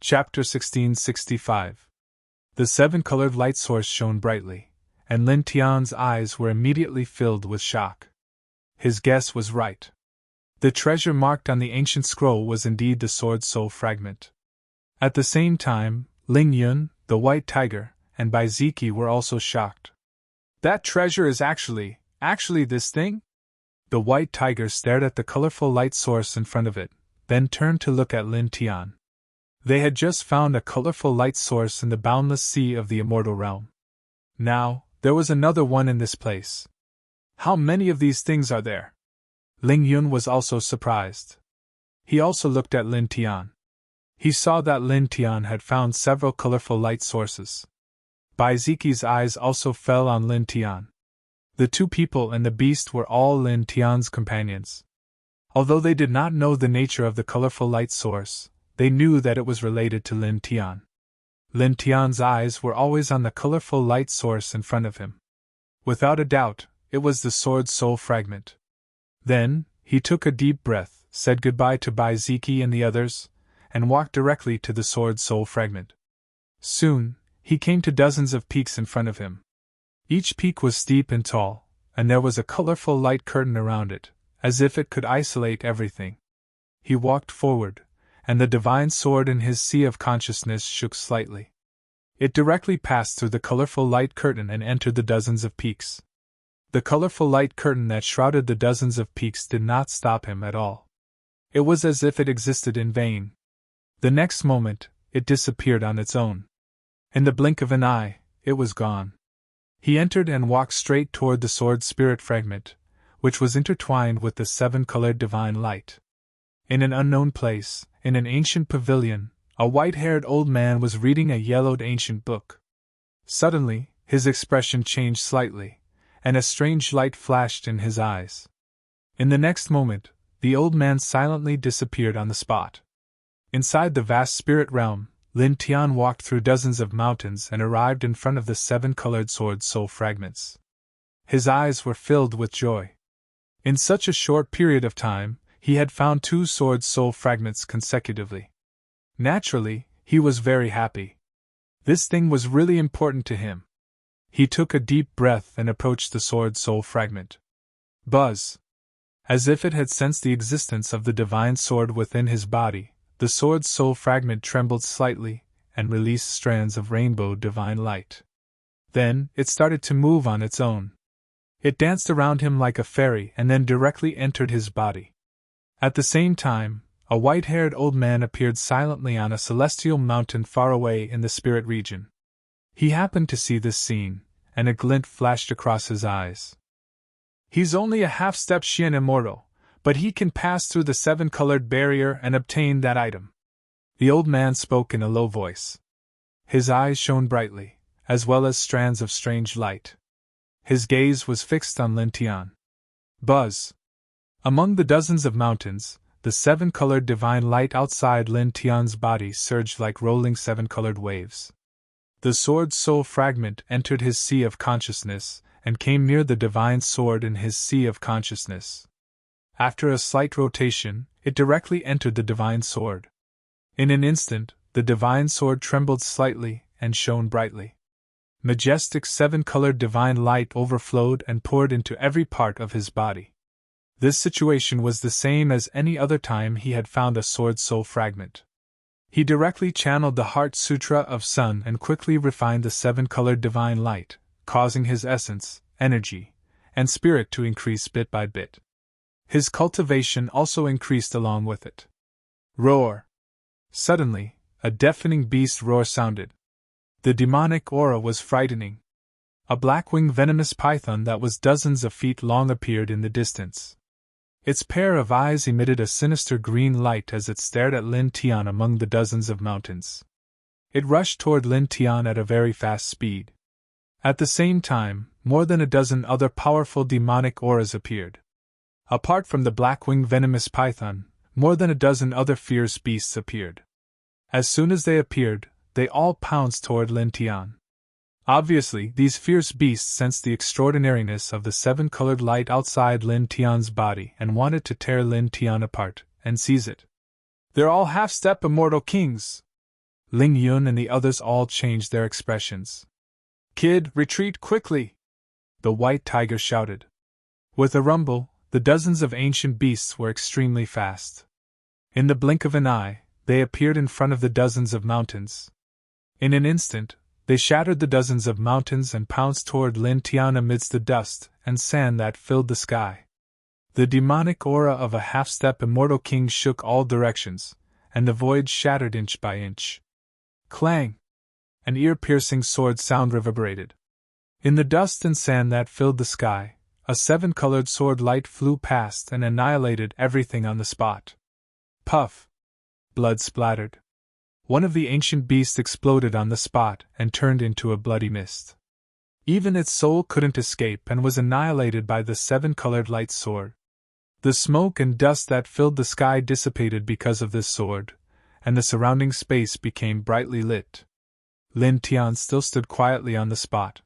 Chapter 1665. The seven-colored light source shone brightly, and Lin Tian's eyes were immediately filled with shock. His guess was right. The treasure marked on the ancient scroll was indeed the sword soul fragment. At the same time, Ling Yun, the white tiger, and Bai Ziki were also shocked. That treasure is actually this thing? The white tiger stared at the colorful light source in front of it, then turned to look at Lin Tian. They had just found a colorful light source in the boundless sea of the immortal realm. Now, there was another one in this place. How many of these things are there? Ling Yun was also surprised. He also looked at Lin Tian. He saw that Lin Tian had found several colorful light sources. Bai Ziki's eyes also fell on Lin Tian. The two people and the beast were all Lin Tian's companions. Although they did not know the nature of the colorful light source, they knew that it was related to Lin Tian. Lin Tian's eyes were always on the colorful light source in front of him. Without a doubt, it was the sword soul fragment. Then, he took a deep breath, said goodbye to Bai Ziki and the others, and walked directly to the sword soul fragment. Soon, he came to dozens of peaks in front of him. Each peak was steep and tall, and there was a colorful light curtain around it, as if it could isolate everything. He walked forward, and the divine sword in his sea of consciousness shook slightly. It directly passed through the colorful light curtain and entered the dozens of peaks. The colorful light curtain that shrouded the dozens of peaks did not stop him at all. It was as if it existed in vain. The next moment, it disappeared on its own. In the blink of an eye, it was gone. He entered and walked straight toward the sword spirit fragment, which was intertwined with the seven-colored divine light. In an unknown place, in an ancient pavilion, a white-haired old man was reading a yellowed ancient book. Suddenly, his expression changed slightly, and a strange light flashed in his eyes. In the next moment, the old man silently disappeared on the spot. Inside the vast spirit realm, Lin Tian walked through dozens of mountains and arrived in front of the seven-colored sword soul fragments. His eyes were filled with joy. In such a short period of time, he had found 2 sword soul fragments consecutively. Naturally, he was very happy. This thing was really important to him. He took a deep breath and approached the sword soul fragment. Buzz! As if it had sensed the existence of the divine sword within his body, the sword soul fragment trembled slightly and released strands of rainbow divine light. Then, it started to move on its own. It danced around him like a fairy and then directly entered his body. At the same time, a white-haired old man appeared silently on a celestial mountain far away in the spirit region. He happened to see this scene, and a glint flashed across his eyes. He's only a half-step Xian immortal, but he can pass through the seven-colored barrier and obtain that item. The old man spoke in a low voice. His eyes shone brightly, as well as strands of strange light. His gaze was fixed on Lin Tian. Buzz! Among the dozens of mountains, the seven-colored divine light outside Lin Tian's body surged like rolling seven-colored waves. The sword soul fragment entered his sea of consciousness and came near the divine sword in his sea of consciousness. After a slight rotation, it directly entered the divine sword. In an instant, the divine sword trembled slightly and shone brightly. Majestic seven-colored divine light overflowed and poured into every part of his body. This situation was the same as any other time he had found a sword soul fragment. He directly channeled the Heart Sutra of Sun and quickly refined the seven-colored divine light, causing his essence, energy, and spirit to increase bit by bit. His cultivation also increased along with it. Roar! Suddenly, a deafening beast roar sounded. The demonic aura was frightening. A black-winged venomous python that was dozens of feet long appeared in the distance. Its pair of eyes emitted a sinister green light as it stared at Lin Tian among the dozens of mountains. It rushed toward Lin Tian at a very fast speed. At the same time, more than a dozen other powerful demonic auras appeared. Apart from the black-winged venomous python, more than a dozen other fierce beasts appeared. As soon as they appeared, they all pounced toward Lin Tian. Obviously, these fierce beasts sensed the extraordinariness of the seven-colored light outside Lin Tian's body and wanted to tear Lin Tian apart and seize it. They're all half-step immortal kings! Ling Yun and the others all changed their expressions. "Kid, retreat quickly!" the white tiger shouted. With a rumble, the dozens of ancient beasts were extremely fast. In the blink of an eye, they appeared in front of the dozens of mountains. In an instant, they shattered the dozens of mountains and pounced toward Lin Tian amidst the dust and sand that filled the sky. The demonic aura of a half-step immortal king shook all directions, and the void shattered inch by inch. Clang! An ear-piercing sword sound reverberated. In the dust and sand that filled the sky, a seven-colored sword light flew past and annihilated everything on the spot. Puff! Blood splattered. One of the ancient beasts exploded on the spot and turned into a bloody mist. Even its soul couldn't escape and was annihilated by the seven-colored light sword. The smoke and dust that filled the sky dissipated because of this sword, and the surrounding space became brightly lit. Lin Tian still stood quietly on the spot.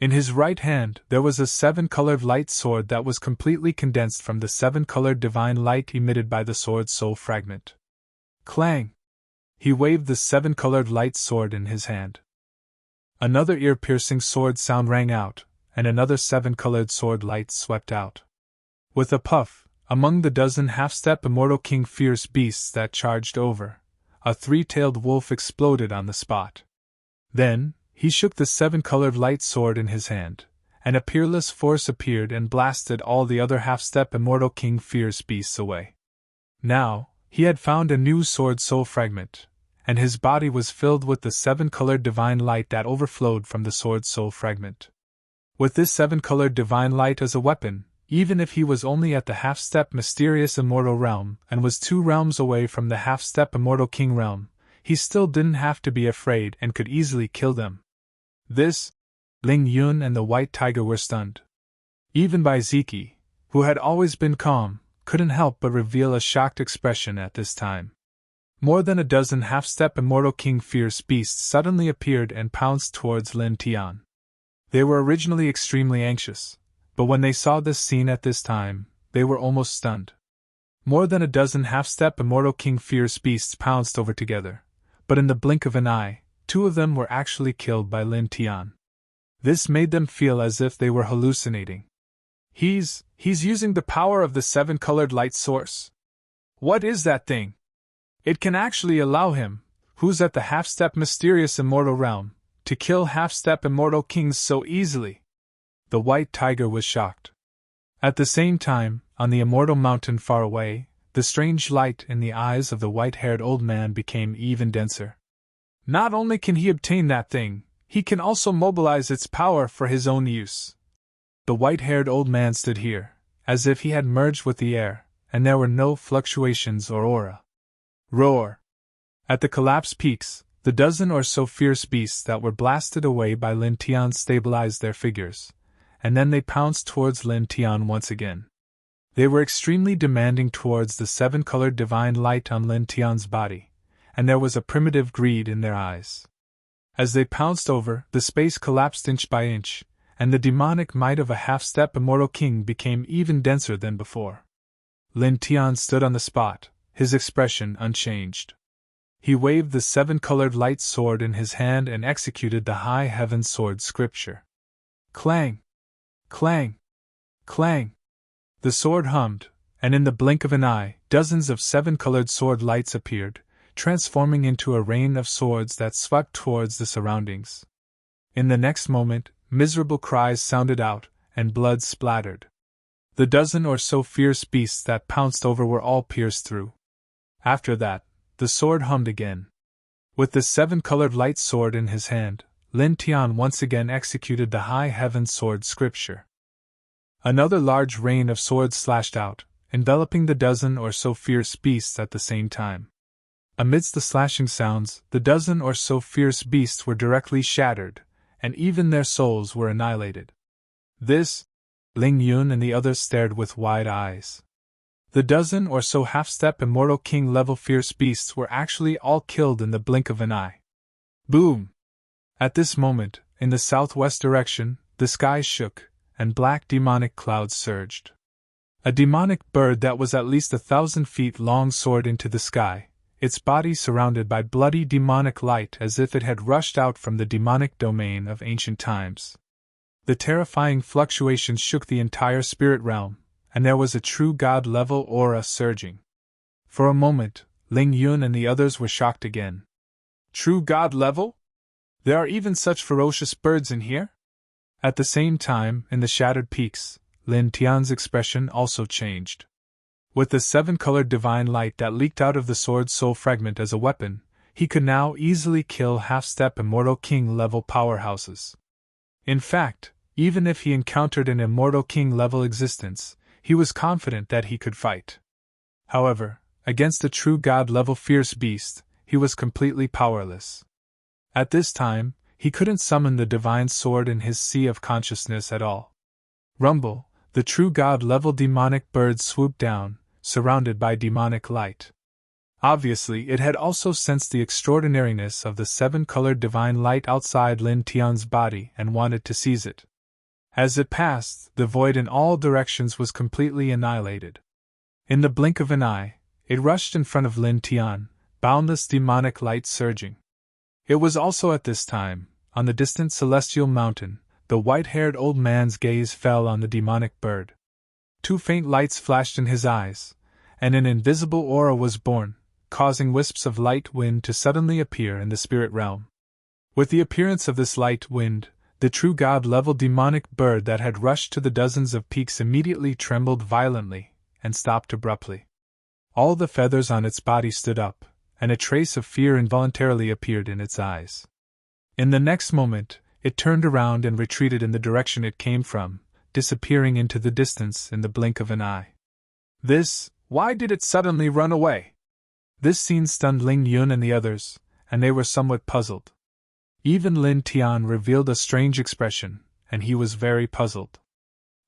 In his right hand there was a seven-colored light sword that was completely condensed from the seven-colored divine light emitted by the sword's soul fragment. Clang! He waved the seven-colored light sword in his hand. Another ear-piercing sword sound rang out, and another seven-colored sword light swept out. With a puff, among the dozen half-step immortal king fierce beasts that charged over, a three-tailed wolf exploded on the spot. Then, he shook the seven-colored light sword in his hand, and a peerless force appeared and blasted all the other half-step immortal king fierce beasts away. Now, he had found a new sword soul fragment, and his body was filled with the seven-colored divine light that overflowed from the sword soul fragment. With this seven-colored divine light as a weapon, even if he was only at the half-step mysterious immortal realm and was 2 realms away from the half-step immortal king realm, he still didn't have to be afraid and could easily kill them. Ling Yun and the white tiger were stunned. Even Bai Ziki, who had always been calm, couldn't help but reveal a shocked expression at this time. More than a dozen half-step immortal king fierce beasts suddenly appeared and pounced towards Lin Tian. They were originally extremely anxious, but when they saw this scene at this time, they were almost stunned. More than a dozen half-step immortal king fierce beasts pounced over together, but in the blink of an eye, 2 of them were actually killed by Lin Tian. This made them feel as if they were hallucinating. He's using the power of the seven-colored light source. What is that thing? It can actually allow him, who's at the half-step mysterious immortal realm, to kill half-step immortal kings so easily. The white tiger was shocked. At the same time, on the immortal mountain far away, the strange light in the eyes of the white-haired old man became even denser. Not only can he obtain that thing, he can also mobilize its power for his own use. The white-haired old man stood here, as if he had merged with the air, and there were no fluctuations or aura. Roar! At the collapsed peaks, the dozen or so fierce beasts that were blasted away by Lin Tian stabilized their figures, and then they pounced towards Lin Tian once again. They were extremely demanding towards the seven-colored divine light on Lin Tian's body, and there was a primitive greed in their eyes. As they pounced over, the space collapsed inch by inch, and the demonic might of a half-step immortal king became even denser than before. Lin Tian stood on the spot, his expression unchanged. He waved the seven-colored light sword in his hand and executed the high heaven sword scripture. Clang! Clang! Clang! The sword hummed, and in the blink of an eye, dozens of seven-colored sword lights appeared, transforming into a rain of swords that swept towards the surroundings. In the next moment, miserable cries sounded out, and blood splattered. The dozen or so fierce beasts that pounced over were all pierced through. After that, the sword hummed again. With the seven-colored light sword in his hand, Lin Tian once again executed the high heaven sword scripture. Another large rain of swords slashed out, enveloping the dozen or so fierce beasts at the same time. Amidst the slashing sounds, the dozen or so fierce beasts were directly shattered, and even their souls were annihilated. Ling Yun and the others stared with wide eyes. The dozen or so half-step immortal king-level fierce beasts were actually all killed in the blink of an eye. Boom! At this moment, in the southwest direction, the sky shook, and black demonic clouds surged. A demonic bird that was at least 1,000 feet long soared into the sky, its body surrounded by bloody demonic light as if it had rushed out from the demonic domain of ancient times. The terrifying fluctuations shook the entire spirit realm, and there was a true god-level aura surging. For a moment, Ling Yun and the others were shocked again. True god level? There are even such ferocious birds in here? At the same time, in the shattered peaks, Lin Tian's expression also changed. With the seven-colored divine light that leaked out of the sword's soul fragment as a weapon, he could now easily kill half-step Immortal King-level powerhouses. In fact, even if he encountered an Immortal King-level existence, he was confident that he could fight. However, against a true god-level fierce beast, he was completely powerless. At this time, he couldn't summon the divine sword in his sea of consciousness at all. Rumble, the true god-level demonic bird swooped down, surrounded by demonic light. Obviously, it had also sensed the extraordinariness of the seven-colored divine light outside Lin Tian's body and wanted to seize it. As it passed, the void in all directions was completely annihilated. In the blink of an eye, it rushed in front of Lin Tian, boundless demonic light surging. It was also at this time, on the distant celestial mountain, the white-haired old man's gaze fell on the demonic bird. Two faint lights flashed in his eyes, and an invisible aura was born, causing wisps of light wind to suddenly appear in the spirit realm. With the appearance of this light wind, the true god-level demonic bird that had rushed to the dozens of peaks immediately trembled violently, and stopped abruptly. All the feathers on its body stood up, and a trace of fear involuntarily appeared in its eyes. In the next moment, it turned around and retreated in the direction it came from, disappearing into the distance in the blink of an eye. Why did it suddenly run away? This scene stunned Ling Yun and the others, and they were somewhat puzzled. Even Lin Tian revealed a strange expression, and he was very puzzled.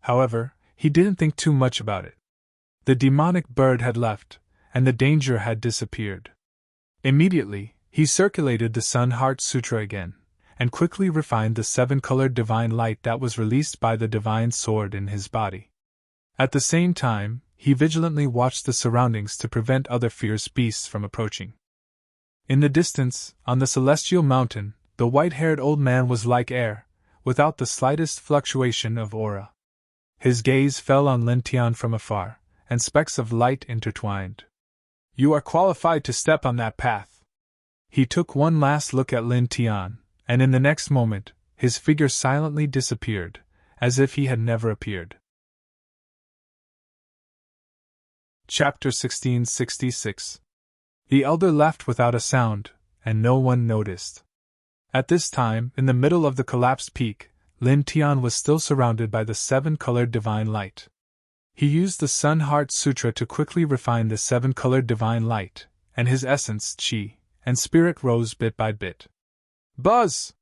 However, he didn't think too much about it. The demonic bird had left, and the danger had disappeared. Immediately, he circulated the Sun Heart Sutra again, and quickly refined the seven-colored divine light that was released by the divine sword in his body. At the same time, he vigilantly watched the surroundings to prevent other fierce beasts from approaching. In the distance, on the celestial mountain, the white-haired old man was like air, without the slightest fluctuation of aura. His gaze fell on Lin Tian from afar, and specks of light intertwined. You are qualified to step on that path. He took one last look at Lin Tian, and in the next moment, his figure silently disappeared, as if he had never appeared. Chapter 1666. The elder left without a sound, and no one noticed. At this time, in the middle of the collapsed peak, Lin Tian was still surrounded by the seven-colored divine light. He used the Sun Heart Sutra to quickly refine the seven-colored divine light, and his essence, chi, and spirit rose bit by bit. Buzz!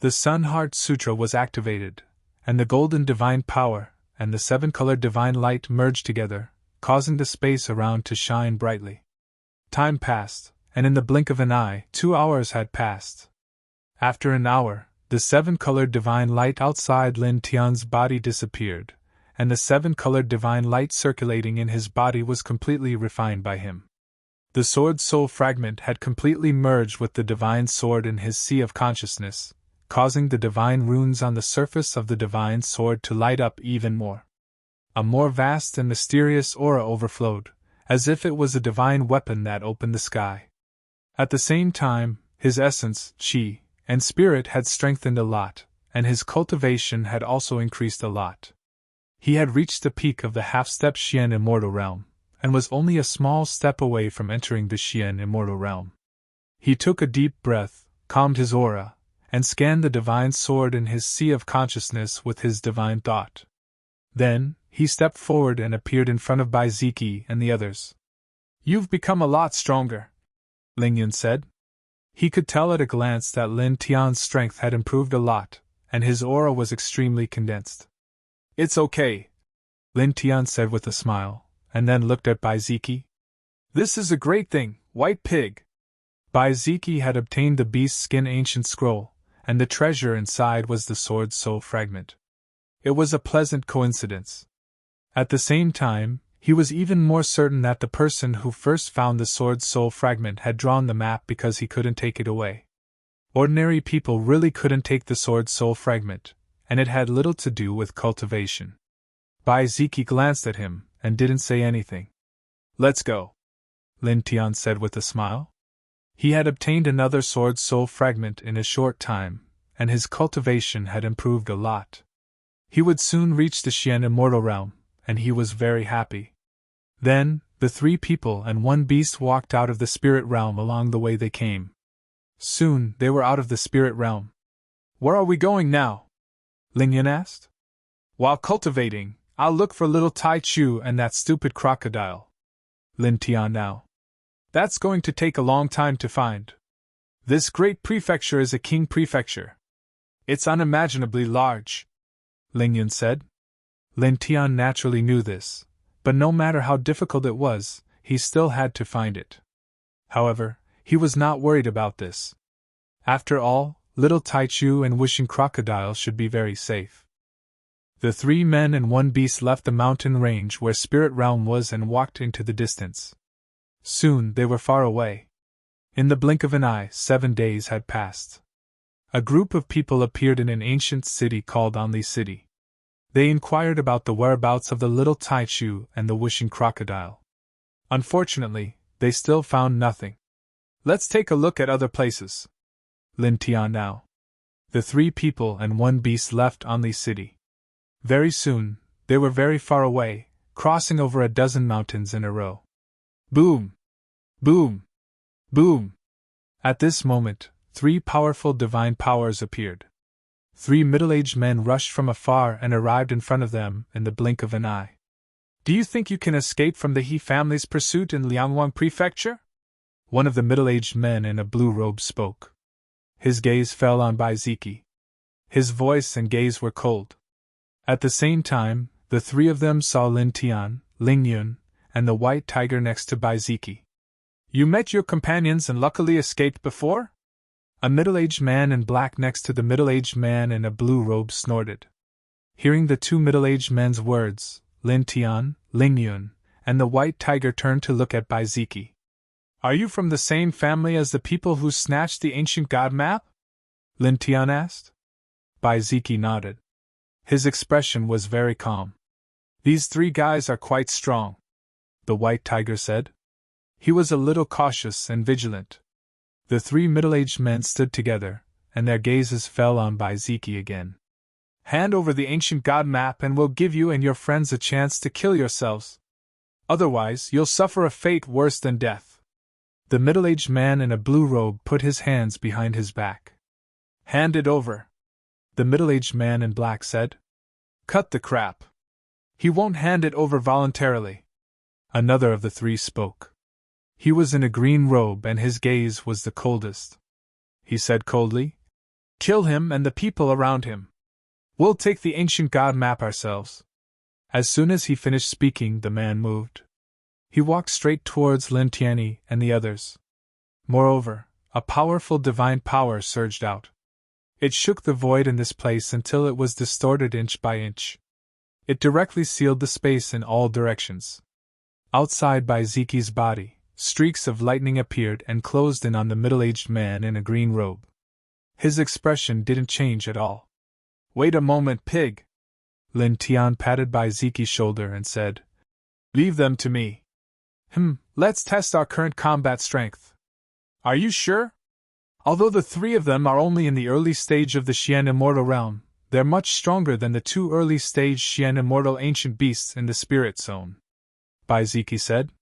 The Sun Heart Sutra was activated, and the golden divine power and the seven-colored divine light merged together, causing the space around to shine brightly. Time passed, and in the blink of an eye, 2 hours had passed. After an hour, the seven-colored divine light outside Lin Tian's body disappeared, and the seven-colored divine light circulating in his body was completely refined by him. The sword's soul fragment had completely merged with the divine sword in his sea of consciousness, causing the divine runes on the surface of the divine sword to light up even more. A more vast and mysterious aura overflowed, as if it was a divine weapon that opened the sky. At the same time, his essence, chi, and spirit had strengthened a lot, and his cultivation had also increased a lot. He had reached the peak of the half-step Xian immortal realm, and was only a small step away from entering the Xian immortal realm. He took a deep breath, calmed his aura, and scanned the divine sword in his sea of consciousness with his divine thought. Then, he stepped forward and appeared in front of Bai Ziki and the others. You've become a lot stronger, Ling Yun said. He could tell at a glance that Lin Tian's strength had improved a lot, and his aura was extremely condensed. It's okay, Lin Tian said with a smile, and then looked at Bai Ziki. This is a great thing, White Pig. Bai Ziki had obtained the beast's skin ancient scroll, and the treasure inside was the sword's soul fragment. It was a pleasant coincidence. At the same time, He was even more certain that the person who first found the sword's soul fragment had drawn the map because he couldn't take it away. Ordinary people really couldn't take the sword's soul fragment, and it had little to do with cultivation. Baiziki glanced at him, and didn't say anything. "Let's go," Lin Tian said with a smile. He had obtained another sword's soul fragment in a short time, and his cultivation had improved a lot. He would soon reach the Xian immortal realm, and he was very happy. Then, the 3 people and 1 beast walked out of the spirit realm along the way they came. Soon, they were out of the spirit realm. "Where are we going now?" Lingyan asked. "While cultivating, I'll look for little Tai Chu and that stupid crocodile." Lin Tian now. "That's going to take a long time to find. This great prefecture is a king prefecture. It's unimaginably large," Lingyan said. Lin Tian naturally knew this, but no matter how difficult it was, he still had to find it. However, he was not worried about this. After all, little Taichu and Wishing Crocodile should be very safe. The 3 men and 1 beast left the mountain range where Spirit Realm was and walked into the distance. Soon they were far away. In the blink of an eye, 7 days had passed. A group of people appeared in an ancient city called Anli City. They inquired about the whereabouts of the little Taichu and the Wishing Crocodile. Unfortunately, they still found nothing. "Let's take a look at other places." Lin Tian now. The 3 people and 1 beast left Anli City. Very soon, they were very far away, crossing over a dozen mountains in a row. Boom! Boom! Boom! At this moment, 3 powerful divine powers appeared. 3 middle-aged men rushed from afar and arrived in front of them in the blink of an eye. "Do you think you can escape from the He family's pursuit in Liangwang Prefecture?" One of the middle-aged men in a blue robe spoke. His gaze fell on Baiziki. His voice and gaze were cold. At the same time, the 3 of them saw Lin Tian, Ling Yun, and the white tiger next to Baiziki. "You met your companions and luckily escaped before?" A middle-aged man in black next to the middle-aged man in a blue robe snorted. Hearing the 2 middle-aged men's words, Lin Tian, Ling Yun, and the white tiger turned to look at Baiziki. "Are you from the same family as the people who snatched the ancient god map?" Lin Tian asked. Baiziki nodded. His expression was very calm. "These 3 guys are quite strong," the white tiger said. He was a little cautious and vigilant. The 3 middle-aged men stood together, and their gazes fell on Baiziki again. "Hand over the ancient god map and we'll give you and your friends a chance to kill yourselves. Otherwise, you'll suffer a fate worse than death." The middle-aged man in a blue robe put his hands behind his back. "Hand it over," the middle-aged man in black said. "Cut the crap. He won't hand it over voluntarily." Another of the 3 spoke. He was in a green robe and his gaze was the coldest. He said coldly, "Kill him and the people around him. We'll take the ancient god map ourselves." As soon as he finished speaking, the man moved. He walked straight towards Lin Tianyi and the others. Moreover, a powerful divine power surged out. It shook the void in this place until it was distorted inch by inch. It directly sealed the space in all directions. Outside Baiziki's body, streaks of lightning appeared and closed in on the middle-aged man in a green robe. His expression didn't change at all. "Wait a moment, pig!" Lin Tian patted Baiziki's shoulder and said, "Leave them to me. Let's test our current combat strength." "Are you sure? Although the 3 of them are only in the early stage of the Xian Immortal Realm, they're much stronger than the 2 early-stage Xian Immortal Ancient Beasts in the Spirit Zone," Baiziki said.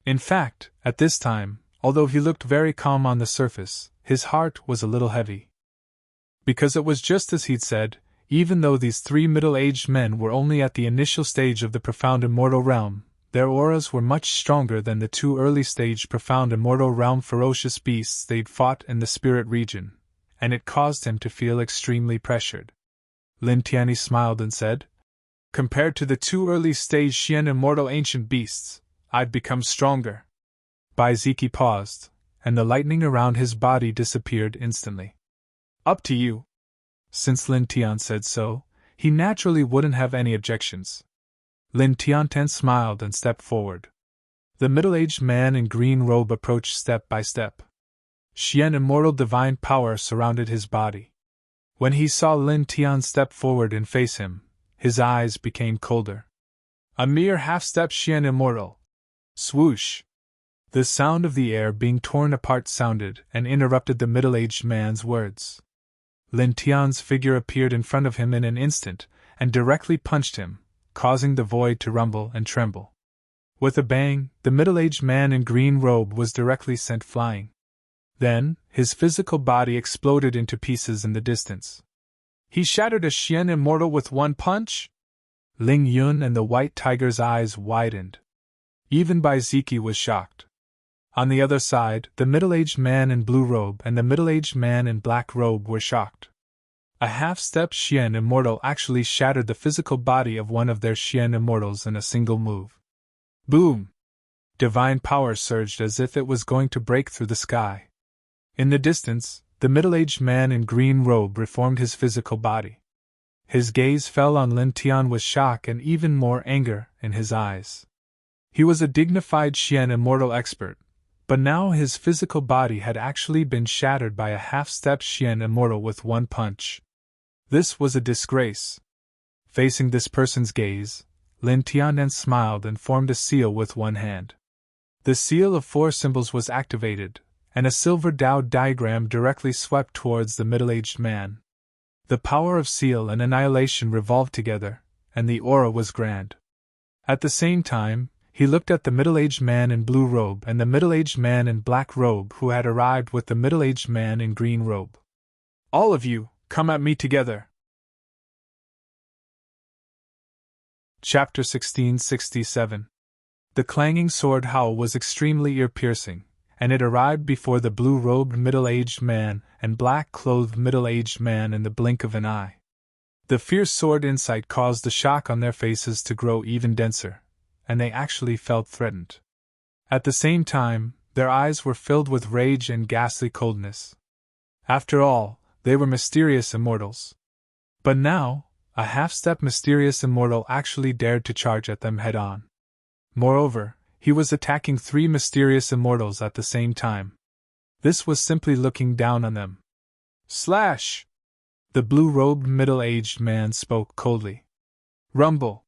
In fact, at this time, although he looked very calm on the surface, his heart was a little heavy. Because it was just as he'd said, even though these 3 middle-aged men were only at the initial stage of the profound immortal realm, their auras were much stronger than the 2 early-stage profound immortal realm ferocious beasts they'd fought in the spirit region, and it caused him to feel extremely pressured. Lin Tianyi smiled and said, "Compared to the 2 early-stage Xian immortal ancient beasts, I've become stronger." Baiziki paused, and the lightning around his body disappeared instantly. "Up to you." Since Lin Tian said so, he naturally wouldn't have any objections. Lin Tiantan smiled and stepped forward. The middle-aged man in green robe approached step by step. Xian immortal divine power surrounded his body. When he saw Lin Tian step forward and face him, his eyes became colder. A mere half-step Xian immortal. Swoosh! The sound of the air being torn apart sounded and interrupted the middle-aged man's words. Lin Tian's figure appeared in front of him in an instant and directly punched him, causing the void to rumble and tremble. With a bang, the middle-aged man in green robe was directly sent flying. Then, his physical body exploded into pieces in the distance. He shattered a Xian immortal with one punch? Ling Yun and the white tiger's eyes widened. Even Bai Ziki was shocked. On the other side, the middle-aged man in blue robe and the middle-aged man in black robe were shocked. A half-step Xian immortal actually shattered the physical body of one of their Xian immortals in a single move. Boom! Divine power surged as if it was going to break through the sky. In the distance, the middle-aged man in green robe reformed his physical body. His gaze fell on Lin Tian with shock and even more anger in his eyes. He was a dignified Xian immortal expert, but now his physical body had actually been shattered by a half-step Xian immortal with one punch. This was a disgrace. Facing this person's gaze, Lin Tianen smiled and formed a seal with one hand. The seal of 4 symbols was activated, and a silver Tao diagram directly swept towards the middle-aged man. The power of seal and annihilation revolved together, and the aura was grand. At the same time, he looked at the middle-aged man in blue robe and the middle-aged man in black robe who had arrived with the middle-aged man in green robe. All of you, come at me together. Chapter 1667. The clanging sword howl was extremely ear-piercing, and it arrived before the blue-robed middle-aged man and black-clothed middle-aged man in the blink of an eye. The fierce sword insight caused the shock on their faces to grow even denser, and they actually felt threatened. At the same time, their eyes were filled with rage and ghastly coldness. After all, they were mysterious immortals. But now, a half-step mysterious immortal actually dared to charge at them head-on. Moreover, he was attacking 3 mysterious immortals at the same time. This was simply looking down on them. Slash! The blue-robed middle-aged man spoke coldly. Rumble!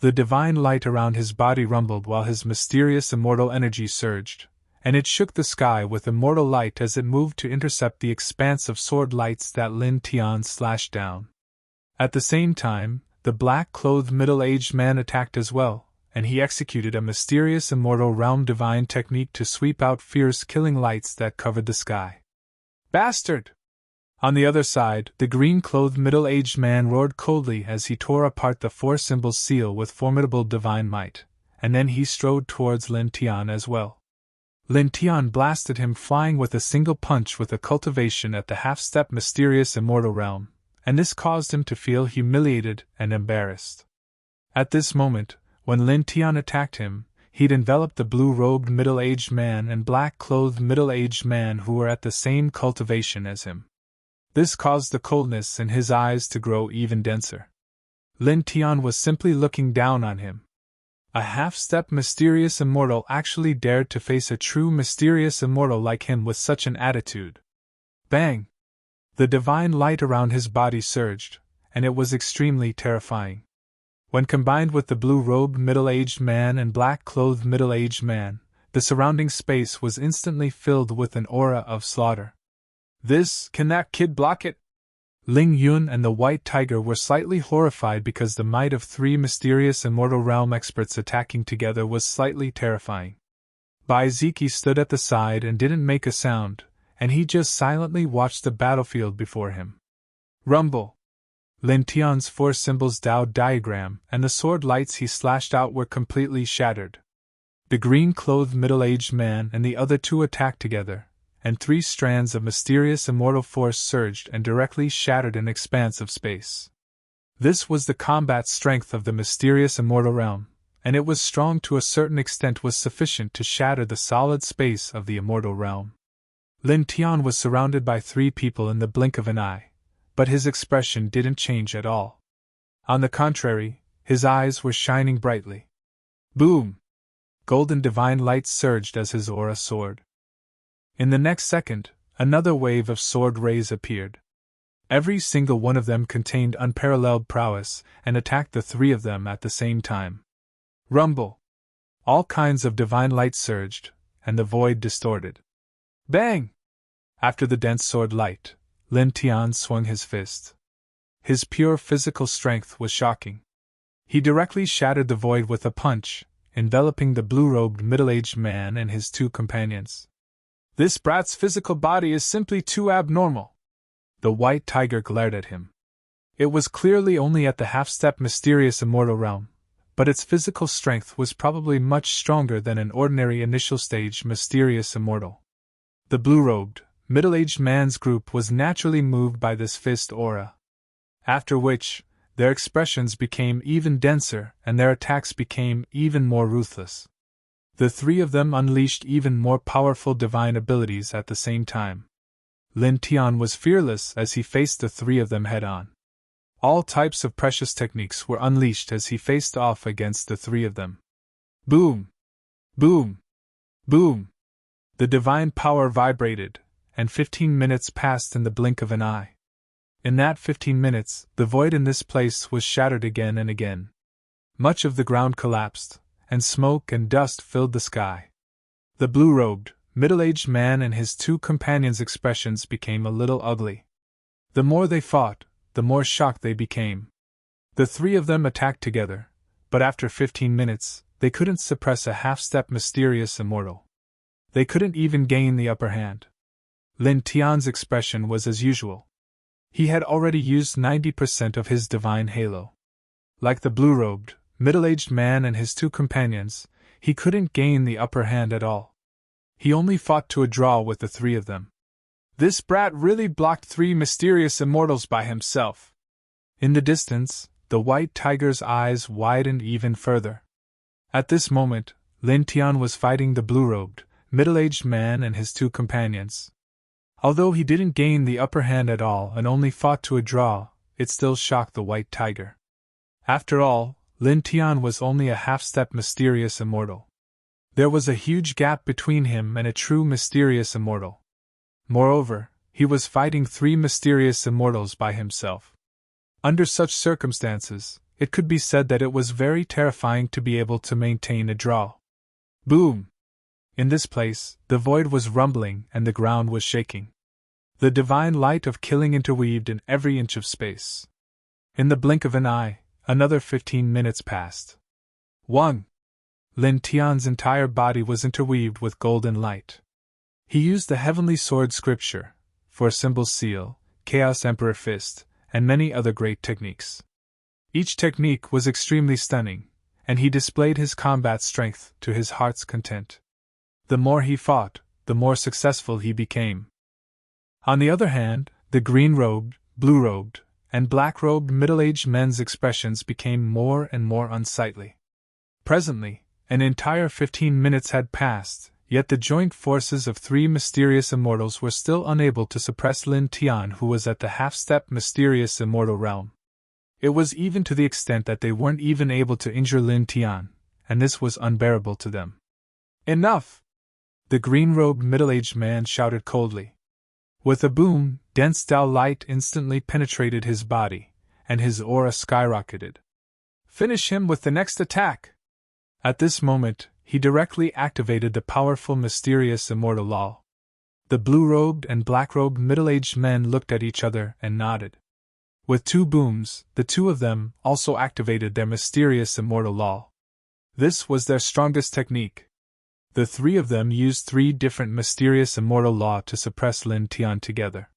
The divine light around his body rumbled while his mysterious immortal energy surged, and it shook the sky with immortal light as it moved to intercept the expanse of sword lights that Lin Tian slashed down. At the same time, the black-clothed middle-aged man attacked as well, and he executed a mysterious immortal realm divine technique to sweep out fierce killing lights that covered the sky. Bastard! On the other side, the green-clothed middle-aged man roared coldly as he tore apart the 4 symbols seal with formidable divine might, and then he strode towards Lin Tian as well. Lin Tian blasted him flying with a single punch with a cultivation at the half-step mysterious immortal realm, and this caused him to feel humiliated and embarrassed. At this moment, when Lin Tian attacked him, he'd enveloped the blue-robed middle-aged man and black-clothed middle-aged man who were at the same cultivation as him. This caused the coldness in his eyes to grow even denser. Lin Tian was simply looking down on him. A half-step mysterious immortal actually dared to face a true mysterious immortal like him with such an attitude. Bang! The divine light around his body surged, and it was extremely terrifying. When combined with the blue-robed middle-aged man and black-clothed middle-aged man, the surrounding space was instantly filled with an aura of slaughter. Can that kid block it? Ling Yun and the White Tiger were slightly horrified because the might of 3 mysterious immortal realm experts attacking together was slightly terrifying. Bai Ziki stood at the side and didn't make a sound, and he just silently watched the battlefield before him. Rumble! Lin Tian's 4 symbols Tao diagram and the sword lights he slashed out were completely shattered. The green-clothed middle-aged man and the other 2 attacked together, and 3 strands of mysterious immortal force surged and directly shattered an expanse of space. This was the combat strength of the mysterious immortal realm, and it was strong to a certain extent was sufficient to shatter the solid space of the immortal realm. Lin Tian was surrounded by 3 people in the blink of an eye, but his expression didn't change at all. On the contrary, His eyes were shining brightly. Boom! Golden divine light surged as his aura soared. In the next second, another wave of sword rays appeared. Every single one of them contained unparalleled prowess and attacked the three of them at the same time. Rumble! All kinds of divine light surged, and the void distorted. Bang! After the dense sword light, Lin Tian swung his fist. His pure physical strength was shocking. He directly shattered the void with a punch, enveloping the blue-robed middle-aged man and his two companions. This brat's physical body is simply too abnormal. The white tiger glared at him. It was clearly only at the half-step mysterious immortal realm, but its physical strength was probably much stronger than an ordinary initial stage mysterious immortal. The blue-robed, middle-aged man's group was naturally moved by this fist aura. After which, their expressions became even denser and their attacks became even more ruthless. The three of them unleashed even more powerful divine abilities at the same time. Lin Tian was fearless as he faced the three of them head-on. All types of precious techniques were unleashed as he faced off against the three of them. Boom! Boom! Boom! The divine power vibrated, and 15 minutes passed in the blink of an eye. In that 15 minutes, the void in this place was shattered again and again. Much of the ground collapsed, and smoke and dust filled the sky. The blue-robed, middle-aged man and his two companions' expressions became a little ugly. The more they fought, the more shocked they became. The three of them attacked together, but after 15 minutes, they couldn't suppress a half-step mysterious immortal. They couldn't even gain the upper hand. Lin Tian's expression was as usual. He had already used 90% of his divine halo. Like the blue-robed, middle-aged man and his two companions, he couldn't gain the upper hand at all. He only fought to a draw with the three of them. This brat really blocked three mysterious immortals by himself. In the distance, the white tiger's eyes widened even further. At this moment, Lin Tian was fighting the blue-robed, middle-aged man and his two companions. Although he didn't gain the upper hand at all and only fought to a draw, it still shocked the white tiger. After all, Lin Tian was only a half-step mysterious immortal. There was a huge gap between him and a true mysterious immortal. Moreover, he was fighting three mysterious immortals by himself. Under such circumstances, it could be said that it was very terrifying to be able to maintain a draw. Boom! In this place, the void was rumbling and the ground was shaking. The divine light of killing interweaved in every inch of space. In the blink of an eye, another 15 minutes passed. 1. Lin Tian's entire body was interweaved with golden light. He used the heavenly sword scripture, for symbol seal, Chaos Emperor Fist, and many other great techniques. Each technique was extremely stunning, and he displayed his combat strength to his heart's content. The more he fought, the more successful he became. On the other hand, the green-robed, blue-robed, and black-robed middle-aged men's expressions became more and more unsightly. Presently, an entire 15 minutes had passed, yet the joint forces of three mysterious immortals were still unable to suppress Lin Tian, who was at the half-step mysterious immortal realm. It was even to the extent that they weren't even able to injure Lin Tian, and this was unbearable to them. Enough! The green-robed middle-aged man shouted coldly. With a boom, dense Tao light instantly penetrated his body, and his aura skyrocketed. Finish him with the next attack! At this moment, he directly activated the powerful mysterious immortal law. The blue-robed and black-robed middle-aged men looked at each other and nodded. With two booms, the two of them also activated their mysterious immortal law. This was their strongest technique. The three of them used three different mysterious immortal law to suppress Lin Tian together.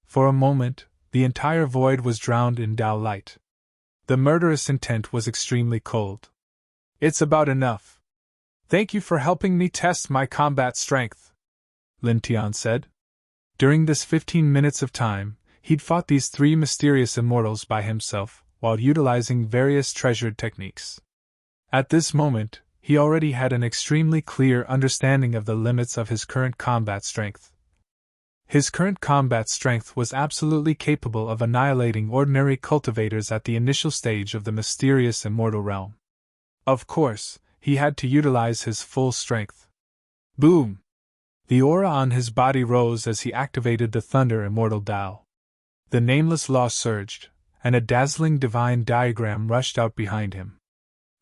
For a moment, the entire void was drowned in Tao light. The murderous intent was extremely cold. It's about enough. Thank you for helping me test my combat strength, Lin Tian said. During this 15 minutes of time, he'd fought these three mysterious immortals by himself, while utilizing various treasured techniques. At this moment, he already had an extremely clear understanding of the limits of his current combat strength. His current combat strength was absolutely capable of annihilating ordinary cultivators at the initial stage of the mysterious immortal realm. Of course, he had to utilize his full strength. Boom! The aura on his body rose as he activated the Thunder Immortal Tao. The nameless law surged, and a dazzling divine diagram rushed out behind him.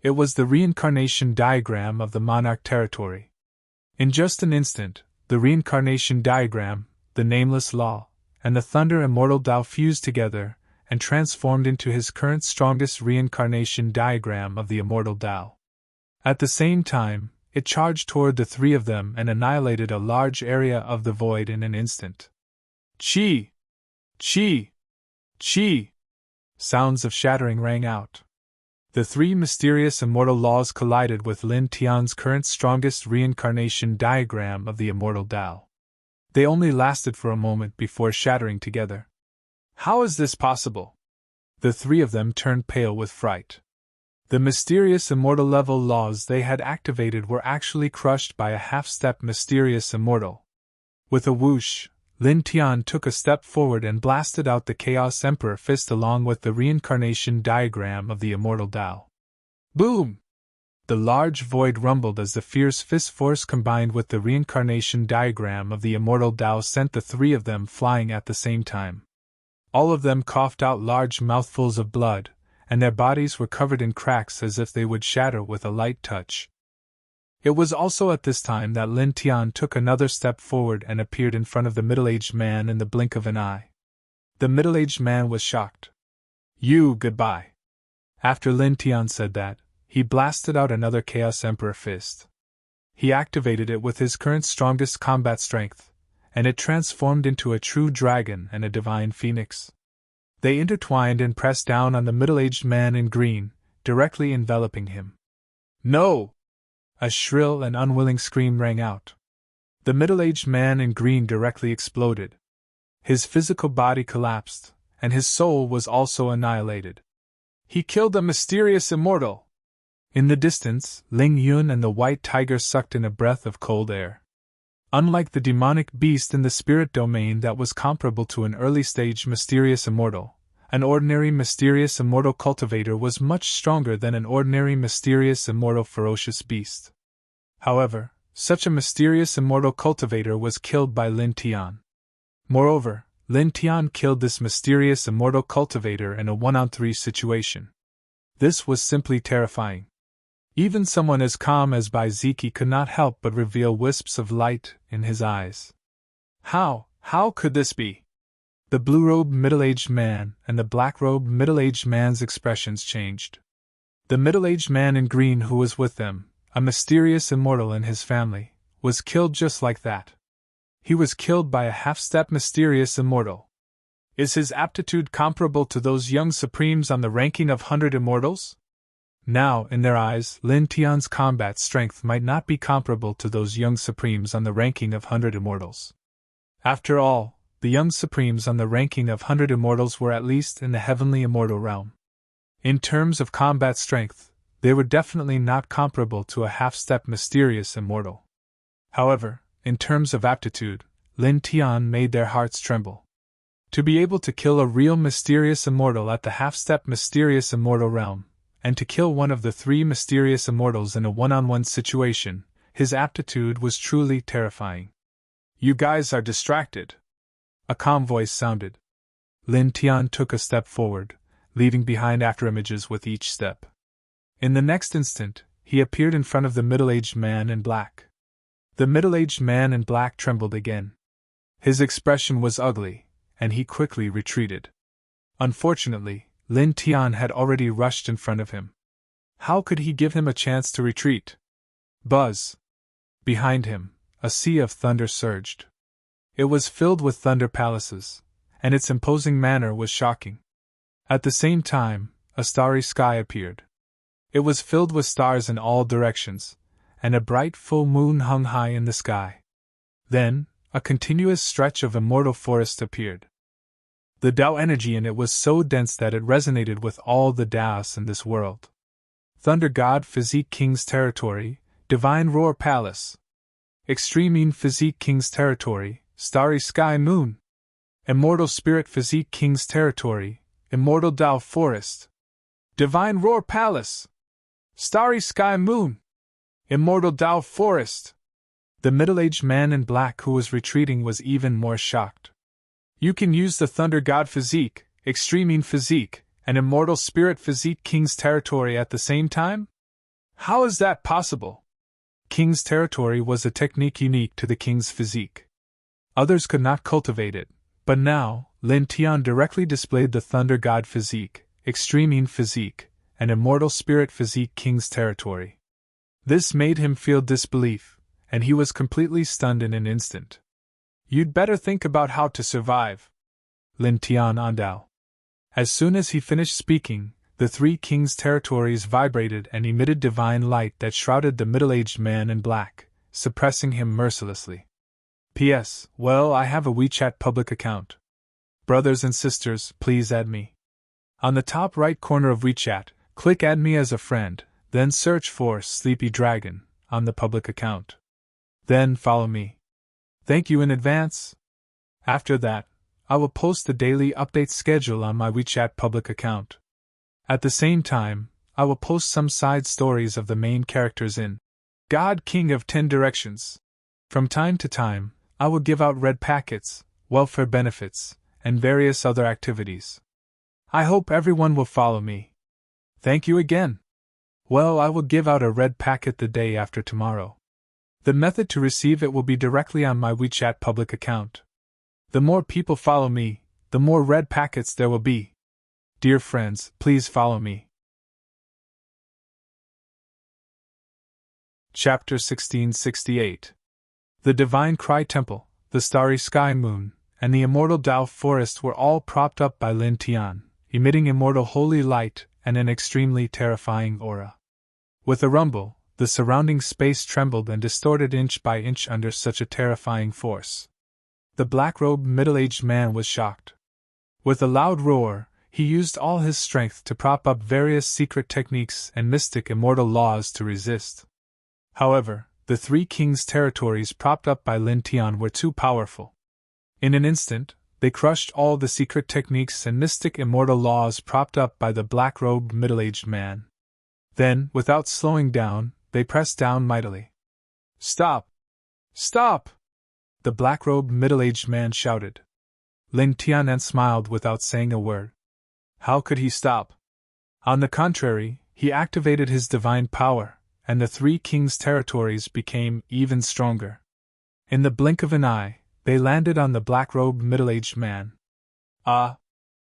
It was the reincarnation diagram of the monarch territory. In just an instant, the reincarnation diagram, the nameless law, and the Thunder Immortal Tao fused together and transformed into his current strongest reincarnation diagram of the Immortal Tao. At the same time, it charged toward the three of them and annihilated a large area of the void in an instant. Chi! Chi! Chi! Sounds of shattering rang out. The three mysterious immortal laws collided with Lin Tian's current strongest reincarnation diagram of the Immortal Tao. They only lasted for a moment before shattering together. How is this possible? The three of them turned pale with fright. The mysterious immortal level laws they had activated were actually crushed by a half-step mysterious immortal. With a whoosh, Lin Tian took a step forward and blasted out the Chaos Emperor fist along with the reincarnation diagram of the Immortal Tao. Boom! The large void rumbled as the fierce fist force combined with the reincarnation diagram of the Immortal Tao sent the three of them flying at the same time. All of them coughed out large mouthfuls of blood, and their bodies were covered in cracks as if they would shatter with a light touch. It was also at this time that Lin Tian took another step forward and appeared in front of the middle-aged man in the blink of an eye. The middle-aged man was shocked. You, goodbye. After Lin Tian said that, he blasted out another Chaos Emperor fist. He activated it with his current strongest combat strength, and it transformed into a true dragon and a divine phoenix. They intertwined and pressed down on the middle-aged man in green, directly enveloping him. No! A shrill and unwilling scream rang out. The middle-aged man in green directly exploded. His physical body collapsed, and his soul was also annihilated. He killed a mysterious immortal! In the distance, Ling Yun and the white tiger sucked in a breath of cold air. Unlike the demonic beast in the spirit domain that was comparable to an early-stage mysterious immortal, an ordinary mysterious immortal cultivator was much stronger than an ordinary mysterious immortal ferocious beast. However, such a mysterious immortal cultivator was killed by Lin Tian. Moreover, Lin Tian killed this mysterious immortal cultivator in a 1-on-3 situation. This was simply terrifying. Even someone as calm as Bai Ziki could not help but reveal wisps of light in his eyes. How could this be? The blue-robed middle-aged man and the black-robed middle-aged man's expressions changed. The middle-aged man in green who was with them, a mysterious immortal in his family, was killed just like that. He was killed by a half-step mysterious immortal. Is his aptitude comparable to those young supremes on the ranking of 100 immortals? Now, in their eyes, Lin Tian's combat strength might not be comparable to those young supremes on the ranking of 100 immortals. After all, the young supremes on the ranking of 100 immortals were at least in the heavenly immortal realm. In terms of combat strength, they were definitely not comparable to a half-step mysterious immortal. However, in terms of aptitude, Lin Tian made their hearts tremble. To be able to kill a real mysterious immortal at the half-step mysterious immortal realm, and to kill one of the three mysterious immortals in a 1-on-1 situation, his aptitude was truly terrifying. You guys are distracted. A calm voice sounded. Lin Tian took a step forward, leaving behind afterimages with each step. In the next instant, he appeared in front of the middle-aged man in black. The middle-aged man in black trembled again. His expression was ugly, and he quickly retreated. Unfortunately, Lin Tian had already rushed in front of him. How could he give him a chance to retreat? Buzz! Behind him, a sea of thunder surged. It was filled with thunder palaces, and its imposing manner was shocking. At the same time, a starry sky appeared. It was filled with stars in all directions, and a bright full moon hung high in the sky. Then, a continuous stretch of immortal forest appeared. The Tao energy in it was so dense that it resonated with all the Taos in this world. Thunder God Physique King's Territory, Divine Roar Palace. Extreme Physique King's Territory, Starry Sky Moon. Immortal Spirit Physique King's Territory, Immortal Dao Forest. Divine Roar Palace. Starry Sky Moon. Immortal Dao Forest. The middle-aged man in black who was retreating was even more shocked. You can use the Thunder God Physique, Extreme Physique, and Immortal Spirit Physique King's Territory at the same time? How is that possible? King's Territory was a technique unique to the King's Physique. Others could not cultivate it, but now, Lin Tian directly displayed the Thunder God Physique, Extreme Physique, and Immortal Spirit Physique King's Territory. This made him feel disbelief, and he was completely stunned in an instant. You'd better think about how to survive. Lin Tian Andao. As soon as he finished speaking, the three kings' territories vibrated and emitted divine light that shrouded the middle-aged man in black, suppressing him mercilessly. P.S. Well, I have a WeChat public account. Brothers and sisters, please add me. On the top right corner of WeChat, click Add Me as a friend, then search for Sleepy Dragon on the public account. Then follow me. Thank you in advance. After that, I will post the daily update schedule on my WeChat public account. At the same time, I will post some side stories of the main characters in God King of 10 Directions. From time to time, I will give out red packets, welfare benefits, and various other activities. I hope everyone will follow me. Thank you again. Well, I will give out a red packet the day after tomorrow. The method to receive it will be directly on my WeChat public account. The more people follow me, the more red packets there will be. Dear friends, please follow me. Chapter 1668. The Divine Cry Temple, the Starry Sky Moon, and the Immortal Dao Forest were all propped up by Lin Tian, emitting immortal holy light and an extremely terrifying aura. With a rumble, the surrounding space trembled and distorted inch by inch under such a terrifying force. The black-robed middle-aged man was shocked. With a loud roar, he used all his strength to prop up various secret techniques and mystic immortal laws to resist. However, the three kings' territories propped up by Lin Tian were too powerful. In an instant, they crushed all the secret techniques and mystic immortal laws propped up by the black-robed middle-aged man. Then, without slowing down, they pressed down mightily. Stop! Stop! The black-robed middle-aged man shouted. Lin Tian smiled without saying a word. How could he stop? On the contrary, he activated his divine power, and the three kings' territories became even stronger. In the blink of an eye, they landed on the black-robed middle-aged man. Ah!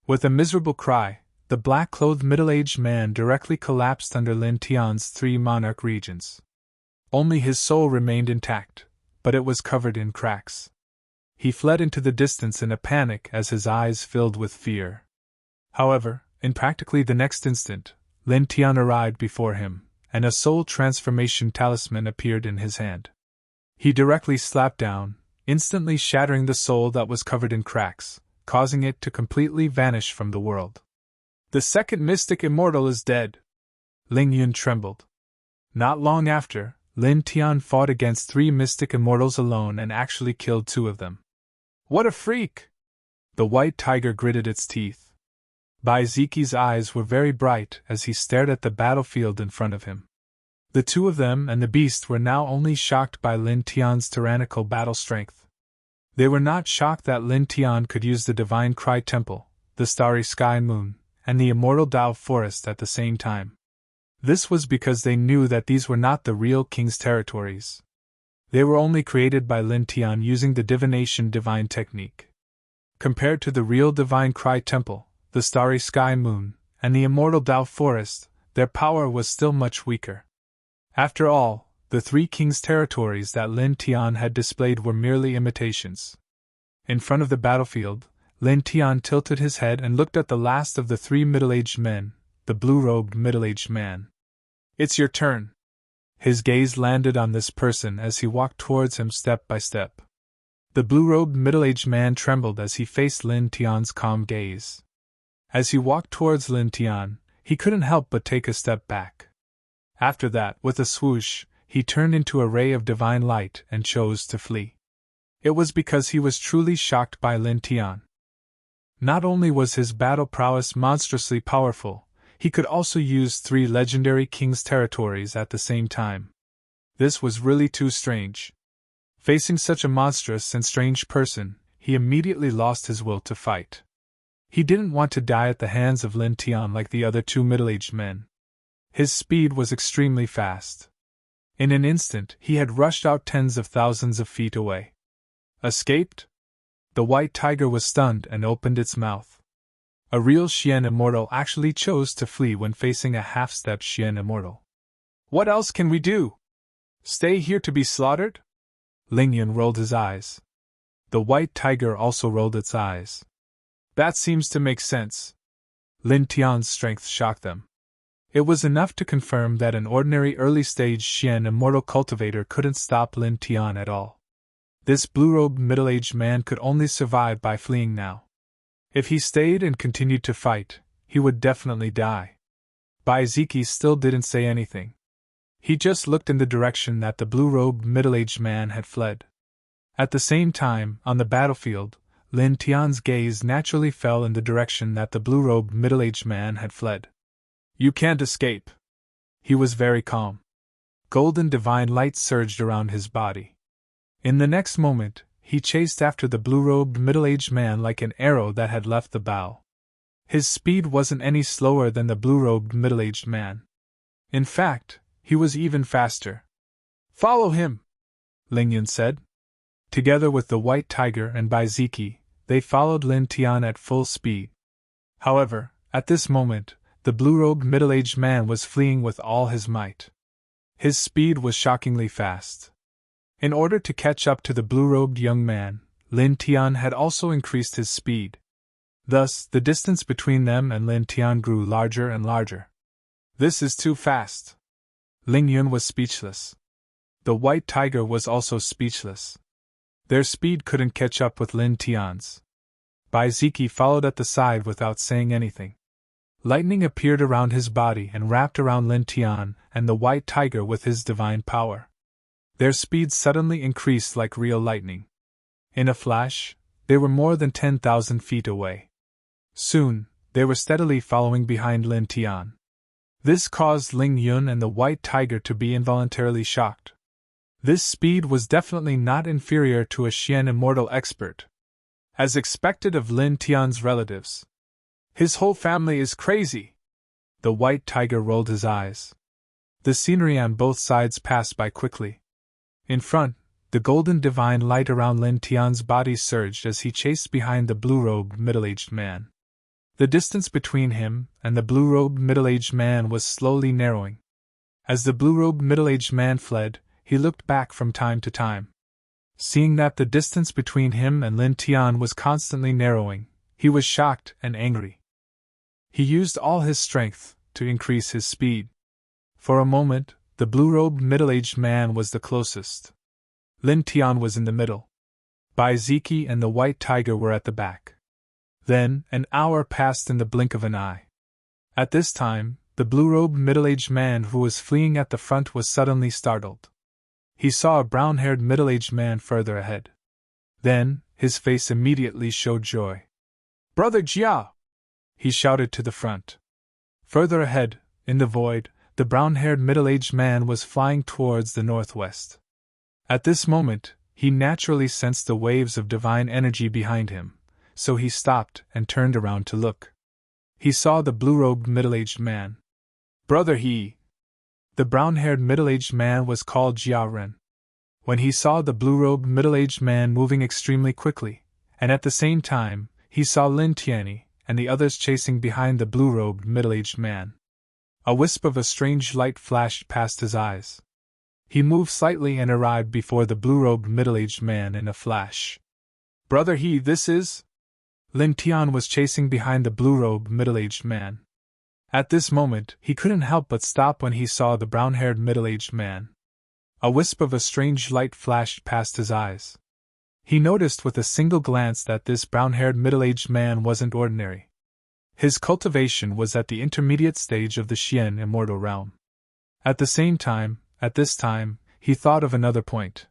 With a miserable cry, the black-clothed middle-aged man directly collapsed under Lin Tian's three monarch regions. Only his soul remained intact, but it was covered in cracks. He fled into the distance in a panic as his eyes filled with fear. However, in practically the next instant, Lin Tian arrived before him, and a soul transformation talisman appeared in his hand. He directly slapped down, instantly shattering the soul that was covered in cracks, causing it to completely vanish from the world. The second mystic immortal is dead. Ling Yun trembled. Not long after, Lin Tian fought against three mystic immortals alone and actually killed two of them. What a freak! The white tiger gritted its teeth. Bai Ziqi's eyes were very bright as he stared at the battlefield in front of him. The two of them and the beast were now only shocked by Lin Tian's tyrannical battle strength. They were not shocked that Lin Tian could use the Divine Cry Temple, the Starry Sky Moon, and the Immortal Dao Forest at the same time. This was because they knew that these were not the real king's territories. They were only created by Lin Tian using the divination divine technique. Compared to the real Divine Cry Temple, the Starry Sky Moon, and the Immortal Dao Forest, their power was still much weaker. After all, the three kings' territories that Lin Tian had displayed were merely imitations. In front of the battlefield, Lin Tian tilted his head and looked at the last of the three middle-aged men, the blue-robed middle-aged man. It's your turn. His gaze landed on this person as he walked towards him step by step. The blue-robed middle-aged man trembled as he faced Lin Tian's calm gaze. As he walked towards Lin Tian, he couldn't help but take a step back. After that, with a swoosh, he turned into a ray of divine light and chose to flee. It was because he was truly shocked by Lin Tian. Not only was his battle prowess monstrously powerful, he could also use 3 legendary kings' territories at the same time. This was really too strange. Facing such a monstrous and strange person, he immediately lost his will to fight. He didn't want to die at the hands of Lin Tian like the other 2 middle-aged men. His speed was extremely fast. In an instant, he had rushed out tens of thousands of feet away. Escaped? The white tiger was stunned and opened its mouth. A real Xian immortal actually chose to flee when facing a half-stepped Xian immortal. What else can we do? Stay here to be slaughtered? Ling Yun rolled his eyes. The white tiger also rolled its eyes. That seems to make sense. Lin Tian's strength shocked them. It was enough to confirm that an ordinary early-stage Xian immortal cultivator couldn't stop Lin Tian at all. This blue-robed middle-aged man could only survive by fleeing now. If he stayed and continued to fight, he would definitely die. Bai Ziki still didn't say anything. He just looked in the direction that the blue-robed middle-aged man had fled. At the same time, on the battlefield, Lin Tian's gaze naturally fell in the direction that the blue-robed middle-aged man had fled. You can't escape. He was very calm. Golden divine light surged around his body. In the next moment, he chased after the blue-robed middle-aged man like an arrow that had left the bow. His speed wasn't any slower than the blue-robed middle-aged man. In fact, he was even faster. Follow him, Ling Yun said. Together with the white tiger and Bai Ziki, they followed Lin Tian at full speed. However, at this moment, the blue-robed middle-aged man was fleeing with all his might. His speed was shockingly fast. In order to catch up to the blue-robed young man, Lin Tian had also increased his speed. Thus, the distance between them and Lin Tian grew larger and larger. This is too fast. Ling Yun was speechless. The white tiger was also speechless. Their speed couldn't catch up with Lin Tian's. Bai Ziki followed at the side without saying anything. Lightning appeared around his body and wrapped around Lin Tian and the white tiger with his divine power. Their speed suddenly increased like real lightning. In a flash, they were more than 10,000 feet away. Soon, they were steadily following behind Lin Tian. This caused Ling Yun and the white tiger to be involuntarily shocked. This speed was definitely not inferior to a Xian immortal expert. As expected of Lin Tian's relatives. His whole family is crazy. The white tiger rolled his eyes. The scenery on both sides passed by quickly. In front, the golden divine light around Lin Tian's body surged as he chased behind the blue-robed middle-aged man. The distance between him and the blue-robed middle-aged man was slowly narrowing. As the blue-robed middle-aged man fled, he looked back from time to time. Seeing that the distance between him and Lin Tian was constantly narrowing, he was shocked and angry. He used all his strength to increase his speed. For a moment, the blue-robed middle-aged man was the closest. Lin Tian was in the middle. Bai Ziki and the white tiger were at the back. Then, an hour passed in the blink of an eye. At this time, the blue-robed middle-aged man who was fleeing at the front was suddenly startled. He saw a brown-haired middle-aged man further ahead. Then, his face immediately showed joy. Brother Jia! He shouted to the front. Further ahead, in the void, the brown-haired middle-aged man was flying towards the northwest. At this moment, he naturally sensed the waves of divine energy behind him, so he stopped and turned around to look. He saw the blue-robed middle-aged man. Brother He! The brown-haired middle-aged man was called Jia Ren. When he saw the blue-robed middle-aged man moving extremely quickly, and at the same time, he saw Lin Tianyi and the others chasing behind the blue-robed middle-aged man. A wisp of a strange light flashed past his eyes. He moved slightly and arrived before the blue-robed middle-aged man in a flash. Brother He, this is? Lin Tian was chasing behind the blue-robed middle-aged man. At this moment, he couldn't help but stop when he saw the brown-haired middle-aged man. A wisp of a strange light flashed past his eyes. He noticed with a single glance that this brown-haired middle-aged man wasn't ordinary. His cultivation was at the intermediate stage of the Xian immortal realm. At this time, he thought of another point.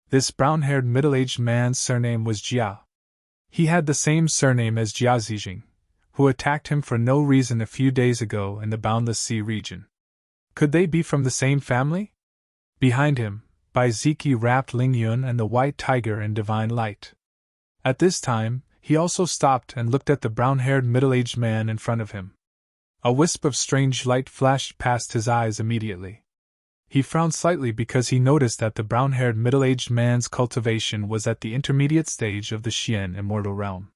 This brown-haired middle-aged man's surname was Jia. He had the same surname as Jia Zijing, who attacked him for no reason a few days ago in the Boundless Sea region. Could they be from the same family? Behind him, Bai Ziki wrapped Ling Yun and the white tiger in divine light. At this time, he also stopped and looked at the brown-haired middle-aged man in front of him. A wisp of strange light flashed past his eyes immediately. He frowned slightly because he noticed that the brown-haired middle-aged man's cultivation was at the intermediate stage of the Xian immortal realm.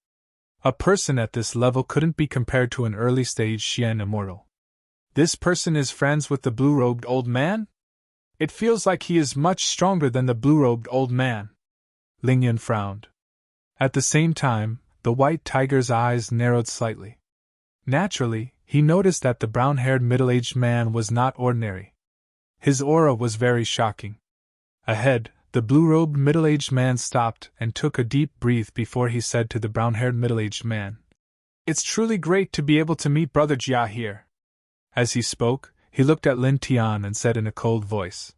A person at this level couldn't be compared to an early-stage Xian immortal. This person is friends with the blue-robed old man? It feels like he is much stronger than the blue-robed old man. Ling Yun frowned. At the same time, the white tiger's eyes narrowed slightly. Naturally, he noticed that the brown-haired middle-aged man was not ordinary. His aura was very shocking. Ahead, the blue-robed middle-aged man stopped and took a deep breath before he said to the brown-haired middle-aged man, "It's truly great to be able to meet Brother Jia here." As he spoke, he looked at Lin Tian and said in a cold voice,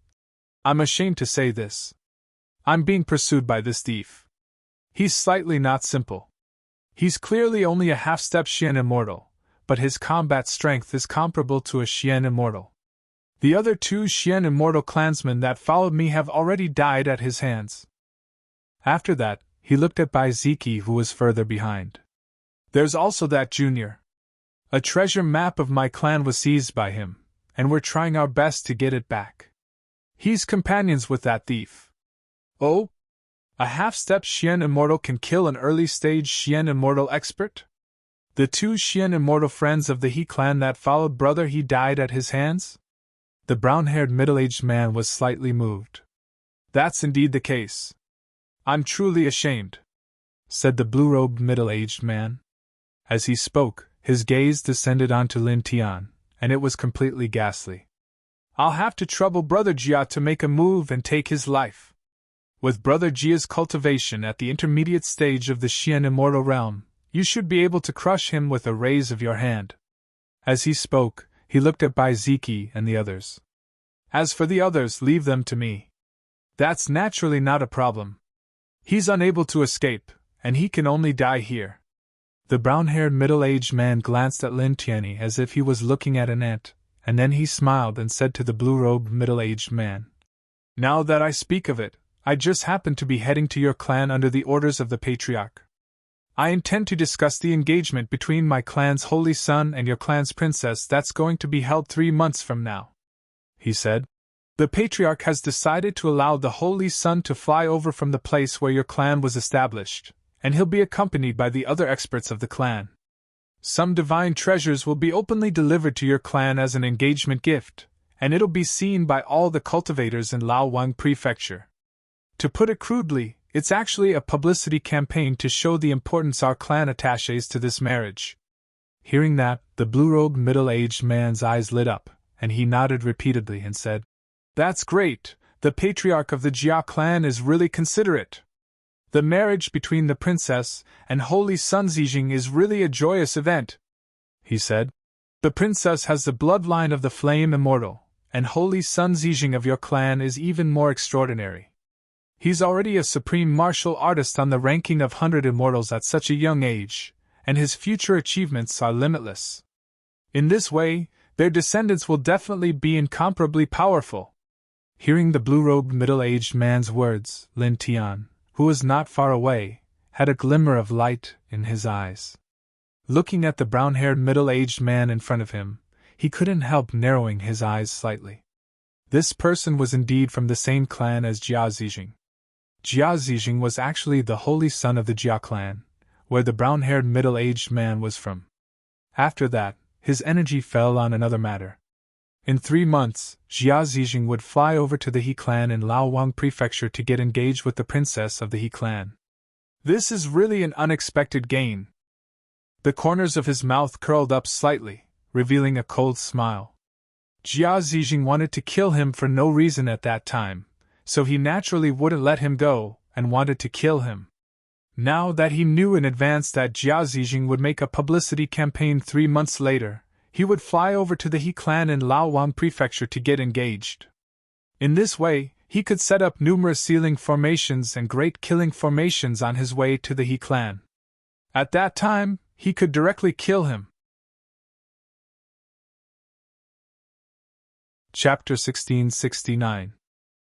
"I'm ashamed to say this. I'm being pursued by this thief. He's slightly not simple. He's clearly only a half-step Xian immortal, but his combat strength is comparable to a Xian immortal. The other 2 Xian immortal clansmen that followed me have already died at his hands." After that, he looked at Bai Ziki, who was further behind. "There's also that junior. A treasure map of my clan was seized by him, and we're trying our best to get it back. He's companions with that thief." "Oh? A half-step Xian immortal can kill an early-stage Xian immortal expert? The 2 Xian immortal friends of the He clan that followed Brother He died at his hands?" The brown-haired middle-aged man was slightly moved. "That's indeed the case. I'm truly ashamed," said the blue-robed middle-aged man. As he spoke, his gaze descended onto Lin Tian, and it was completely ghastly. "I'll have to trouble Brother Jia to make a move and take his life. With Brother Jia's cultivation at the intermediate stage of the Xian immortal realm, you should be able to crush him with a raise of your hand." As he spoke, he looked at Bai Ziki and the others. "As for the others, leave them to me. That's naturally not a problem. He's unable to escape, and he can only die here." The brown-haired middle-aged man glanced at Lin Tianyi as if he was looking at an ant, and then he smiled and said to the blue-robed middle-aged man, "Now that I speak of it, I just happen to be heading to your clan under the orders of the Patriarch. I intend to discuss the engagement between my clan's holy son and your clan's princess that's going to be held 3 months from now," he said. "The Patriarch has decided to allow the holy son to fly over from the place where your clan was established, and he'll be accompanied by the other experts of the clan. Some divine treasures will be openly delivered to your clan as an engagement gift, and it'll be seen by all the cultivators in Laowang Prefecture. To put it crudely, it's actually a publicity campaign to show the importance our clan attaches to this marriage." Hearing that, the blue-robed middle-aged man's eyes lit up, and he nodded repeatedly and said, "That's great, the Patriarch of the Jia clan is really considerate. The marriage between the princess and holy son Zijing is really a joyous event," he said. "The princess has the bloodline of the flame immortal, and holy son Zijing of your clan is even more extraordinary. He's already a supreme martial artist on the ranking of 100 immortals at such a young age, and his future achievements are limitless. In this way, their descendants will definitely be incomparably powerful." Hearing the blue-robed middle-aged man's words, Lin Tian, who was not far away, had a glimmer of light in his eyes. Looking at the brown-haired middle-aged man in front of him, he couldn't help narrowing his eyes slightly. This person was indeed from the same clan as Jia Zijing. Jia Zijing was actually the holy son of the Jia clan, where the brown-haired middle-aged man was from. After that, his energy fell on another matter. In 3 months, Jia Zijing would fly over to the He clan in Laowang Prefecture to get engaged with the princess of the He clan. This is really an unexpected gain. The corners of his mouth curled up slightly, revealing a cold smile. Jia Zijing wanted to kill him for no reason at that time, so he naturally wouldn't let him go, and wanted to kill him. Now that he knew in advance that Jia Zijing would make a publicity campaign 3 months later, he would fly over to the He clan in Laowang Prefecture to get engaged. In this way, he could set up numerous sealing formations and great killing formations on his way to the He clan. At that time, he could directly kill him. Chapter 1669.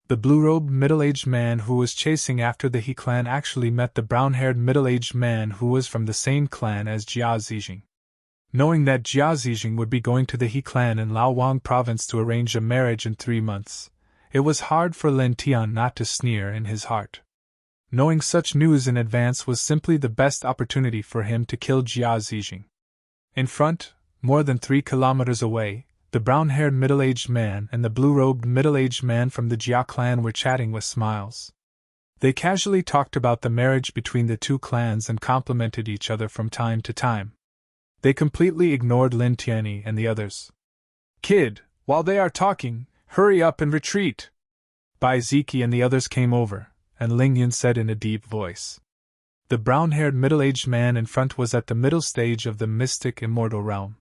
The blue-robed middle-aged man who was chasing after the He clan actually met the brown-haired middle-aged man who was from the same clan as Jia Zijing. Knowing that Jia Zijing would be going to the He clan in Laowang province to arrange a marriage in 3 months, it was hard for Lin Tian not to sneer in his heart. Knowing such news in advance was simply the best opportunity for him to kill Jia Zijing. In front, more than 3 kilometers away, the brown-haired middle-aged man and the blue-robed middle-aged man from the Jia clan were chatting with smiles. They casually talked about the marriage between the 2 clans and complimented each other from time to time. They completely ignored Lin Tianyi and the others. "Kid, while they are talking, hurry up and retreat!" Bai Ziki and the others came over, and Ling Yun said in a deep voice. The brown-haired middle-aged man in front was at the middle stage of the mystic immortal realm.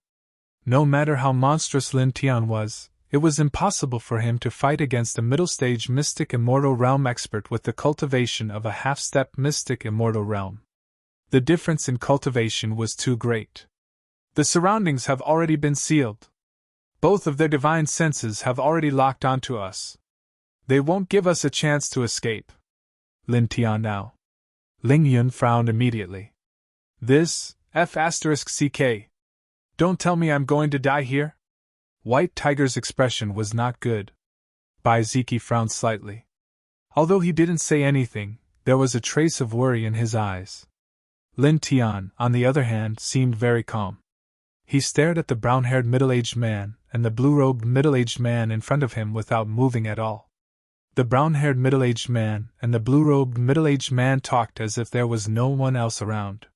No matter how monstrous Lin Tian was, it was impossible for him to fight against a middle-stage mystic immortal realm expert with the cultivation of a half-step mystic immortal realm. The difference in cultivation was too great. The surroundings have already been sealed. Both of their divine senses have already locked onto us. They won't give us a chance to escape. Lin Tian now. Ling Yun frowned immediately. This, F***CK. Don't tell me I'm going to die here? White Tiger's expression was not good. Bai Ziki frowned slightly. Although he didn't say anything, there was a trace of worry in his eyes. Lin Tian, on the other hand, seemed very calm. He stared at the brown-haired middle-aged man and the blue-robed middle-aged man in front of him without moving at all. The brown-haired middle-aged man and the blue-robed middle-aged man talked as if there was no one else around.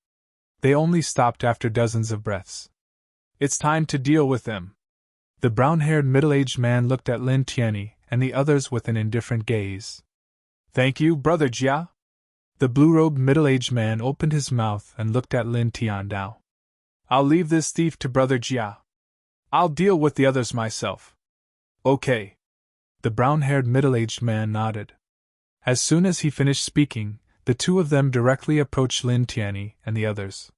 They only stopped after dozens of breaths. "It's time to deal with them." The brown-haired middle-aged man looked at Lin Tianyi and the others with an indifferent gaze. "Thank you, Brother Jia." The blue-robed middle-aged man opened his mouth and looked at Lin Tian now. "I'll leave this thief to Brother Jia. I'll deal with the others myself." "Okay." The brown-haired middle-aged man nodded. As soon as he finished speaking, the 2 of them directly approached Lin Tianyi and the others.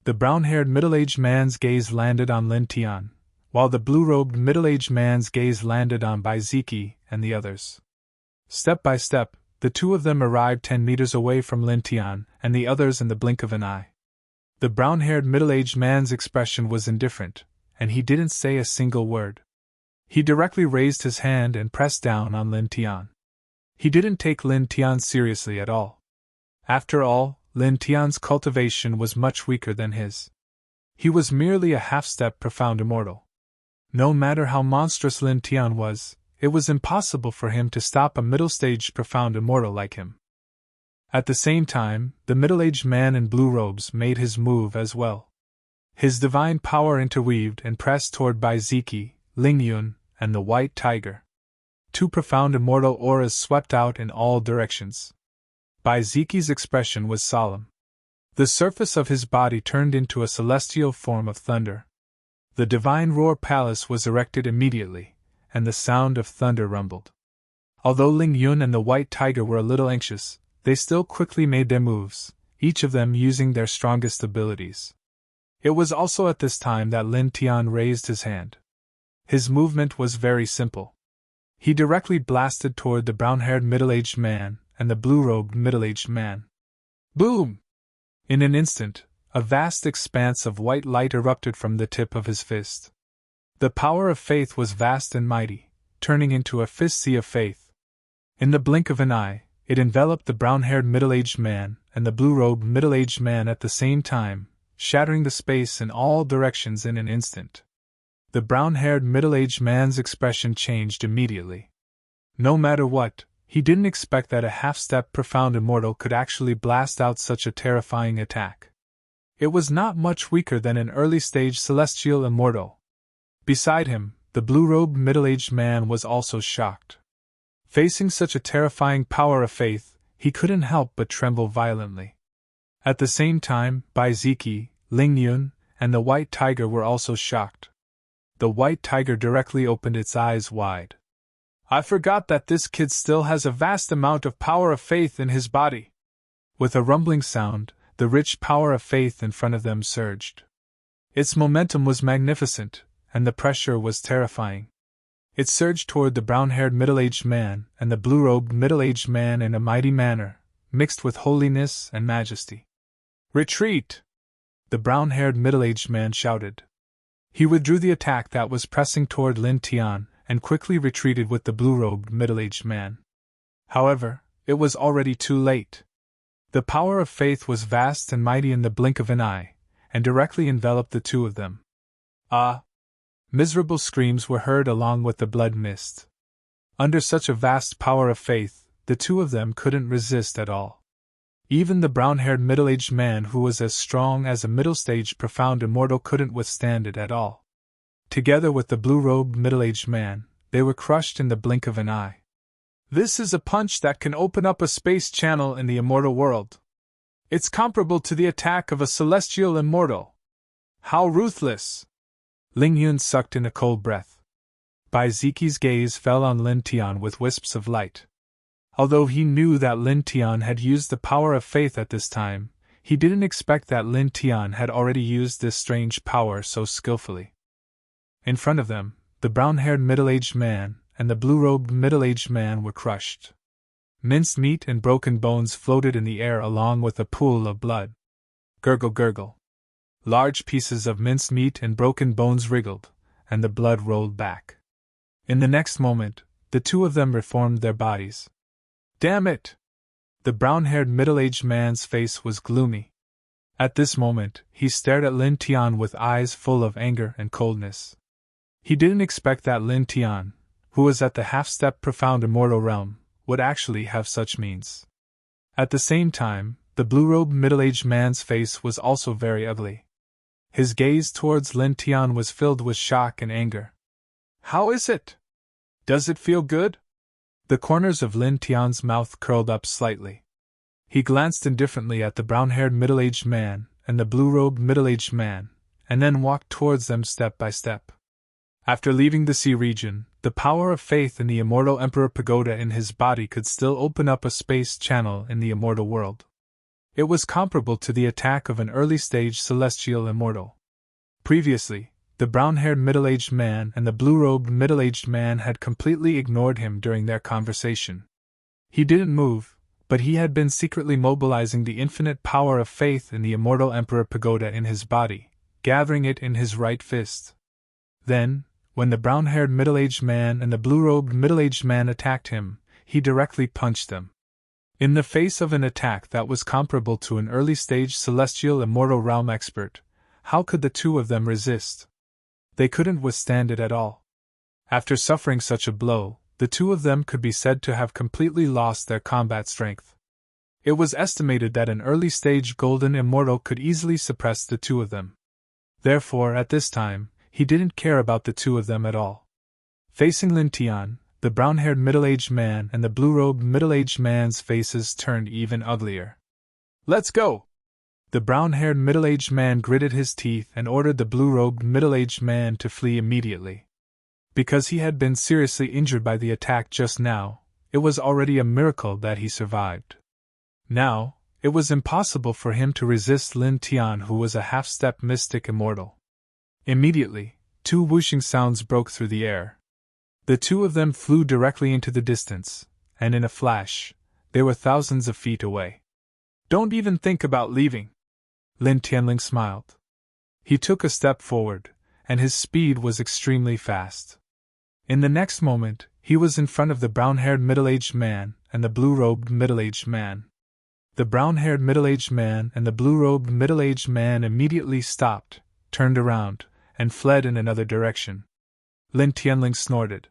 The brown-haired middle-aged man's gaze landed on Lin Tian, while the blue-robed middle-aged man's gaze landed on Bai Ziki and the others. Step by step, the 2 of them arrived 10 meters away from Lin Tian and the others in the blink of an eye. The brown-haired middle-aged man's expression was indifferent, and he didn't say a single word. He directly raised his hand and pressed down on Lin Tian. He didn't take Lin Tian seriously at all. After all, Lin Tian's cultivation was much weaker than his. He was merely a half-step profound immortal. No matter how monstrous Lin Tian was, it was impossible for him to stop a middle-stage profound immortal like him. At the same time, the middle-aged man in blue robes made his move as well. His divine power interweaved and pressed toward Bai Ziki, Ling Yun, and the White Tiger. 2 profound immortal auras swept out in all directions. Bai Ziki's expression was solemn. The surface of his body turned into a celestial form of thunder. The divine roar palace was erected immediately, and the sound of thunder rumbled. Although Ling Yun and the White Tiger were a little anxious, they still quickly made their moves, each of them using their strongest abilities. It was also at this time that Lin Tian raised his hand. His movement was very simple. He directly blasted toward the brown-haired middle-aged man and the blue-robed middle-aged man. Boom! In an instant, a vast expanse of white light erupted from the tip of his fist. The power of faith was vast and mighty, turning into a fist sea of faith. In the blink of an eye, it enveloped the brown-haired middle-aged man and the blue-robed middle-aged man at the same time, shattering the space in all directions in an instant. The brown-haired middle-aged man's expression changed immediately. No matter what, he didn't expect that a half-step profound immortal could actually blast out such a terrifying attack. It was not much weaker than an early-stage celestial immortal. Beside him, the blue-robed middle-aged man was also shocked. Facing such a terrifying power of faith, he couldn't help but tremble violently. At the same time, Bai Ziki, Ling Yun, and the White Tiger were also shocked. The White Tiger directly opened its eyes wide. I forgot that this kid still has a vast amount of power of faith in his body. With a rumbling sound, the rich power of faith in front of them surged. Its momentum was magnificent, and the pressure was terrifying. It surged toward the brown-haired middle-aged man and the blue-robed middle-aged man in a mighty manner, mixed with holiness and majesty. "Retreat!" the brown-haired middle-aged man shouted. He withdrew the attack that was pressing toward Lin Tian and quickly retreated with the blue-robed middle-aged man. However, it was already too late. The power of faith was vast and mighty in the blink of an eye, and directly enveloped the two of them. Ah! Miserable screams were heard along with the blood mist. Under such a vast power of faith, the two of them couldn't resist at all. Even the brown-haired middle-aged man who was as strong as a middle-stage profound immortal couldn't withstand it at all. Together with the blue-robed middle-aged man, they were crushed in the blink of an eye. This is a punch that can open up a space channel in the immortal world. It's comparable to the attack of a celestial immortal. How ruthless! Ling Yun sucked in a cold breath. Bai Ziqi's gaze fell on Lin Tian with wisps of light. Although he knew that Lin Tian had used the power of faith at this time, he didn't expect that Lin Tian had already used this strange power so skillfully. In front of them, the brown-haired middle-aged man and the blue-robed middle-aged man were crushed. Minced meat and broken bones floated in the air along with a pool of blood. Gurgle, gurgle. Large pieces of minced meat and broken bones wriggled, and the blood rolled back. In the next moment, the two of them reformed their bodies. Damn it! The brown-haired middle-aged man's face was gloomy. At this moment, he stared at Lin Tian with eyes full of anger and coldness. He didn't expect that Lin Tian, who was at the half-step profound immortal realm, would actually have such means. At the same time, the blue-robed middle-aged man's face was also very ugly. His gaze towards Lin Tian was filled with shock and anger. How is it? Does it feel good? The corners of Lin Tian's mouth curled up slightly. He glanced indifferently at the brown-haired middle-aged man and the blue-robed middle-aged man, and then walked towards them step by step. After leaving the sea region, the power of faith in the immortal Emperor Pagoda in his body could still open up a space channel in the immortal world. It was comparable to the attack of an early-stage celestial immortal. Previously, the brown-haired middle-aged man and the blue-robed middle-aged man had completely ignored him during their conversation. He didn't move, but he had been secretly mobilizing the infinite power of faith in the immortal Emperor Pagoda in his body, gathering it in his right fist. Then, when the brown-haired middle-aged man and the blue-robed middle-aged man attacked him, he directly punched them. In the face of an attack that was comparable to an early-stage celestial immortal realm expert, how could the two of them resist? They couldn't withstand it at all. After suffering such a blow, the two of them could be said to have completely lost their combat strength. It was estimated that an early-stage golden immortal could easily suppress the two of them. Therefore, at this time, he didn't care about the two of them at all. Facing Lin Tian, the brown-haired middle-aged man and the blue-robed middle-aged man's faces turned even uglier. Let's go! The brown-haired middle-aged man gritted his teeth and ordered the blue-robed middle-aged man to flee immediately. Because he had been seriously injured by the attack just now, it was already a miracle that he survived. Now, it was impossible for him to resist Lin Tian, who was a half-step mystic immortal. Immediately, two whooshing sounds broke through the air. The two of them flew directly into the distance, and in a flash, they were thousands of feet away. Don't even think about leaving. Lin Tianling smiled. He took a step forward, and his speed was extremely fast. In the next moment, he was in front of the brown-haired middle-aged man and the blue-robed middle-aged man. The brown-haired middle-aged man and the blue-robed middle-aged man immediately stopped, turned around, and fled in another direction. Lin Tianling snorted.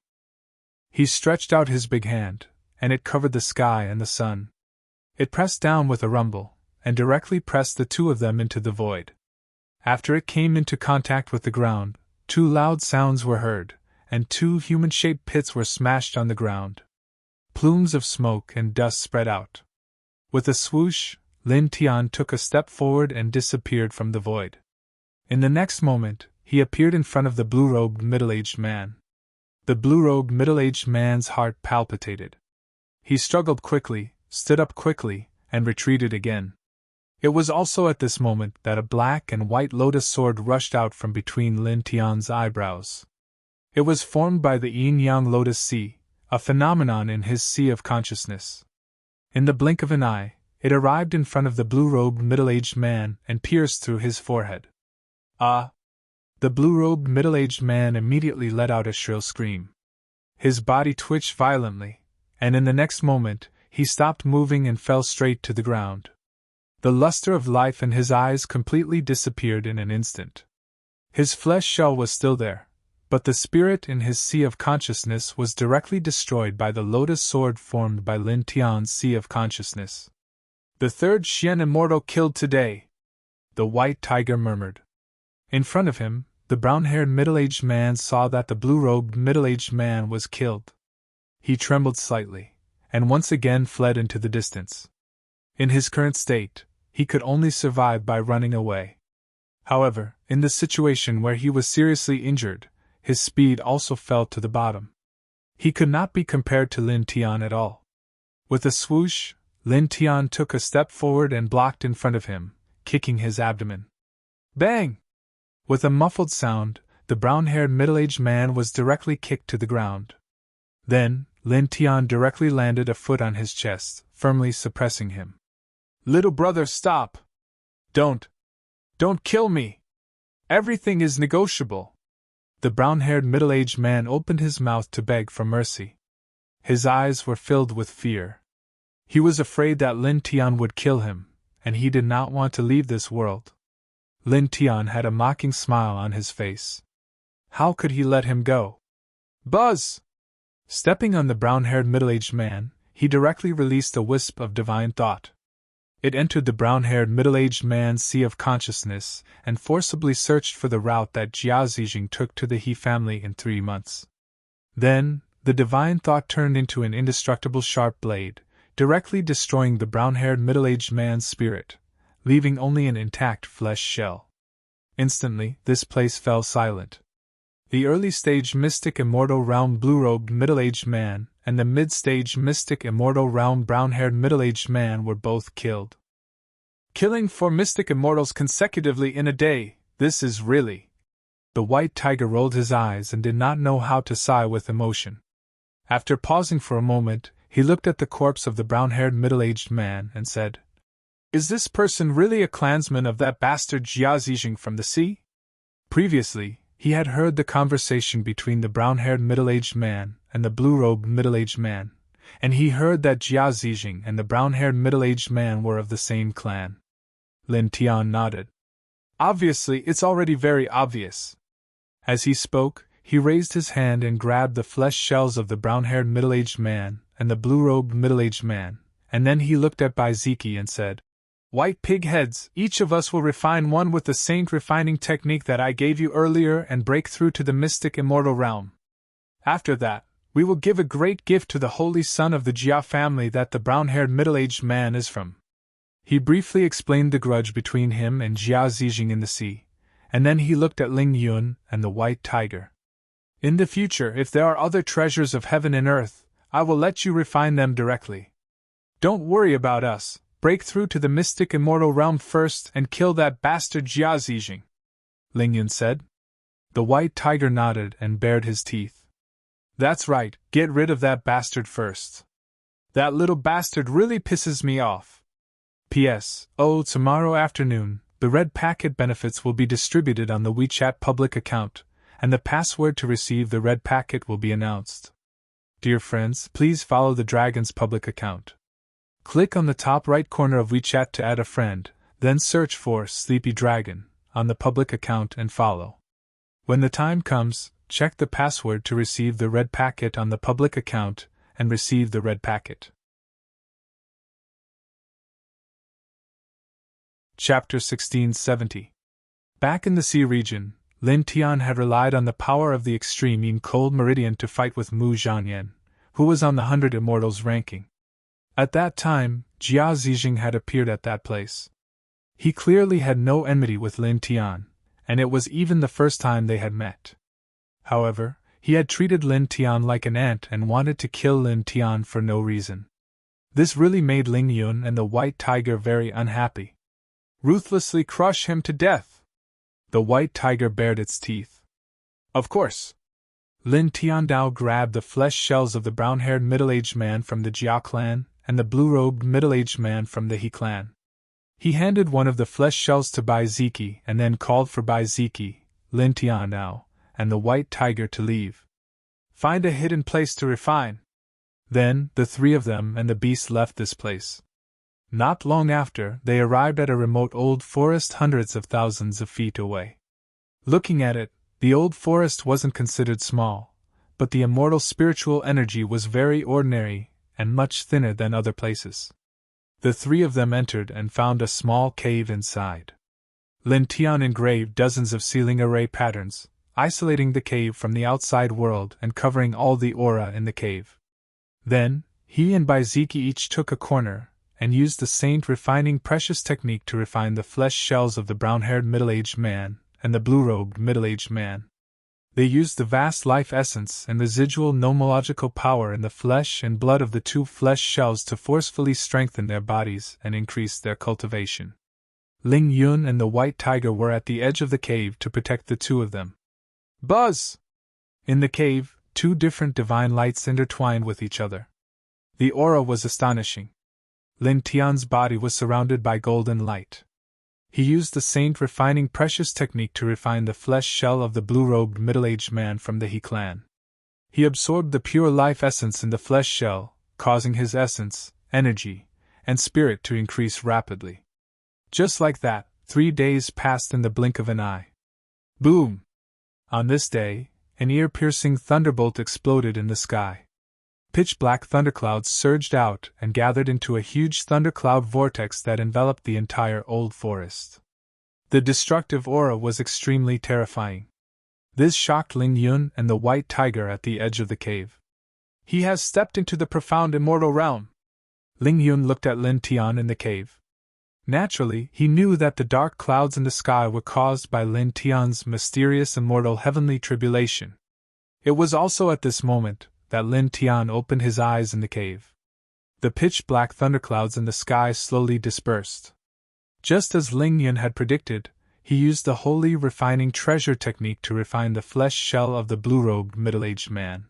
He stretched out his big hand, and it covered the sky and the sun. It pressed down with a rumble, and directly pressed the two of them into the void. After it came into contact with the ground, two loud sounds were heard, and two human-shaped pits were smashed on the ground. Plumes of smoke and dust spread out. With a swoosh, Lin Tian took a step forward and disappeared from the void. In the next moment, he appeared in front of the blue-robed middle-aged man. The blue-robed middle-aged man's heart palpitated. He struggled quickly, stood up quickly, and retreated again. It was also at this moment that a black and white lotus sword rushed out from between Lin Tian's eyebrows. It was formed by the yin-yang lotus sea, a phenomenon in his sea of consciousness. In the blink of an eye, it arrived in front of the blue-robed middle-aged man and pierced through his forehead. Ah! The blue-robed middle-aged man immediately let out a shrill scream. His body twitched violently, and in the next moment, he stopped moving and fell straight to the ground. The luster of life in his eyes completely disappeared in an instant. His flesh shell was still there, but the spirit in his sea of consciousness was directly destroyed by the lotus sword formed by Lin Tian's sea of consciousness. "The third Xian immortal killed today," the white tiger murmured. In front of him, the brown-haired middle-aged man saw that the blue-robed middle-aged man was killed. He trembled slightly, and once again fled into the distance. In his current state, he could only survive by running away. However, in the situation where he was seriously injured, his speed also fell to the bottom. He could not be compared to Lin Tian at all. With a swoosh, Lin Tian took a step forward and blocked in front of him, kicking his abdomen. Bang! With a muffled sound, the brown-haired middle-aged man was directly kicked to the ground. Then, Lin Tian directly landed a foot on his chest, firmly suppressing him. "Little brother, stop! Don't kill me! Everything is negotiable." The brown-haired middle-aged man opened his mouth to beg for mercy. His eyes were filled with fear. He was afraid that Lin Tian would kill him, and he did not want to leave this world. Lin Tian had a mocking smile on his face. How could he let him go? Buzz! Stepping on the brown-haired middle-aged man, he directly released a wisp of divine thought. It entered the brown-haired middle-aged man's sea of consciousness and forcibly searched for the route that Jia Zijing took to the He family in 3 months. Then, the divine thought turned into an indestructible sharp blade, directly destroying the brown-haired middle-aged man's spirit, leaving only an intact flesh shell. Instantly, this place fell silent. The early-stage mystic immortal realm blue-robed middle-aged man and the mid-stage mystic immortal realm brown-haired middle-aged man were both killed. Killing 4 mystic immortals consecutively in a day, this is really... The white tiger rolled his eyes and did not know how to sigh with emotion. After pausing for a moment, he looked at the corpse of the brown-haired middle-aged man and said, "Is this person really a clansman of that bastard Jia Zijing from the sea?" Previously, he had heard the conversation between the brown-haired middle-aged man and the blue-robed middle-aged man, and he heard that Jia Zijing and the brown-haired middle-aged man were of the same clan. Lin Tian nodded. "Obviously, it's already very obvious." As he spoke, he raised his hand and grabbed the flesh shells of the brown-haired middle-aged man and the blue-robed middle-aged man, and then he looked at Bai Ziki and said, "White pig heads, each of us will refine one with the saint refining technique that I gave you earlier and break through to the mystic immortal realm. After that, we will give a great gift to the holy son of the Jia family that the brown-haired middle-aged man is from." He briefly explained the grudge between him and Jia Zijing in the sea, and then he looked at Ling Yun and the white tiger. "In the future, if there are other treasures of heaven and earth, I will let you refine them directly. Don't worry about us. Break through to the mystic immortal realm first and kill that bastard Jia Zijing," Ling Yun said. The white tiger nodded and bared his teeth. "That's right, get rid of that bastard first. That little bastard really pisses me off. P.S. Oh, tomorrow afternoon, the red packet benefits will be distributed on the WeChat public account, and the password to receive the red packet will be announced. Dear friends, please follow the Dragon's public account. Click on the top right corner of WeChat to add a friend, then search for Sleepy Dragon on the public account and follow. When the time comes, check the password to receive the red packet on the public account and receive the red packet. Chapter 1670. Back in the sea region, Lin Tian had relied on the power of the extreme yin cold meridian to fight with Mu Zhanyan, who was on the 100 Immortals ranking. At that time, Jia Zijing had appeared at that place. He clearly had no enmity with Lin Tian, and it was even the first time they had met. However, he had treated Lin Tian like an ant and wanted to kill Lin Tian for no reason. This really made Ling Yun and the White Tiger very unhappy. Ruthlessly crush him to death! The White Tiger bared its teeth. Of course! Lin Tian now grabbed the flesh shells of the brown-haired middle-aged man from the Jia clan and the blue-robed middle-aged man from the He clan. He handed one of the flesh shells to Bai Ziki and then called for Bai Ziki, Lin Tian now, and the White Tiger to leave. Find a hidden place to refine. Then, the three of them and the beast left this place. Not long after, they arrived at a remote old forest hundreds of thousands of feet away. Looking at it, the old forest wasn't considered small, but the immortal spiritual energy was very ordinary and much thinner than other places. The three of them entered and found a small cave inside. Lin Tian engraved dozens of ceiling array patterns, isolating the cave from the outside world and covering all the aura in the cave. Then, he and Bai Ziki each took a corner and used the saint refining precious technique to refine the flesh shells of the brown-haired middle-aged man and the blue-robed middle-aged man. They used the vast life essence and residual nomological power in the flesh and blood of the two flesh shells to forcefully strengthen their bodies and increase their cultivation. Ling Yun and the White Tiger were at the edge of the cave to protect the two of them. Buzz! In the cave, two different divine lights intertwined with each other. The aura was astonishing. Lin Tian's body was surrounded by golden light. He used the saint refining precious technique to refine the flesh shell of the blue-robed middle-aged man from the He clan. He absorbed the pure life essence in the flesh shell, causing his essence, energy, and spirit to increase rapidly. Just like that, 3 days passed in the blink of an eye. Boom! On this day, an ear-piercing thunderbolt exploded in the sky. Pitch-black thunderclouds surged out and gathered into a huge thundercloud vortex that enveloped the entire old forest. The destructive aura was extremely terrifying. This shocked Ling Yun and the White Tiger at the edge of the cave. He has stepped into the profound immortal realm. Ling Yun looked at Lin Tian in the cave. Naturally, he knew that the dark clouds in the sky were caused by Lin Tian's mysterious immortal heavenly tribulation. It was also at this moment that Lin Tian opened his eyes in the cave. The pitch-black thunderclouds in the sky slowly dispersed. Just as Ling Yun had predicted, he used the holy refining treasure technique to refine the flesh shell of the blue-robed middle-aged man.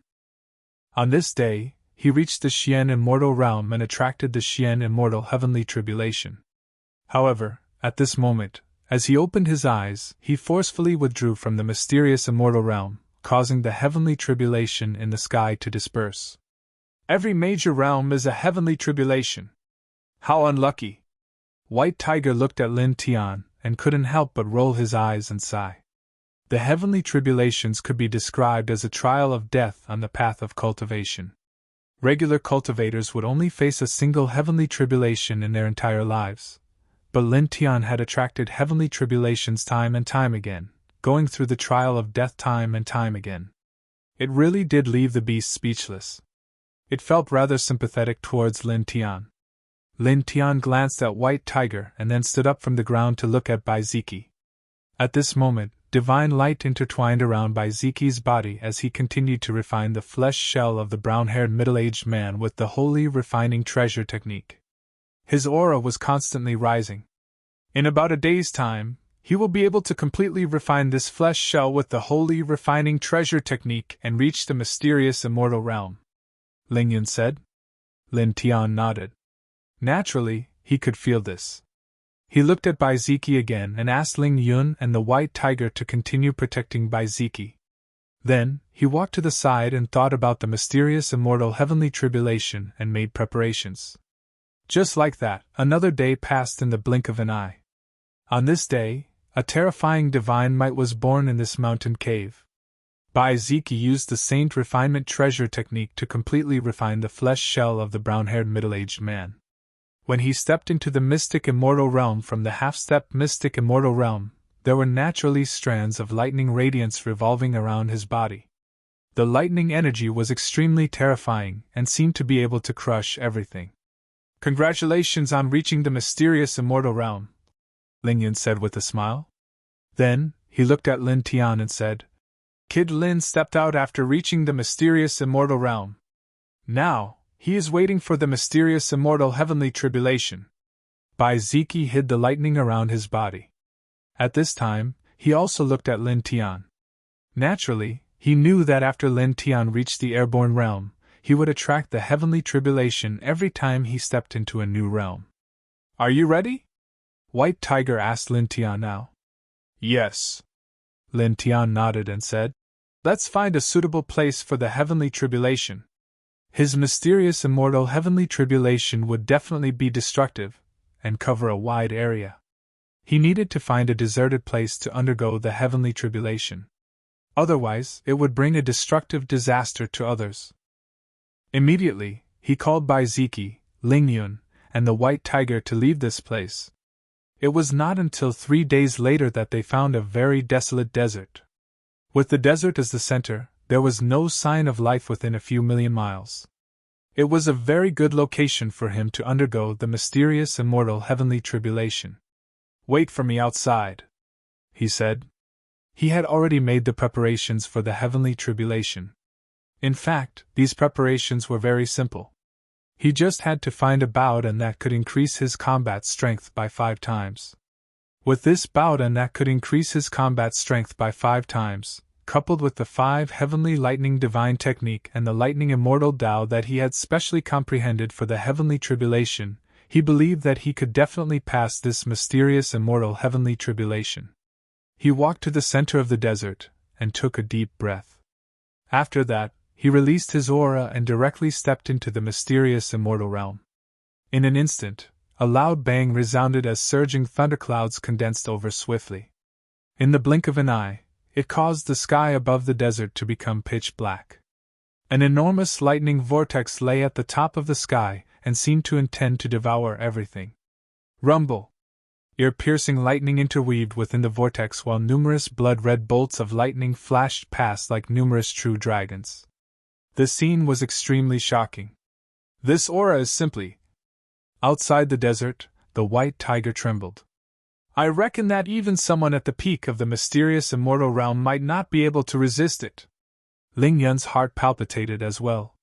On this day, he reached the Xian immortal realm and attracted the Xian immortal heavenly tribulation. However, at this moment, as he opened his eyes, he forcefully withdrew from the mysterious immortal realm, causing the heavenly tribulation in the sky to disperse. Every major realm is a heavenly tribulation. How unlucky! White Tiger looked at Lin Tian and couldn't help but roll his eyes and sigh. The heavenly tribulations could be described as a trial of death on the path of cultivation. Regular cultivators would only face a single heavenly tribulation in their entire lives. But Lin Tian had attracted heavenly tribulations time and time again, going through the trial of death time and time again. It really did leave the beast speechless. It felt rather sympathetic towards Lin Tian. Lin Tian glanced at White Tiger and then stood up from the ground to look at Bai Ziki. At this moment, divine light intertwined around Bai Ziki's body as he continued to refine the flesh shell of the brown-haired middle-aged man with the holy refining treasure technique. His aura was constantly rising. In about a day's time, he will be able to completely refine this flesh shell with the holy refining treasure technique and reach the mysterious immortal realm. Ling Yun said. Lin Tian nodded. Naturally, he could feel this. He looked at Bai Ziki again and asked Ling Yun and the White Tiger to continue protecting Bai Ziki. Then, he walked to the side and thought about the mysterious immortal heavenly tribulation and made preparations. Just like that, another day passed in the blink of an eye. On this day, a terrifying divine might was born in this mountain cave. Bai Ziki used the saint refinement treasure technique to completely refine the flesh shell of the brown-haired middle-aged man. When he stepped into the mystic immortal realm from the half-step mystic immortal realm, there were naturally strands of lightning radiance revolving around his body. The lightning energy was extremely terrifying and seemed to be able to crush everything. Congratulations on reaching the mysterious immortal realm, Ling Yun said with a smile. Then, he looked at Lin Tian and said, Kid Lin stepped out after reaching the mysterious immortal realm. Now, he is waiting for the mysterious immortal heavenly tribulation. Bai Ziki hid the lightning around his body. At this time, he also looked at Lin Tian. Naturally, he knew that after Lin Tian reached the airborne realm, he would attract the heavenly tribulation every time he stepped into a new realm. Are you ready? White Tiger asked Lin Tian now. Yes. Lin Tian nodded and said, Let's find a suitable place for the heavenly tribulation. His mysterious immortal heavenly tribulation would definitely be destructive, and cover a wide area. He needed to find a deserted place to undergo the heavenly tribulation. Otherwise, it would bring a destructive disaster to others. Immediately, he called Bai Ziki, Ling Yun, and the White Tiger to leave this place. It was not until 3 days later that they found a very desolate desert. With the desert as the center, there was no sign of life within a few million miles. It was a very good location for him to undergo the mysterious immortal heavenly tribulation. Wait for me outside, he said. He had already made the preparations for the heavenly tribulation. In fact, these preparations were very simple. He just had to find a Baodan that could increase his combat strength by 5 times. With this Baodan that could increase his combat strength by 5 times, coupled with the 5 heavenly lightning divine technique and the lightning immortal Tao that he had specially comprehended for the heavenly tribulation, he believed that he could definitely pass this mysterious immortal heavenly tribulation. He walked to the center of the desert, and took a deep breath. After that, he released his aura and directly stepped into the mysterious immortal realm. In an instant, a loud bang resounded as surging thunderclouds condensed over swiftly. In the blink of an eye, it caused the sky above the desert to become pitch black. An enormous lightning vortex lay at the top of the sky and seemed to intend to devour everything. Rumble! Ear-piercing lightning interweaved within the vortex while numerous blood-red bolts of lightning flashed past like numerous true dragons. The scene was extremely shocking. This aura is simply... Outside the desert, the White Tiger trembled. I reckon that even someone at the peak of the mysterious immortal realm might not be able to resist it. Ling Yun's heart palpitated as well.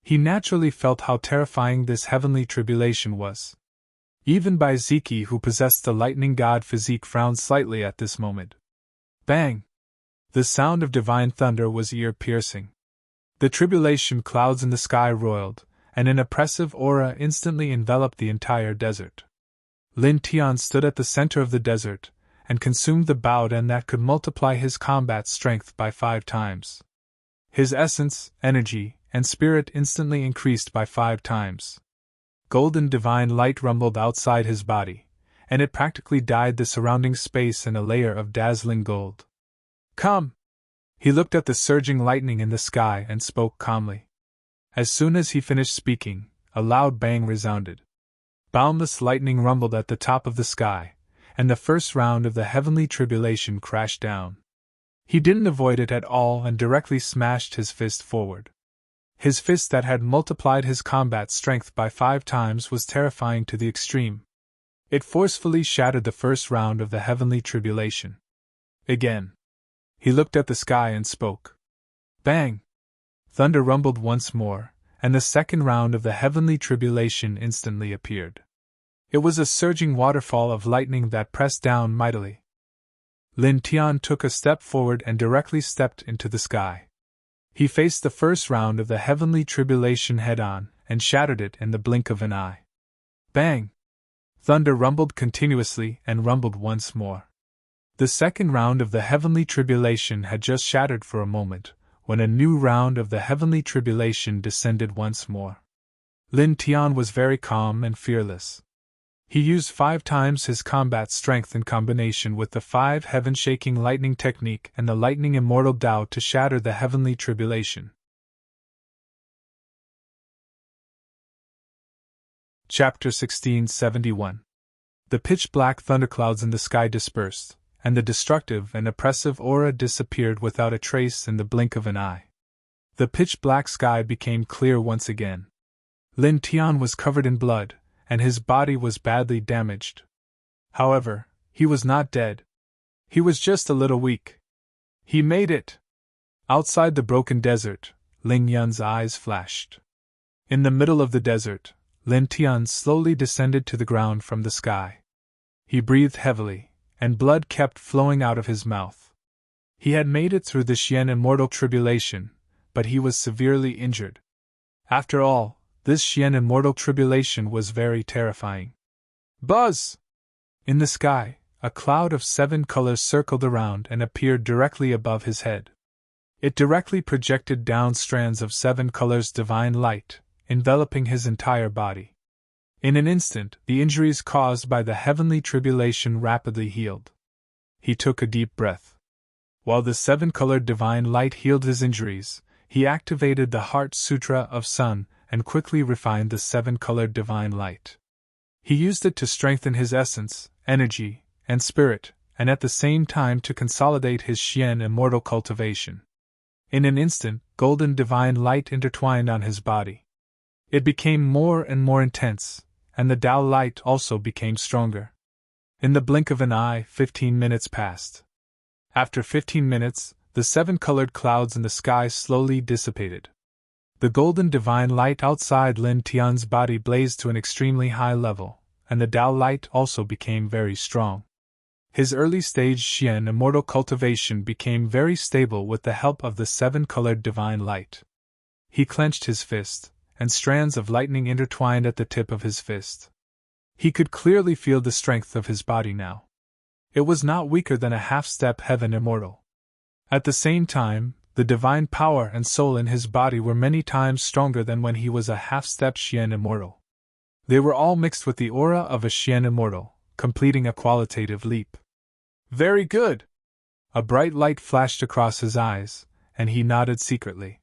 He naturally felt how terrifying this heavenly tribulation was. Even Bai Ziki, who possessed the lightning god physique, frowned slightly at this moment. Bang! The sound of divine thunder was ear-piercing. The tribulation clouds in the sky roiled, and an oppressive aura instantly enveloped the entire desert. Lin Tian stood at the center of the desert, and consumed the Baodan that could multiply his combat strength by 5 times. His essence, energy, and spirit instantly increased by 5 times. Golden divine light rumbled outside his body, and it practically dyed the surrounding space in a layer of dazzling gold. Come! He looked at the surging lightning in the sky and spoke calmly. As soon as he finished speaking, a loud bang resounded. Boundless lightning rumbled at the top of the sky, and the first round of the heavenly tribulation crashed down. He didn't avoid it at all and directly smashed his fist forward. His fist that had multiplied his combat strength by 5 times was terrifying to the extreme. It forcefully shattered the first round of the heavenly tribulation. Again. He looked at the sky and spoke. Bang! Thunder rumbled once more, and the second round of the heavenly tribulation instantly appeared. It was a surging waterfall of lightning that pressed down mightily. Lin Tian took a step forward and directly stepped into the sky. He faced the first round of the heavenly tribulation head-on, and shattered it in the blink of an eye. Bang! Thunder rumbled continuously and rumbled once more. The second round of the heavenly tribulation had just shattered for a moment, when a new round of the heavenly tribulation descended once more. Lin Tian was very calm and fearless. He used 5 times his combat strength in combination with the 5 heaven-shaking lightning technique and the lightning immortal Tao to shatter the heavenly tribulation. Chapter 1671. The pitch-black thunderclouds in the sky dispersed, and the destructive and oppressive aura disappeared without a trace in the blink of an eye. The pitch-black sky became clear once again. Lin Tian was covered in blood, and his body was badly damaged. However, he was not dead. He was just a little weak. He made it! Outside the broken desert, Ling Yun's eyes flashed. In the middle of the desert, Lin Tian slowly descended to the ground from the sky. He breathed heavily, and blood kept flowing out of his mouth. He had made it through the Xian Immortal Tribulation, but he was severely injured. After all, this Xian Immortal Tribulation was very terrifying. Buzz! In the sky, a cloud of 7 colors circled around and appeared directly above his head. It directly projected down strands of 7 colors divine light, enveloping his entire body. In an instant, the injuries caused by the heavenly tribulation rapidly healed. He took a deep breath. While the 7-colored divine light healed his injuries, he activated the Heart Sutra of Sun and quickly refined the 7-colored divine light. He used it to strengthen his essence, energy, and spirit, and at the same time to consolidate his Xian immortal cultivation. In an instant, golden divine light intertwined on his body. It became more and more intense, and the Tao light also became stronger. In the blink of an eye, 15 minutes passed. After 15 minutes, the 7-colored clouds in the sky slowly dissipated. The golden divine light outside Lin Tian's body blazed to an extremely high level, and the Tao light also became very strong. His early-stage Xian immortal cultivation became very stable with the help of the 7-colored divine light. He clenched his fist, and strands of lightning intertwined at the tip of his fist. He could clearly feel the strength of his body now. It was not weaker than a half-step heaven immortal. At the same time, the divine power and soul in his body were many times stronger than when he was a half-step Xian immortal. They were all mixed with the aura of a Xian immortal, completing a qualitative leap. Very good! A bright light flashed across his eyes, and he nodded secretly.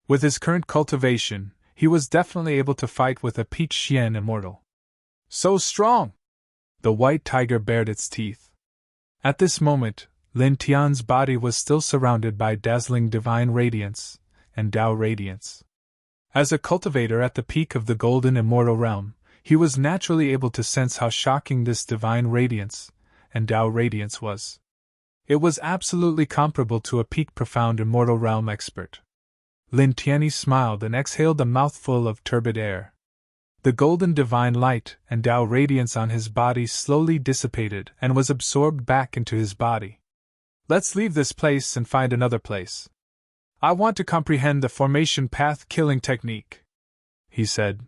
With his current cultivation, he was definitely able to fight with a peak Xian immortal. So strong! The white tiger bared its teeth. At this moment, Lin Tian's body was still surrounded by dazzling divine radiance and Tao radiance. As a cultivator at the peak of the golden immortal realm, he was naturally able to sense how shocking this divine radiance and Tao radiance was. It was absolutely comparable to a peak profound immortal realm expert. Lin Tianyi smiled and exhaled a mouthful of turbid air. The golden divine light and Tao radiance on his body slowly dissipated and was absorbed back into his body. Let's leave this place and find another place. I want to comprehend the formation path killing technique, he said.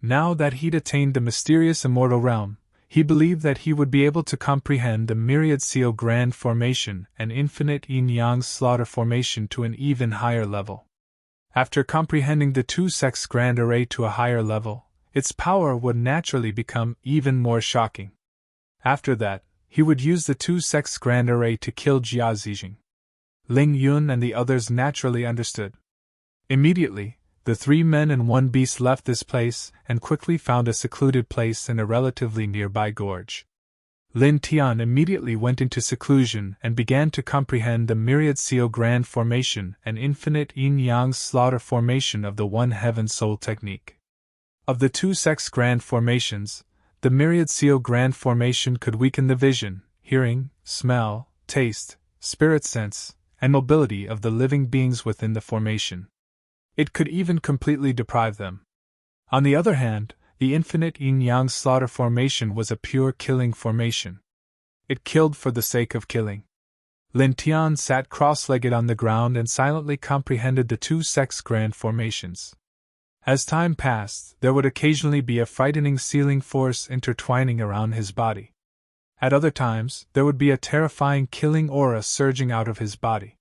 Now that he'd attained the mysterious immortal realm, he believed that he would be able to comprehend the myriad seal grand formation and infinite yin-yang slaughter formation to an even higher level. After comprehending the two-sex grand array to a higher level, its power would naturally become even more shocking. After that, he would use the two-sex grand array to kill Jia Zijing. Ling Yun and the others naturally understood. Immediately, the 3 men and 1 beast left this place and quickly found a secluded place in a relatively nearby gorge. Lin Tian immediately went into seclusion and began to comprehend the myriad seal grand formation and infinite yin-yang slaughter formation of the one heaven soul technique. Of the two-sex grand formations, the myriad seal grand formation could weaken the vision, hearing, smell, taste, spirit sense, and mobility of the living beings within the formation. It could even completely deprive them. On the other hand, the infinite yin-yang slaughter formation was a pure killing formation. It killed for the sake of killing. Lin Tian sat cross-legged on the ground and silently comprehended the two-sex grand formations. As time passed, there would occasionally be a frightening sealing force intertwining around his body. At other times, there would be a terrifying killing aura surging out of his body.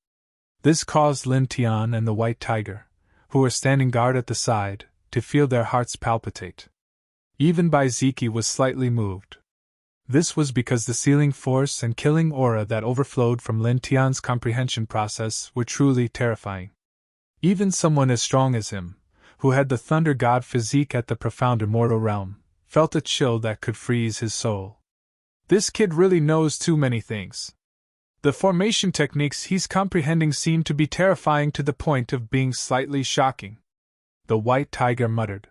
This caused Lin Tian and the white tiger, who were standing guard at the side, to feel their hearts palpitate. Even Bai Ziki was slightly moved. This was because the sealing force and killing aura that overflowed from Lin Tian's comprehension process were truly terrifying. Even someone as strong as him, who had the thunder god physique at the profound immortal realm, felt a chill that could freeze his soul. This kid really knows too many things. The formation techniques he's comprehending seem to be terrifying to the point of being slightly shocking. The white tiger muttered.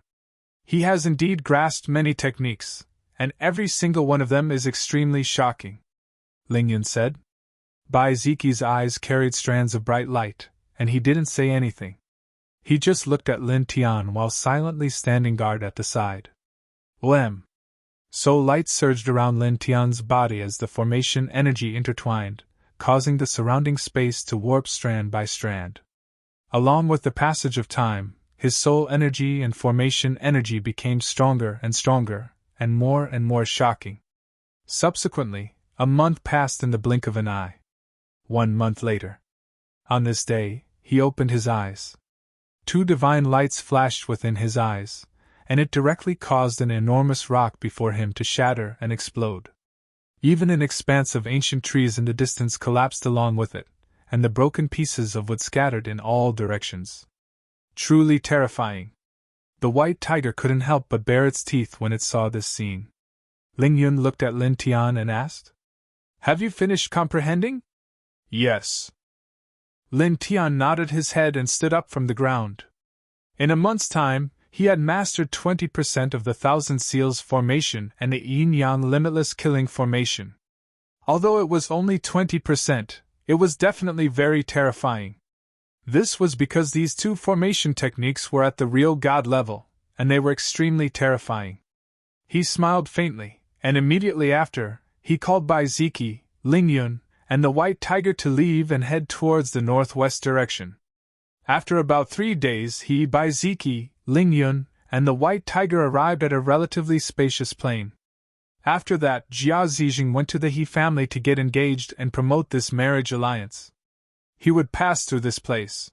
He has indeed grasped many techniques, and every single one of them is extremely shocking, Ling Yun said. Bai Ziki's eyes carried strands of bright light, and he didn't say anything. He just looked at Lin Tian while silently standing guard at the side. Wham! So light surged around Lin Tian's body as the formation energy intertwined, causing the surrounding space to warp strand by strand. Along with the passage of time, his soul energy and formation energy became stronger and more shocking. Subsequently, a month passed in the blink of an eye. 1 month later. On this day, he opened his eyes. 2 divine lights flashed within his eyes, and it directly caused an enormous rock before him to shatter and explode. Even an expanse of ancient trees in the distance collapsed along with it, and the broken pieces of wood scattered in all directions. Truly terrifying. The white tiger couldn't help but bare its teeth when it saw this scene. Ling Yun looked at Lin Tian and asked, "Have you finished comprehending?" "Yes." Lin Tian nodded his head and stood up from the ground. In a month's time, he had mastered 20% of the Thousand Seals formation and the yin-yang limitless killing formation. Although it was only 20%, it was definitely very terrifying. This was because these 2 formation techniques were at the real god level, and they were extremely terrifying. He smiled faintly, and immediately after, he called Bai Ziki, Ling Yun, and the white tiger to leave and head towards the northwest direction. After about 3 days, he, Bai Ziki, Ling Yun, and the white tiger arrived at a relatively spacious plain. After that, Jia Zijing went to the He family to get engaged and promote this marriage alliance. He would pass through this place.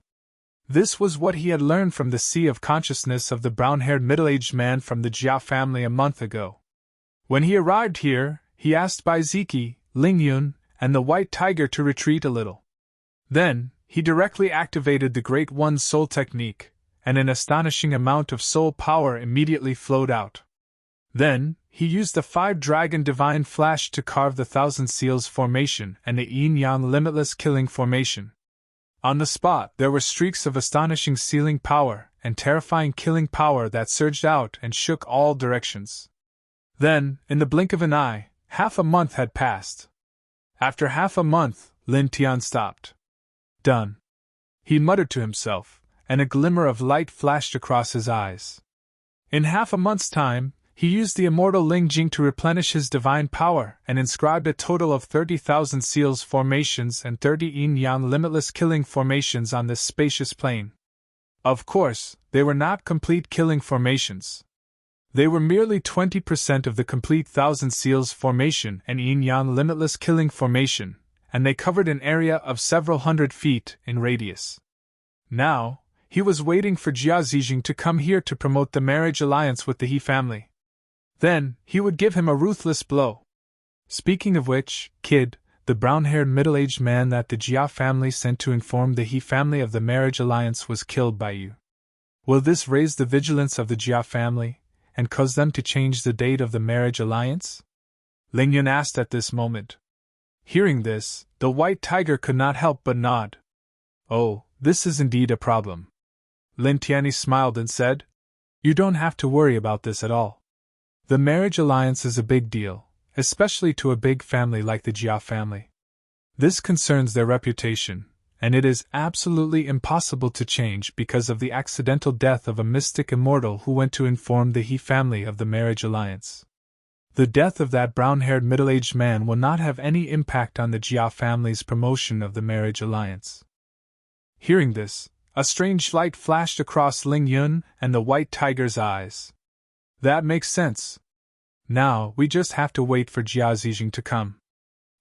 This was what he had learned from the sea of consciousness of the brown-haired middle-aged man from the Jia family a month ago. When he arrived here, he asked Bai Ziki, Ling Yun, and the white tiger to retreat a little. Then, he directly activated the Great One's soul technique, and an astonishing amount of soul power immediately flowed out. Then, he used the 5-dragon divine flash to carve the Thousand Seals formation and the yin-yang limitless killing formation. On the spot, there were streaks of astonishing sealing power and terrifying killing power that surged out and shook all directions. Then, in the blink of an eye, half a month had passed. After half a month, Lin Tian stopped. Done. He muttered to himself, and a glimmer of light flashed across his eyes. In half a month's time, he used the immortal Ling Jing to replenish his divine power and inscribed a total of 30,000 seals formations and 30 yin-yang limitless killing formations on this spacious plain. Of course, they were not complete killing formations. They were merely 20% of the complete Thousand Seals formation and yin-yang limitless killing formation, and they covered an area of several hundred feet in radius. Now, he was waiting for Jia Zijing to come here to promote the marriage alliance with the He family. Then, he would give him a ruthless blow. Speaking of which, Kid, the brown-haired middle-aged man that the Jia family sent to inform the He family of the marriage alliance was killed by you. Will this raise the vigilance of the Jia family, and cause them to change the date of the marriage alliance? Ling Yun asked at this moment. Hearing this, the white tiger could not help but nod. Oh, this is indeed a problem. Lin Tianyi smiled and said, You don't have to worry about this at all. The marriage alliance is a big deal, especially to a big family like the Jia family. This concerns their reputation, and it is absolutely impossible to change because of the accidental death of a mystic immortal who went to inform the He family of the marriage alliance. The death of that brown-haired middle-aged man will not have any impact on the Jia family's promotion of the marriage alliance. Hearing this, a strange light flashed across Ling Yun and the white tiger's eyes. That makes sense. Now, we just have to wait for Jia Zijing to come.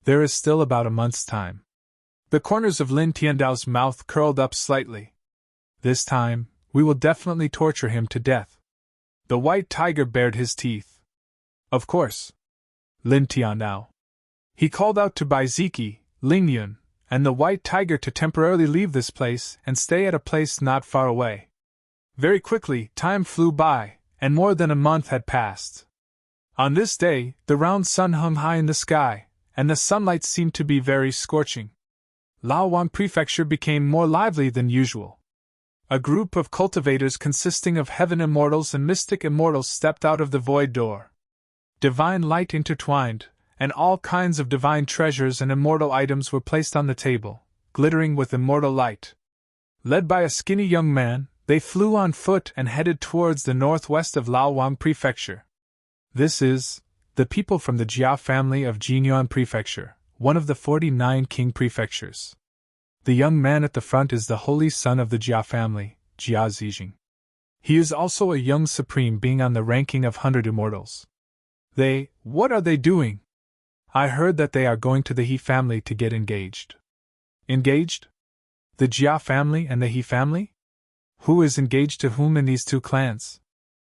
There is still about a month's time. The corners of Lin Tiandao's mouth curled up slightly. This time, we will definitely torture him to death. The white tiger bared his teeth. Of course. Lin Tiandao. He called out to Bai Ziki, Ling Yun, and the white tiger to temporarily leave this place and stay at a place not far away. Very quickly, time flew by, and more than a month had passed. On this day, the round sun hung high in the sky, and the sunlight seemed to be very scorching. Laowang Prefecture became more lively than usual. A group of cultivators consisting of heaven immortals and mystic immortals stepped out of the void door. Divine light intertwined, and all kinds of divine treasures and immortal items were placed on the table, glittering with immortal light. Led by a skinny young man, they flew on foot and headed towards the northwest of Laowang Prefecture. This is the people from the Jia family of Jinyuan Prefecture, one of the 49 king prefectures. The young man at the front is the holy son of the Jia family, Jia Zijing. He is also a young supreme being on the ranking of 100 immortals. What are they doing? I heard that they are going to the He family to get engaged. Engaged? The Jia family and the He family? Who is engaged to whom in these two clans?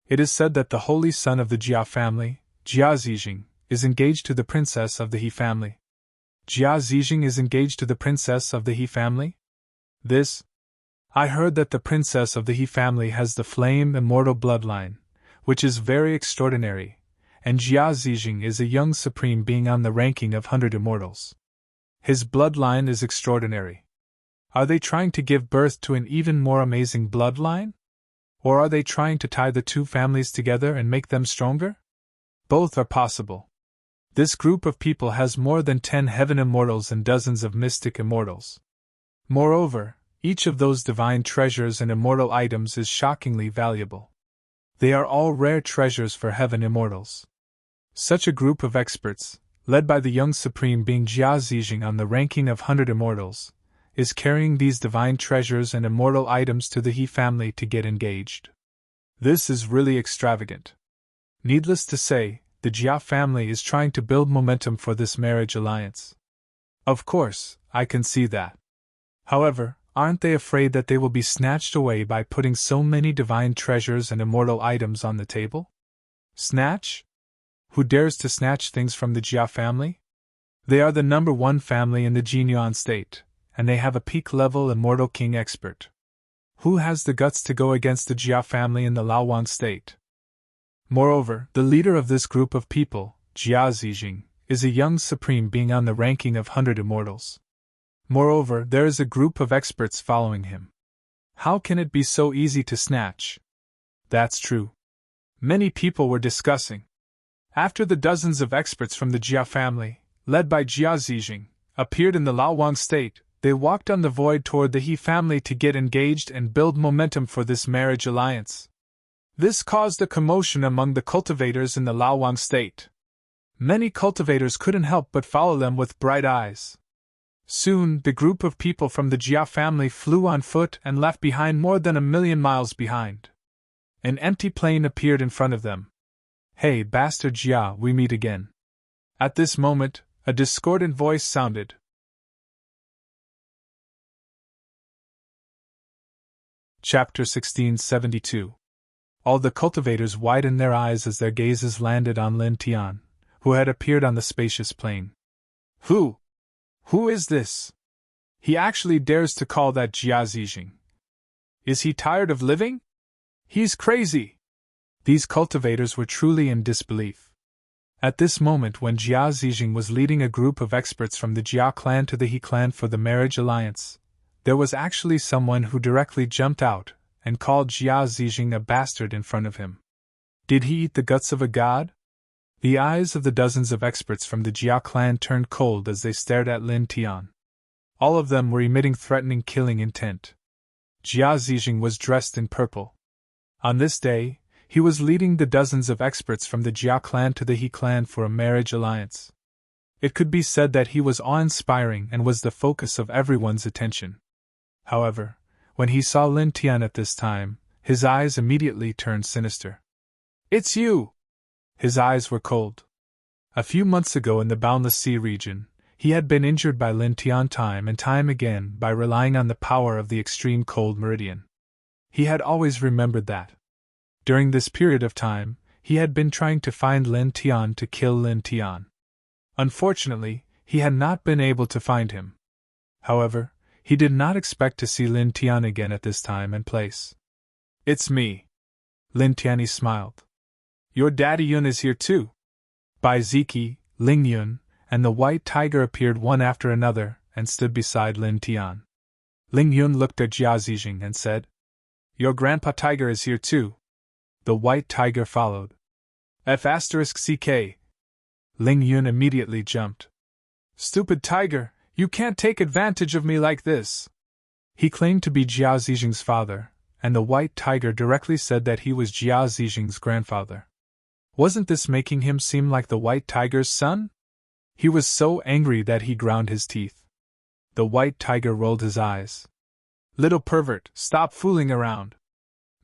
It is said that the holy son of the Jia family, Jia Zijing, is engaged to the princess of the He family. Jia Zijing is engaged to the princess of the He family? I heard that the princess of the He family has the flame immortal bloodline, which is very extraordinary, and Jia Zijing is a young supreme being on the ranking of 100 immortals. His bloodline is extraordinary. Are they trying to give birth to an even more amazing bloodline? Or are they trying to tie the two families together and make them stronger? Both are possible. This group of people has more than 10 heaven immortals and dozens of mystic immortals. Moreover, each of those divine treasures and immortal items is shockingly valuable. They are all rare treasures for heaven immortals. Such a group of experts, led by the young supreme being Jia Zijing on the ranking of 100 immortals, is carrying these divine treasures and immortal items to the He family to get engaged. This is really extravagant. Needless to say, the Jia family is trying to build momentum for this marriage alliance. Of course, I can see that. However, aren't they afraid that they will be snatched away by putting so many divine treasures and immortal items on the table? Snatch? Who dares to snatch things from the Jia family? They are the number one family in the Jinyuan state, and they have a peak-level immortal king expert. Who has the guts to go against the Jia family in the Laowang state? Moreover, the leader of this group of people, Jia Zijing, is a young supreme being on the ranking of 100 immortals. Moreover, there is a group of experts following him. How can it be so easy to snatch? That's true. Many people were discussing. After the dozens of experts from the Jia family, led by Jia Zijing, appeared in the Laowang state, they walked on the void toward the He family to get engaged and build momentum for this marriage alliance. This caused a commotion among the cultivators in the Laowang state. Many cultivators couldn't help but follow them with bright eyes. Soon, the group of people from the Jia family flew on foot and left behind more than 1,000,000 miles behind. An empty plain appeared in front of them. Hey, bastard Jia, we meet again. At this moment, a discordant voice sounded. Chapter 1672. All the cultivators widened their eyes as their gazes landed on Lin Tian, who had appeared on the spacious plain. Who is this? He actually dares to call that Jia Zijing. Is he tired of living? He's crazy! These cultivators were truly in disbelief. At this moment, when Jia Zijing was leading a group of experts from the Jia clan to the He clan for the marriage alliance, there was actually someone who directly jumped out and called Jia Zijing a bastard in front of him. Did he eat the guts of a god? The eyes of the dozens of experts from the Jia clan turned cold as they stared at Lin Tian. All of them were emitting threatening killing intent. Jia Zijing was dressed in purple. On this day, he was leading the dozens of experts from the Jia clan to the He clan for a marriage alliance. It could be said that he was awe-inspiring and was the focus of everyone's attention. However, when he saw Lin Tian at this time, his eyes immediately turned sinister. It's you! His eyes were cold. A few months ago in the Boundless Sea region, he had been injured by Lin Tian time and time again by relying on the power of the extreme cold meridian. He had always remembered that. During this period of time, he had been trying to find Lin Tian to kill Lin Tian. Unfortunately, he had not been able to find him. However, he did not expect to see Lin Tian again at this time and place. It's me. Lin Tian smiled. Your daddy Yun is here too. Bai Ziki, Ling Yun, and the white tiger appeared one after another and stood beside Lin Tian. Ling Yun looked at Jia Zijing and said, Your grandpa tiger is here too. The white tiger followed. F***CK. Ling Yun immediately jumped. Stupid tiger, you can't take advantage of me like this. He claimed to be Jia Zijing's father, and the white tiger directly said that he was Jia Zijing's grandfather. Wasn't this making him seem like the white tiger's son? He was so angry that he ground his teeth. The white tiger rolled his eyes. Little pervert, stop fooling around.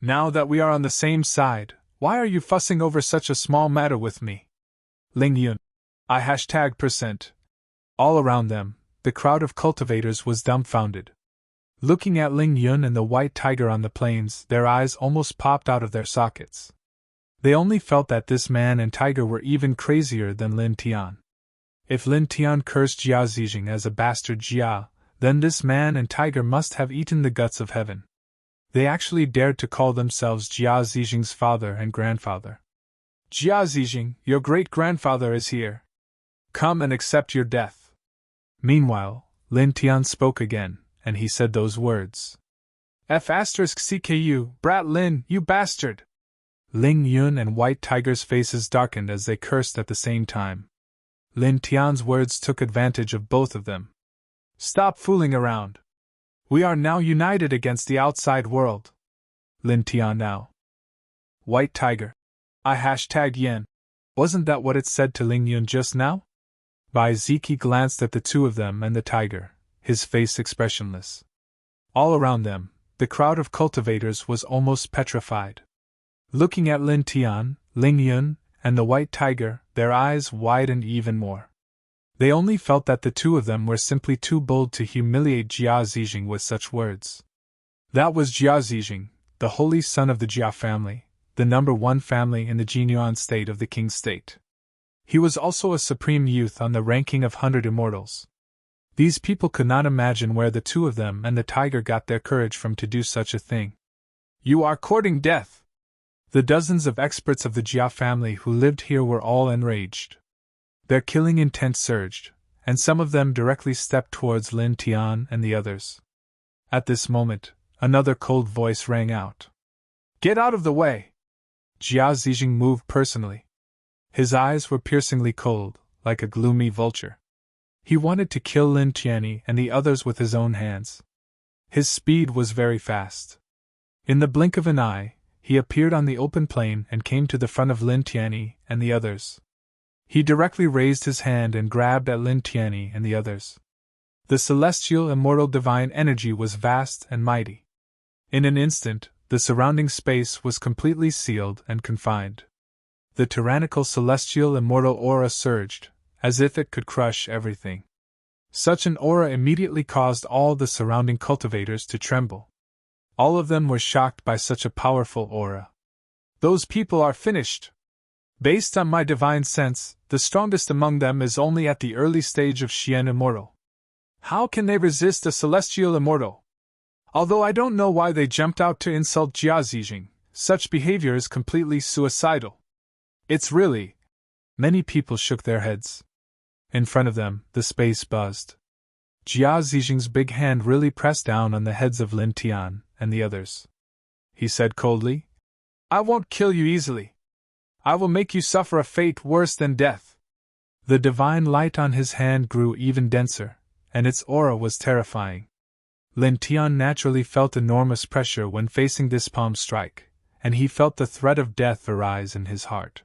Now that we are on the same side, why are you fussing over such a small matter with me? Ling Yun. I %%. All around them, the crowd of cultivators was dumbfounded. Looking at Ling Yun and the white tiger on the plains, their eyes almost popped out of their sockets. They only felt that this man and tiger were even crazier than Lin Tian. If Lin Tian cursed Jia Zijing as a bastard Jia, then this man and tiger must have eaten the guts of heaven. They actually dared to call themselves Jia Zijing's father and grandfather. Jia Zijing, your great-grandfather is here. Come and accept your death. Meanwhile, Lin Tian spoke again, and he said those words. F***CKU, Brat Lin, you bastard! Ling Yun and White Tiger's faces darkened as they cursed at the same time. Lin Tian's words took advantage of both of them. Stop fooling around. We are now united against the outside world. Lin Tian now. White Tiger. I #yen. Wasn't that what it said to Ling Yun just now? Bai Ziki glanced at the two of them and the tiger, his face expressionless. All around them, the crowd of cultivators was almost petrified. Looking at Lin Tian, Ling Yun, and the white tiger, their eyes widened even more. They only felt that the two of them were simply too bold to humiliate Jia Zijing with such words. That was Jia Zijing, the holy son of the Jia family, the #1 family in the Jinyuan state of the King State. He was also a supreme youth on the ranking of 100 immortals. These people could not imagine where the two of them and the tiger got their courage from to do such a thing. You are courting death! The dozens of experts of the Jia family who lived here were all enraged. Their killing intent surged, and some of them directly stepped towards Lin Tian and the others. At this moment, another cold voice rang out. Get out of the way! Jia Zijing moved personally. His eyes were piercingly cold, like a gloomy vulture. He wanted to kill Lin Tianyi and the others with his own hands. His speed was very fast. In the blink of an eye, he appeared on the open plain and came to the front of Lin Tianyi and the others. He directly raised his hand and grabbed at Lin Tianyi and the others. The celestial immortal divine energy was vast and mighty. In an instant, the surrounding space was completely sealed and confined. The tyrannical celestial immortal aura surged, as if it could crush everything. Such an aura immediately caused all the surrounding cultivators to tremble. All of them were shocked by such a powerful aura. Those people are finished. Based on my divine sense, the strongest among them is only at the early stage of Xian Immortal. How can they resist a celestial immortal? Although I don't know why they jumped out to insult Jia Zijing, such behavior is completely suicidal. It's really... Many people shook their heads. In front of them, the space buzzed. Jia Zijing's big hand really pressed down on the heads of Lin Tian and the others. He said coldly, I won't kill you easily. I will make you suffer a fate worse than death. The divine light on his hand grew even denser, and its aura was terrifying. Lin Tian naturally felt enormous pressure when facing this palm strike, and he felt the threat of death arise in his heart.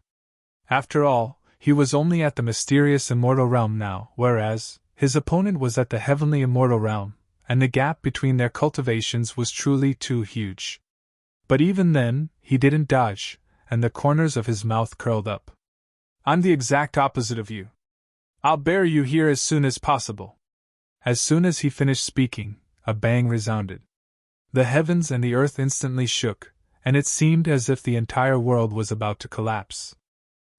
After all, he was only at the mysterious immortal realm now, whereas his opponent was at the heavenly immortal realm, and the gap between their cultivations was truly too huge. But even then, he didn't dodge, and the corners of his mouth curled up. I'm the exact opposite of you. I'll bury you here as soon as possible. As soon as he finished speaking, a bang resounded. The heavens and the earth instantly shook, and it seemed as if the entire world was about to collapse.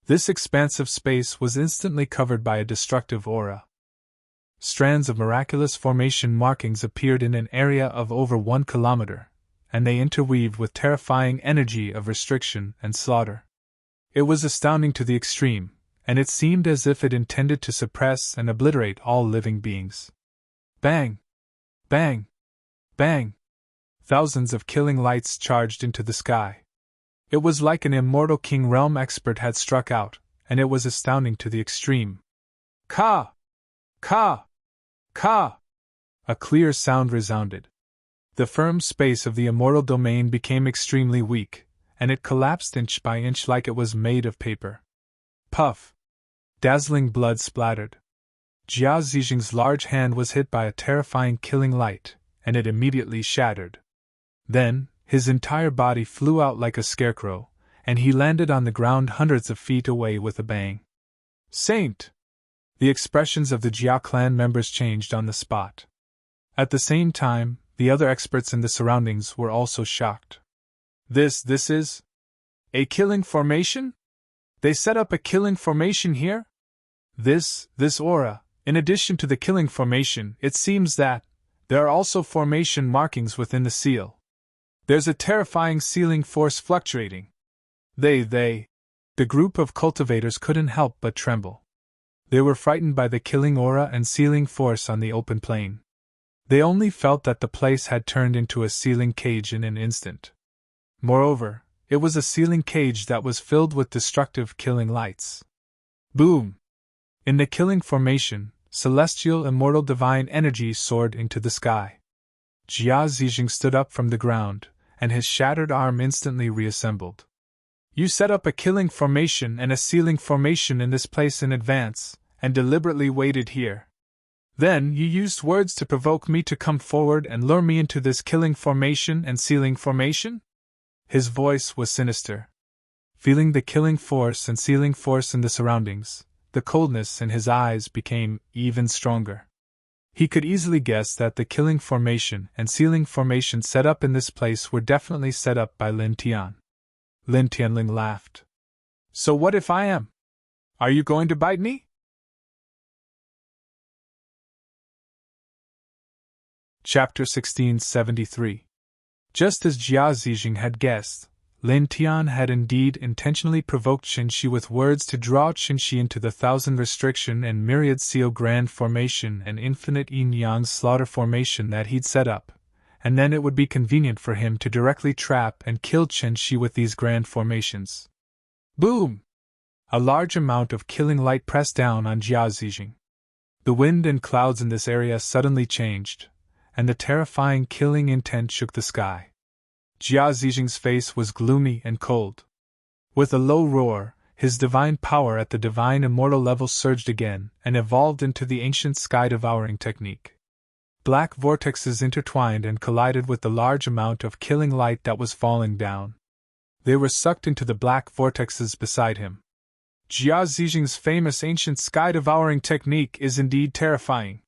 This expansive space was instantly covered by a destructive aura. Strands of miraculous formation markings appeared in an area of over 1 kilometer, and they interweaved with terrifying energy of restriction and slaughter. It was astounding to the extreme, and it seemed as if it intended to suppress and obliterate all living beings. Bang! Bang! Bang! Thousands of killing lights charged into the sky. It was like an immortal King Realm expert had struck out, and it was astounding to the extreme. Ka! Ka! Ka! A clear sound resounded. The firm space of the immortal domain became extremely weak, and it collapsed inch by inch like it was made of paper. Puff! Dazzling blood splattered. Jia Zijing's large hand was hit by a terrifying killing light, and it immediately shattered. Then, his entire body flew out like a scarecrow, and he landed on the ground hundreds of feet away with a bang. Saint! The expressions of the Jia clan members changed on the spot. At the same time, the other experts in the surroundings were also shocked. This is a killing formation? They set up a killing formation here? This aura, in addition to the killing formation, it seems that there are also formation markings within the seal. There's a terrifying sealing force fluctuating. The group of cultivators couldn't help but tremble. They were frightened by the killing aura and sealing force on the open plain. They only felt that the place had turned into a sealing cage in an instant. Moreover, it was a sealing cage that was filled with destructive killing lights. Boom! In the killing formation, celestial immortal divine energy soared into the sky. Jia Zijing stood up from the ground, and his shattered arm instantly reassembled. You set up a killing formation and a sealing formation in this place in advance, and deliberately waited here. Then you used words to provoke me to come forward and lure me into this killing formation and sealing formation? His voice was sinister. Feeling the killing force and sealing force in the surroundings, the coldness in his eyes became even stronger. He could easily guess that the killing formation and sealing formation set up in this place were definitely set up by Lin Tian. Lin Tianling laughed. So what if I am? Are you going to bite me? Chapter 1673. Just as Jia Zijing had guessed, Lin Tian had indeed intentionally provoked Qinshi with words to draw Qinshi into the Thousand Restriction and Myriad Seal Grand Formation and Infinite Yin-Yang Slaughter Formation that he'd set up, and then it would be convenient for him to directly trap and kill Qinshi with these grand formations. Boom! A large amount of killing light pressed down on Jia Zijing. The wind and clouds in this area suddenly changed, and the terrifying killing intent shook the sky. Jia Zijing's face was gloomy and cold. With a low roar, his divine power at the divine immortal level surged again and evolved into the ancient sky-devouring technique. Black vortexes intertwined and collided with the large amount of killing light that was falling down. They were sucked into the black vortexes beside him. Jia Zijing's famous ancient sky-devouring technique is indeed terrifying.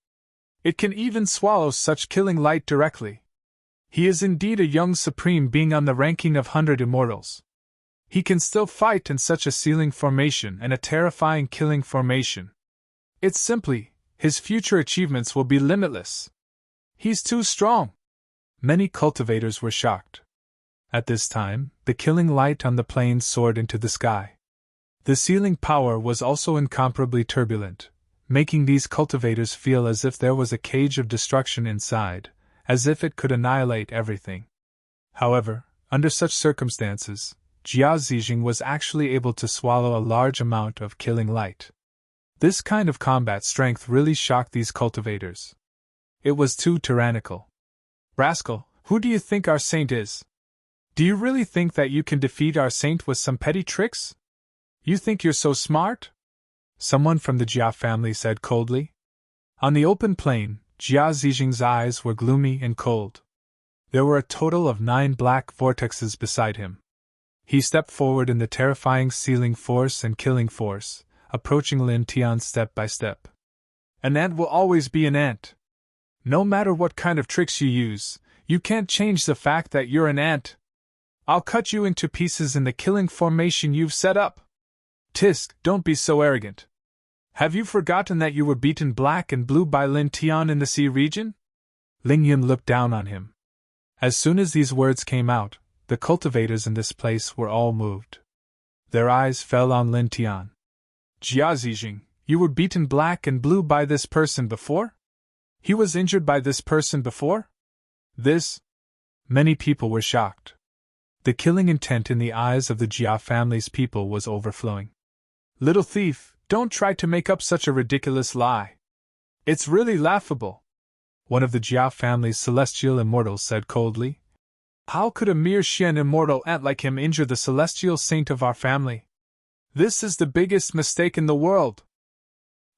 It can even swallow such killing light directly. He is indeed a young supreme being on the ranking of 100 immortals. He can still fight in such a sealing formation and a terrifying killing formation. It's simply, his future achievements will be limitless. He's too strong. Many cultivators were shocked. At this time, the killing light on the plain soared into the sky. The sealing power was also incomparably turbulent, making these cultivators feel as if there was a cage of destruction inside, as if it could annihilate everything. However, under such circumstances, Jia Zijing was actually able to swallow a large amount of killing light. This kind of combat strength really shocked these cultivators. It was too tyrannical. Rascal, who do you think our saint is? Do you really think that you can defeat our saint with some petty tricks? You think you're so smart? Someone from the Jia family said coldly. On the open plain, Jia Zijing's eyes were gloomy and cold. There were a total of 9 black vortexes beside him. He stepped forward in the terrifying sealing force and killing force, approaching Lin Tian step by step. An ant will always be an ant. No matter what kind of tricks you use, you can't change the fact that you're an ant. I'll cut you into pieces in the killing formation you've set up. Tisk, don't be so arrogant. Have you forgotten that you were beaten black and blue by Lin Tian in the sea region? Ling Yun looked down on him. As soon as these words came out, the cultivators in this place were all moved. Their eyes fell on Lin Tian. Jia Zijing, you were beaten black and blue by this person before? He was injured by this person before? This? Many people were shocked. The killing intent in the eyes of the Jia family's people was overflowing. Little thief, don't try to make up such a ridiculous lie. It's really laughable. One of the Jia family's celestial immortals said coldly. How could a mere Xian immortal ant like him injure the celestial saint of our family? This is the biggest mistake in the world.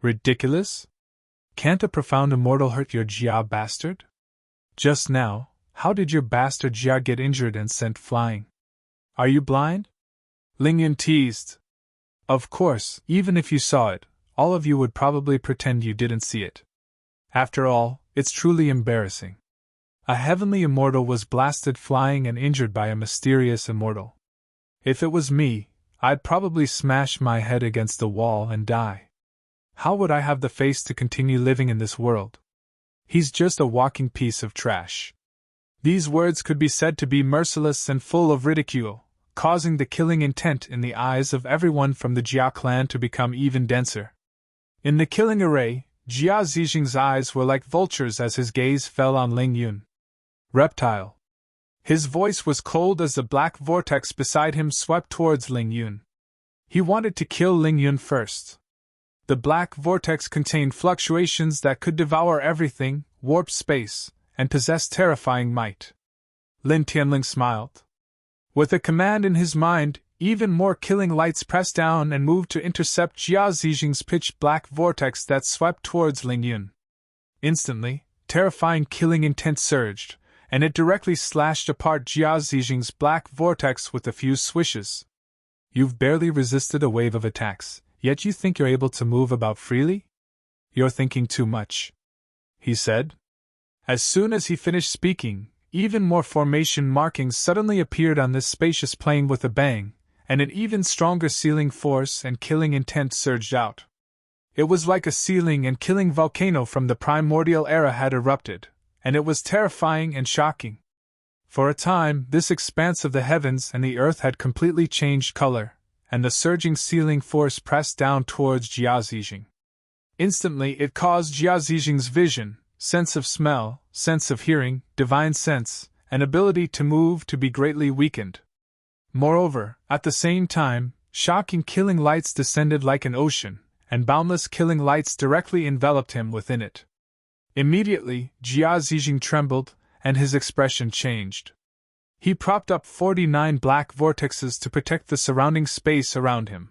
Ridiculous? Can't a profound immortal hurt your Jia bastard? Just now, how did your bastard Jia get injured and sent flying? Are you blind? Ling Yun teased. Of course, even if you saw it, all of you would probably pretend you didn't see it. After all, it's truly embarrassing. A heavenly immortal was blasted flying and injured by a mysterious immortal. If it was me, I'd probably smash my head against the wall and die. How would I have the face to continue living in this world? He's just a walking piece of trash. These words could be said to be merciless and full of ridicule, causing the killing intent in the eyes of everyone from the Jia clan to become even denser. In the killing array, Jia Zijing's eyes were like vultures as his gaze fell on Ling Yun. Reptile. His voice was cold as the black vortex beside him swept towards Ling Yun. He wanted to kill Ling Yun first. The black vortex contained fluctuations that could devour everything, warp space, and possess terrifying might. Lin Tianling smiled. With a command in his mind, even more killing lights pressed down and moved to intercept Jia Zijing's pitch-black vortex that swept towards Ling Yun. Instantly, terrifying killing intent surged, and it directly slashed apart Jia Zijing's black vortex with a few swishes. You've barely resisted a wave of attacks, yet you think you're able to move about freely? You're thinking too much, he said. As soon as he finished speaking, even more formation markings suddenly appeared on this spacious plane with a bang, and an even stronger sealing force and killing intent surged out. It was like a sealing and killing volcano from the primordial era had erupted, and it was terrifying and shocking. For a time, this expanse of the heavens and the earth had completely changed color, and the surging sealing force pressed down towards Jia Zijing. Instantly, it caused Jia Zijing's vision, sense of smell, sense of hearing, divine sense, and ability to move to be greatly weakened. Moreover, at the same time, shocking killing lights descended like an ocean, and boundless killing lights directly enveloped him within it. Immediately, Jia Zijing trembled, and his expression changed. He propped up 49 black vortexes to protect the surrounding space around him.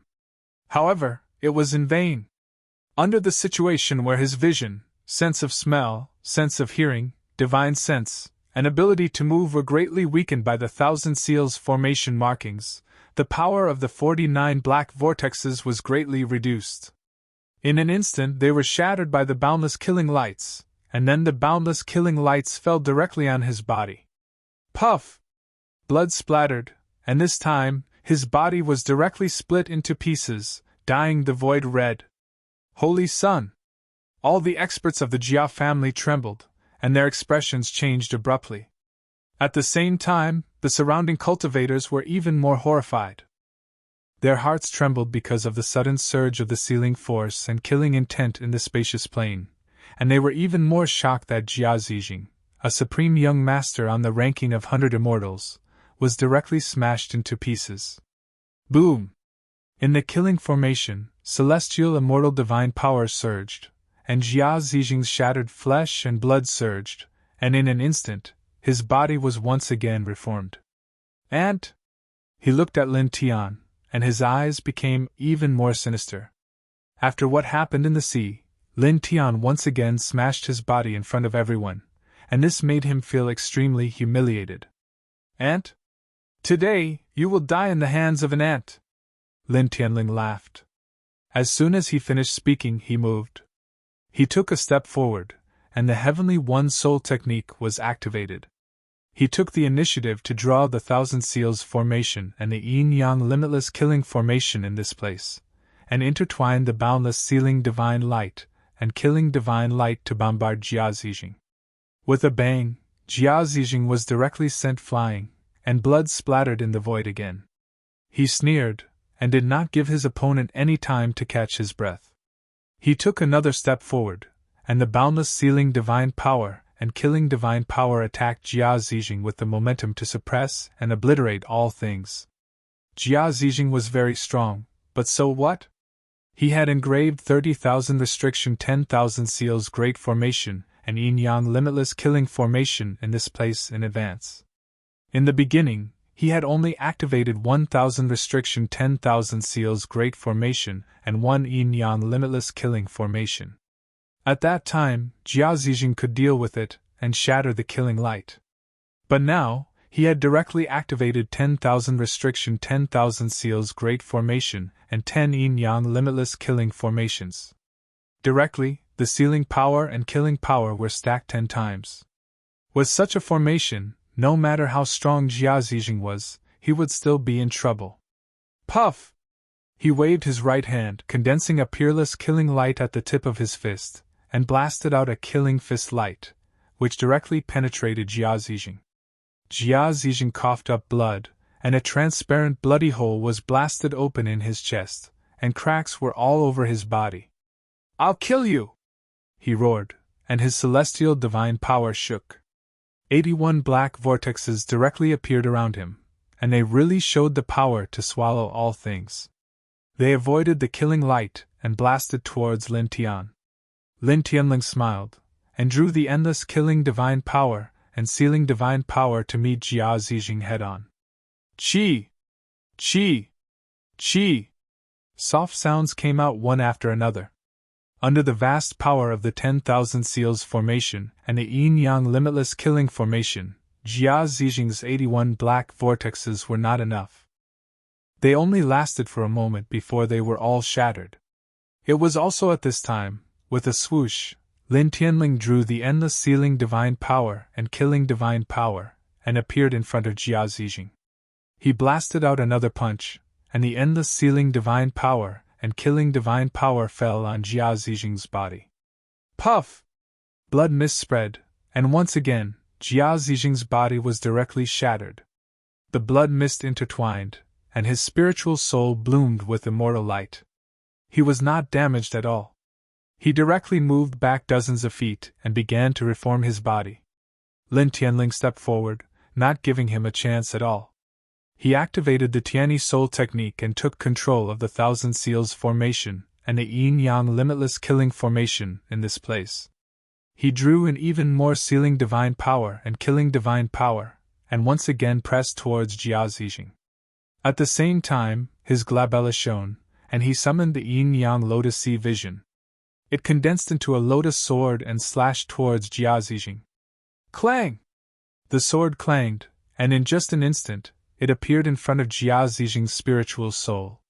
However, it was in vain. Under the situation where his vision, sense of smell, sense of hearing, divine sense, and ability to move were greatly weakened by the Thousand Seals formation markings, the power of the 49 black vortexes was greatly reduced. In an instant they were shattered by the boundless killing lights, and then the boundless killing lights fell directly on his body. Puff! Blood splattered, and this time, his body was directly split into pieces, dyeing the void red. Holy Sun! All the experts of the Jia family trembled, and their expressions changed abruptly. At the same time, the surrounding cultivators were even more horrified. Their hearts trembled because of the sudden surge of the sealing force and killing intent in the spacious plain, and they were even more shocked that Jia Zijing, a supreme young master on the ranking of 100 immortals, was directly smashed into pieces. Boom! In the killing formation, celestial immortal divine power surged, and Jia Zijing's shattered flesh and blood surged, and in an instant, his body was once again reformed. And he looked at Lin Tian, and his eyes became even more sinister. After what happened in the sea, Lin Tian once again smashed his body in front of everyone, and this made him feel extremely humiliated. Ant? Today, you will die in the hands of an ant. Lin Tianling laughed. As soon as he finished speaking, he moved. He took a step forward, and the Heavenly One Soul technique was activated. He took the initiative to draw the Thousand Seals formation and the yin-yang limitless killing formation in this place, and intertwined the boundless sealing divine light and killing divine light to bombard Jia Zijing. With a bang, Jia Zijing was directly sent flying, and blood splattered in the void again. He sneered, and did not give his opponent any time to catch his breath. He took another step forward, and the boundless sealing divine power and killing divine power attacked Jia Zijing with the momentum to suppress and obliterate all things. Jia Zijing was very strong, but so what? He had engraved 30,000 restriction 10,000 seals great formation and yin-yang limitless killing formation in this place in advance. In the beginning, he had only activated 1000 restriction 10,000 seals great formation and 1 yin-yang limitless killing formation. At that time, Jia Zijing could deal with it and shatter the killing light. But now, he had directly activated 10,000 restriction 10,000 seals great formation and 10 yin-yang limitless killing formations. Directly, the sealing power and killing power were stacked 10 times. With such a formation, no matter how strong Jia Zijing was, he would still be in trouble. Puff! He waved his right hand, condensing a peerless killing light at the tip of his fist, and blasted out a killing fist light, which directly penetrated Jia Zijing. Jia Zijing coughed up blood, and a transparent bloody hole was blasted open in his chest, and cracks were all over his body. "I'll kill you!" he roared, and his celestial divine power shook. 81 black vortexes directly appeared around him, and they really showed the power to swallow all things. They avoided the killing light and blasted towards Lin Tian. Lin Tianling smiled, and drew the endless killing divine power and sealing divine power to meet Jia Zijing head-on. Chi! Chi! Chi! Soft sounds came out one after another. Under the vast power of the 10,000 seals formation and the yin-yang limitless killing formation, Jia Zijing's 81 black vortexes were not enough. They only lasted for a moment before they were all shattered. It was also at this time, with a swoosh, Lin Tianling drew the endless sealing divine power and killing divine power, and appeared in front of Jia Zijing. He blasted out another punch, and the endless sealing divine power and killing divine power fell on Jia Zijing's body. Puff! Blood mist spread, and once again, Jia Zijing's body was directly shattered. The blood mist intertwined, and his spiritual soul bloomed with immortal light. He was not damaged at all. He directly moved back dozens of feet and began to reform his body. Lin Tianling stepped forward, not giving him a chance at all. He activated the Tianyi Soul technique and took control of the Thousand Seals formation and the yin-yang limitless killing formation in this place. He drew in even more sealing divine power and killing divine power, and once again pressed towards Jia Zijing. At the same time, his glabella shone, and he summoned the yin-yang lotus sea vision. It condensed into a lotus sword and slashed towards Jia Zijing. Clang! The sword clanged, and in just an instant, it appeared in front of Jia Zijing's spiritual soul.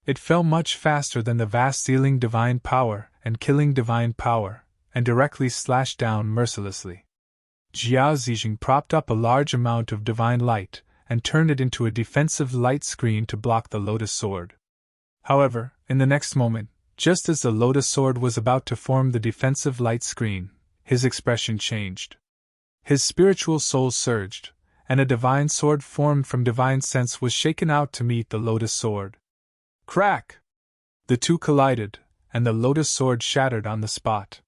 It fell much faster than the vast sealing divine power and killing divine power, and directly slashed down mercilessly. Jia Zijing propped up a large amount of divine light and turned it into a defensive light screen to block the lotus sword. However, in the next moment, just as the lotus sword was about to form the defensive light screen, his expression changed. His spiritual soul surged, and a divine sword formed from divine sense was shaken out to meet the lotus sword. Crack! The two collided, and the lotus sword shattered on the spot.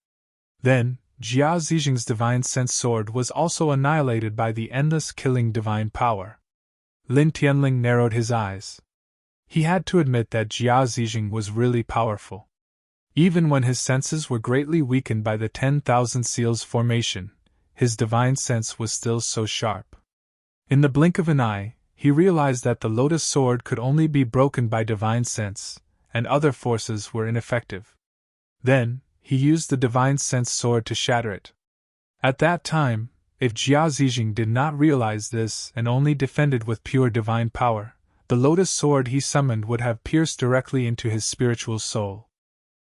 Then, Jia Zijing's divine sense sword was also annihilated by the endless killing divine power. Lin Tianling narrowed his eyes. He had to admit that Jia Zijing was really powerful. Even when his senses were greatly weakened by the 10,000 seals formation, his divine sense was still so sharp. In the blink of an eye, he realized that the lotus sword could only be broken by divine sense, and other forces were ineffective. Then, he used the divine sense sword to shatter it. At that time, if Jia Zijing did not realize this and only defended with pure divine power, the lotus sword he summoned would have pierced directly into his spiritual soul.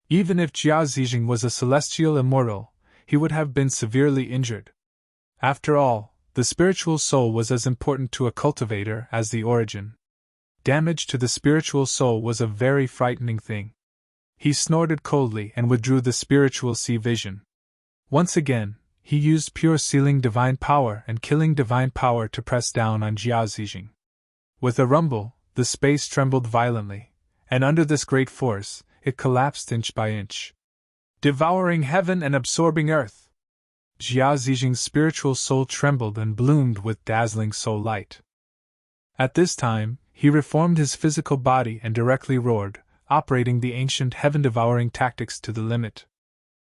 Even if Jia Zijing was a celestial immortal, he would have been severely injured. After all, the spiritual soul was as important to a cultivator as the origin. Damage to the spiritual soul was a very frightening thing. He snorted coldly and withdrew the spiritual sea vision. Once again, he used pure sealing divine power and killing divine power to press down on Jia Zijing. With a rumble, the space trembled violently, and under this great force, it collapsed inch by inch. Devouring heaven and absorbing earth! Jia Zijing's spiritual soul trembled and bloomed with dazzling soul light. At this time, he reformed his physical body and directly roared, operating the ancient heaven-devouring tactics to the limit.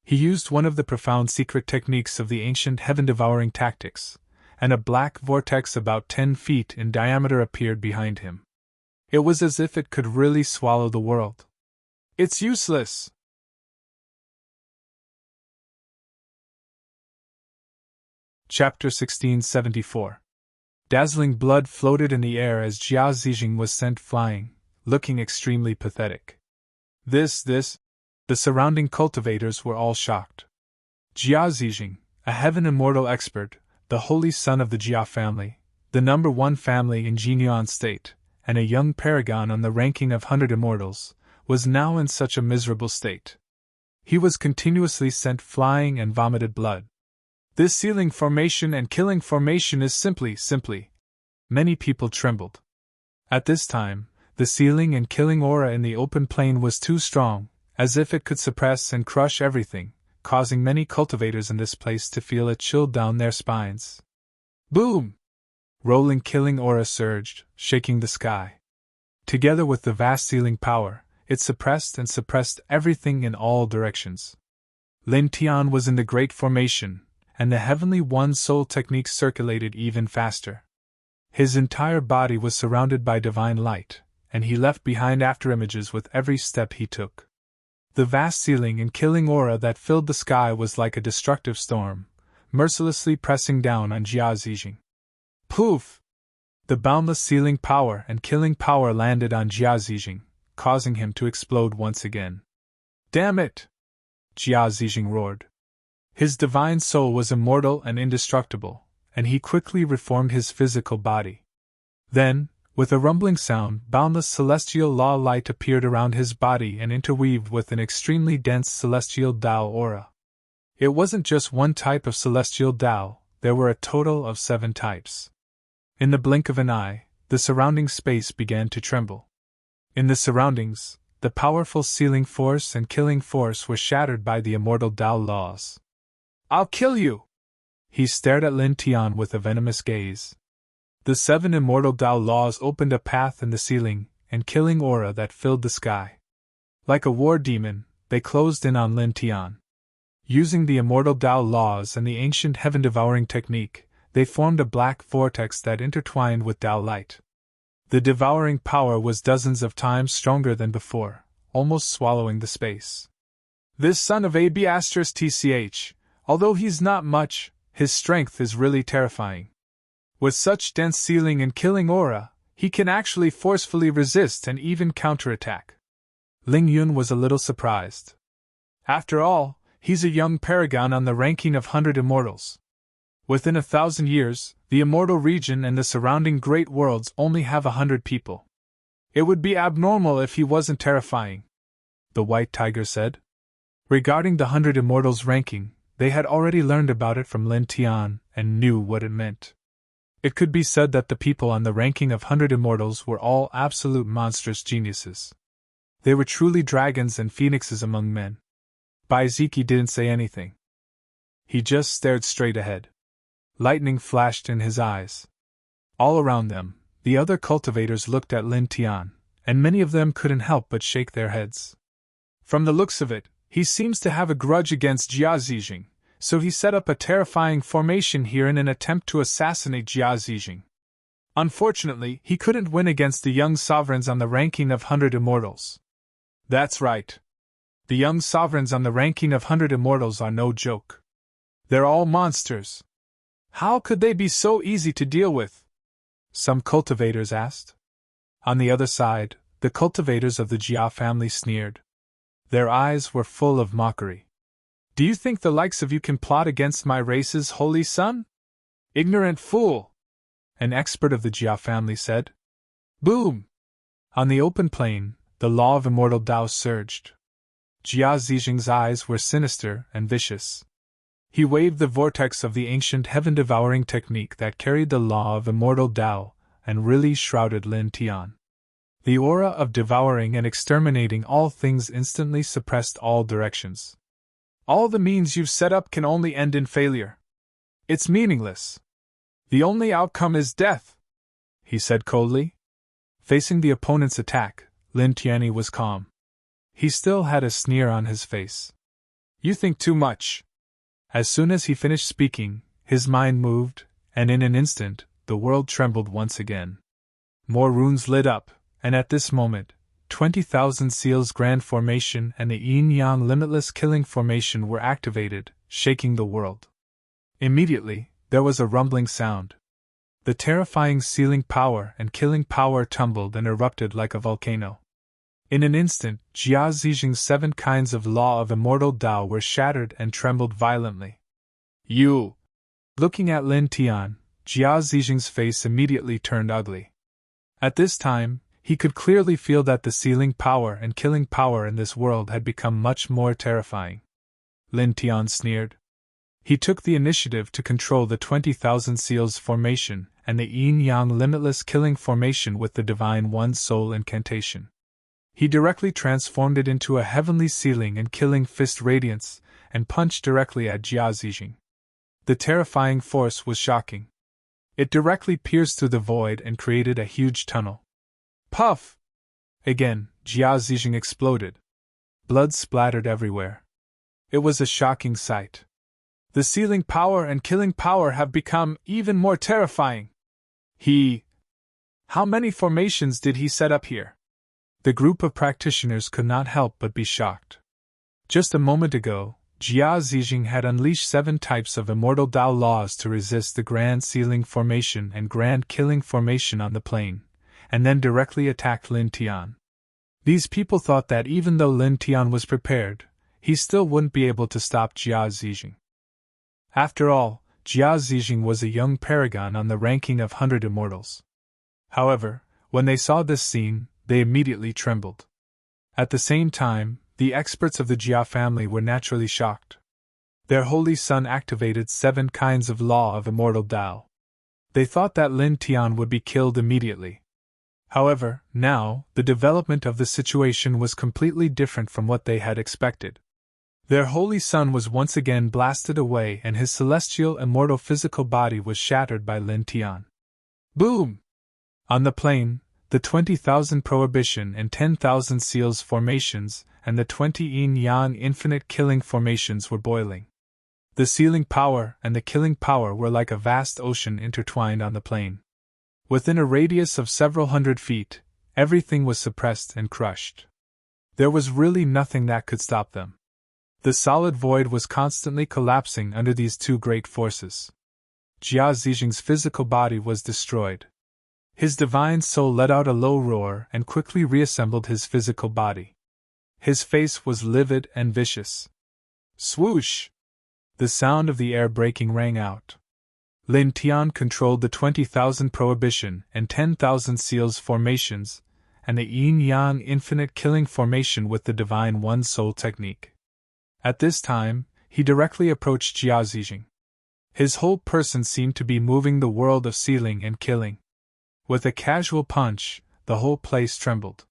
He used one of the profound secret techniques of the ancient heaven-devouring tactics, and a black vortex about 10 feet in diameter appeared behind him. It was as if it could really swallow the world. It's useless! Chapter 1674. Dazzling blood floated in the air as Jia Zijing was sent flying, looking extremely pathetic. The surrounding cultivators were all shocked. Jia Zijing, a heaven immortal expert, the holy son of the Jia family, the number 1 family in Jinyuan state, and a young paragon on the ranking of 100 immortals, was now in such a miserable state. He was continuously sent flying and vomited blood. This sealing formation and killing formation is simply. Many people trembled. At this time, the sealing and killing aura in the open plain was too strong, as if it could suppress and crush everything, causing many cultivators in this place to feel a chill down their spines. Boom! Rolling killing aura surged, shaking the sky. Together with the vast sealing power, it suppressed everything in all directions. Lin Tian was in the Great Formation, and the Heavenly One Soul technique circulated even faster. His entire body was surrounded by divine light, and he left behind afterimages with every step he took. The vast sealing and killing aura that filled the sky was like a destructive storm, mercilessly pressing down on Jia Zijing. Poof! The boundless sealing power and killing power landed on Jia Zijing, causing him to explode once again. Damn it! Jia Zijing roared. His divine soul was immortal and indestructible, and he quickly reformed his physical body. Then, with a rumbling sound, boundless celestial law light appeared around his body and interweaved with an extremely dense celestial Tao aura. It wasn't just one type of celestial Tao, there were a total of 7 types. In the blink of an eye, the surrounding space began to tremble. In the surroundings, the powerful sealing force and killing force were shattered by the immortal Tao laws. I'll kill you! He stared at Lin Tian with a venomous gaze. The 7 immortal Tao laws opened a path in the sealing and killing aura that filled the sky. Like a war demon, they closed in on Lin Tian. Using the immortal Tao laws and the ancient heaven-devouring technique, they formed a black vortex that intertwined with Tao light. The devouring power was dozens of times stronger than before, almost swallowing the space. This son of AB'TCH, although he's not much, his strength is really terrifying. With such dense sealing and killing aura, he can actually forcefully resist and even counterattack. Ling Yun was a little surprised. After all, he's a young paragon on the ranking of 100 immortals. Within 1,000 years, the immortal region and the surrounding great worlds only have 100 people. It would be abnormal if he wasn't terrifying, the White Tiger said. Regarding the 100 immortals ranking, they had already learned about it from Lin Tian and knew what it meant. It could be said that the people on the ranking of 100 immortals were all absolute monstrous geniuses. They were truly dragons and phoenixes among men. Baiziki didn't say anything. He just stared straight ahead. Lightning flashed in his eyes. All around them, the other cultivators looked at Lin Tian, and many of them couldn't help but shake their heads. From the looks of it, he seems to have a grudge against Jia Zijing, so he set up a terrifying formation here in an attempt to assassinate Jia Zijing. Unfortunately, he couldn't win against the young sovereigns on the ranking of 100 immortals. That's right. The young sovereigns on the ranking of 100 immortals are no joke. They're all monsters. How could they be so easy to deal with? Some cultivators asked. On the other side, the cultivators of the Jia family sneered. Their eyes were full of mockery. Do you think the likes of you can plot against my race's holy son? Ignorant fool! An expert of the Jia family said. Boom! On the open plain, the law of immortal Tao surged. Jia Zijing's eyes were sinister and vicious. He waved the vortex of the ancient heaven-devouring technique that carried the law of immortal Tao and really shrouded Lin Tian. The aura of devouring and exterminating all things instantly suppressed all directions. All the means you've set up can only end in failure. It's meaningless. The only outcome is death, he said coldly. Facing the opponent's attack, Lin Tian was calm. He still had a sneer on his face. You think too much. As soon as he finished speaking, his mind moved, and in an instant, the world trembled once again. More runes lit up, and at this moment, 20,000 seals grand formation and the yin-yang limitless killing formation were activated, shaking the world. Immediately, there was a rumbling sound. The terrifying sealing power and killing power tumbled and erupted like a volcano. In an instant, Jia Zijing's 7 kinds of law of immortal Tao were shattered and trembled violently. You! Looking at Lin Tian, Jia Zijing's face immediately turned ugly. At this time, he could clearly feel that the sealing power and killing power in this world had become much more terrifying. Lin Tian sneered. He took the initiative to control the 20,000 seals formation and the yin-yang limitless killing formation with the Divine One Soul incantation. He directly transformed it into a heavenly sealing and killing fist radiance, and punched directly at Jia Zijing. The terrifying force was shocking. It directly pierced through the void and created a huge tunnel. Puff! Again, Jia Zijing exploded. Blood splattered everywhere. It was a shocking sight. The sealing power and killing power have become even more terrifying. How many formations did he set up here? The group of practitioners could not help but be shocked. Just a moment ago, Jia Zijing had unleashed 7 types of immortal Tao laws to resist the grand sealing formation and grand killing formation on the plane, and then directly attacked Lin Tian. These people thought that even though Lin Tian was prepared, he still wouldn't be able to stop Jia Zijing. After all, Jia Zijing was a young paragon on the ranking of 100 immortals. However, when they saw this scene, they immediately trembled. At the same time, the experts of the Jia family were naturally shocked. Their holy son activated 7 kinds of law of immortal Tao. They thought that Lin Tian would be killed immediately. However, now, the development of the situation was completely different from what they had expected. Their holy son was once again blasted away and his celestial immortal physical body was shattered by Lin Tian. Boom! On the plane, the 20,000 prohibition and 10,000 seals formations and the 20 yin-yang infinite killing formations were boiling. The sealing power and the killing power were like a vast ocean intertwined on the plane. Within a radius of several hundred feet, everything was suppressed and crushed. There was really nothing that could stop them. The solid void was constantly collapsing under these 2 great forces. Jia Zijing's physical body was destroyed. His divine soul let out a low roar and quickly reassembled his physical body. His face was livid and vicious. Swoosh! The sound of the air breaking rang out. Lin Tian controlled the 20,000 prohibition and 10,000 seals formations, and the yin-yang infinite killing formation with the Divine One Soul technique. At this time, he directly approached Jia Zijing. His whole person seemed to be moving the world of sealing and killing. With a casual punch, the whole place trembled.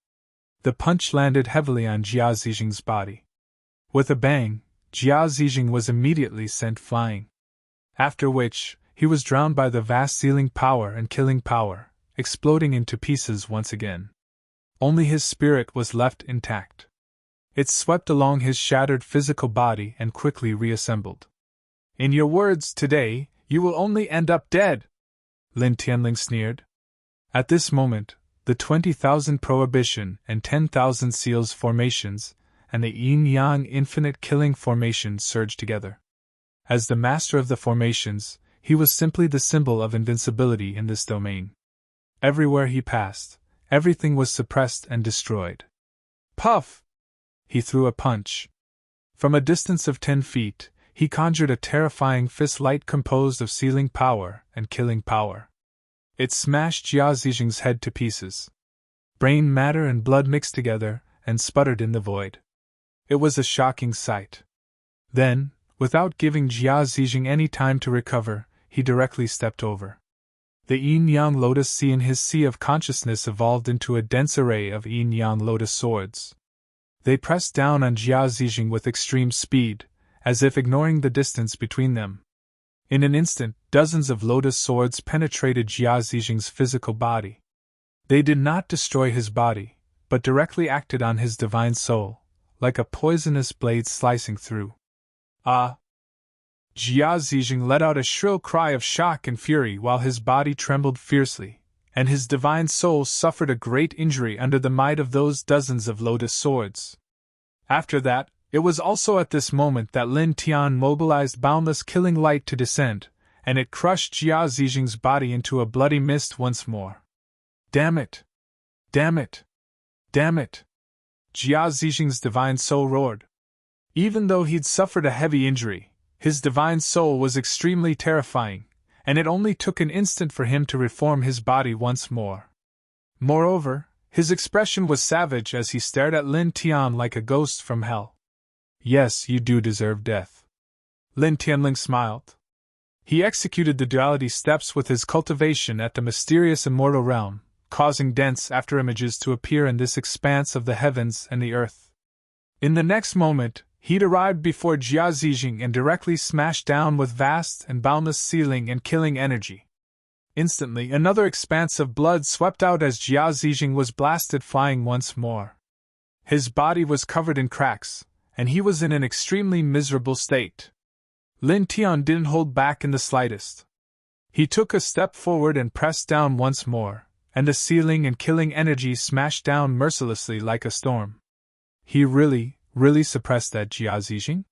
The punch landed heavily on Jia Zijing's body. With a bang, Jia Zijing was immediately sent flying. After which, he was drowned by the vast sealing power and killing power, exploding into pieces once again. Only his spirit was left intact. It swept along his shattered physical body and quickly reassembled. In your words today, you will only end up dead, Lin Tianling sneered. At this moment, the 20,000 prohibition and 10,000 seals formations and the yin-yang infinite killing formation surged together. As the master of the formations, he was simply the symbol of invincibility in this domain. Everywhere he passed, everything was suppressed and destroyed. Puff! He threw a punch. From a distance of 10 feet, he conjured a terrifying fist light composed of sealing power and killing power. It smashed Jia Zijing's head to pieces. Brain matter and blood mixed together and sputtered in the void. It was a shocking sight. Then, without giving Jia Zijing any time to recover, he directly stepped over. The yin-yang lotus sea in his sea of consciousness evolved into a dense array of yin-yang lotus swords. They pressed down on Jia Zijing with extreme speed, as if ignoring the distance between them. In an instant, dozens of lotus swords penetrated Jia Zijing's physical body. They did not destroy his body, but directly acted on his divine soul, like a poisonous blade slicing through. Ah! Jia Zijing let out a shrill cry of shock and fury while his body trembled fiercely, and his divine soul suffered a great injury under the might of those dozens of lotus swords. After that, it was also at this moment that Lin Tian mobilized boundless killing light to descend, and it crushed Jia Zijing's body into a bloody mist once more. Damn it! Damn it! Damn it! Jia Zijing's divine soul roared. Even though he'd suffered a heavy injury, his divine soul was extremely terrifying, and it only took an instant for him to reform his body once more. Moreover, his expression was savage as he stared at Lin Tian like a ghost from hell. Yes, you do deserve death. Lin Tianling smiled. He executed the duality steps with his cultivation at the mysterious immortal realm, causing dense afterimages to appear in this expanse of the heavens and the earth. In the next moment, he'd arrived before Jia Zijing and directly smashed down with vast and boundless sealing and killing energy. Instantly, another expanse of blood swept out as Jia Zijing was blasted flying once more. His body was covered in cracks, and he was in an extremely miserable state. Lin Tian didn't hold back in the slightest. He took a step forward and pressed down once more, and the sealing and killing energy smashed down mercilessly like a storm. He really suppressed that Jia Zijing?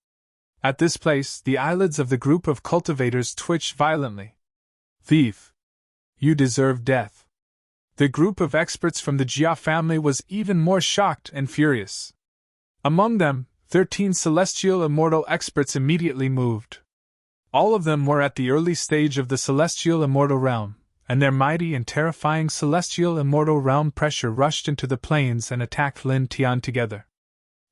At this place, the eyelids of the group of cultivators twitched violently. Thief! You deserve death. The group of experts from the Jia family was even more shocked and furious. Among them, 13 celestial immortal experts immediately moved. All of them were at the early stage of the celestial immortal realm, and their mighty and terrifying celestial immortal realm pressure rushed into the plains and attacked Lin Tian together.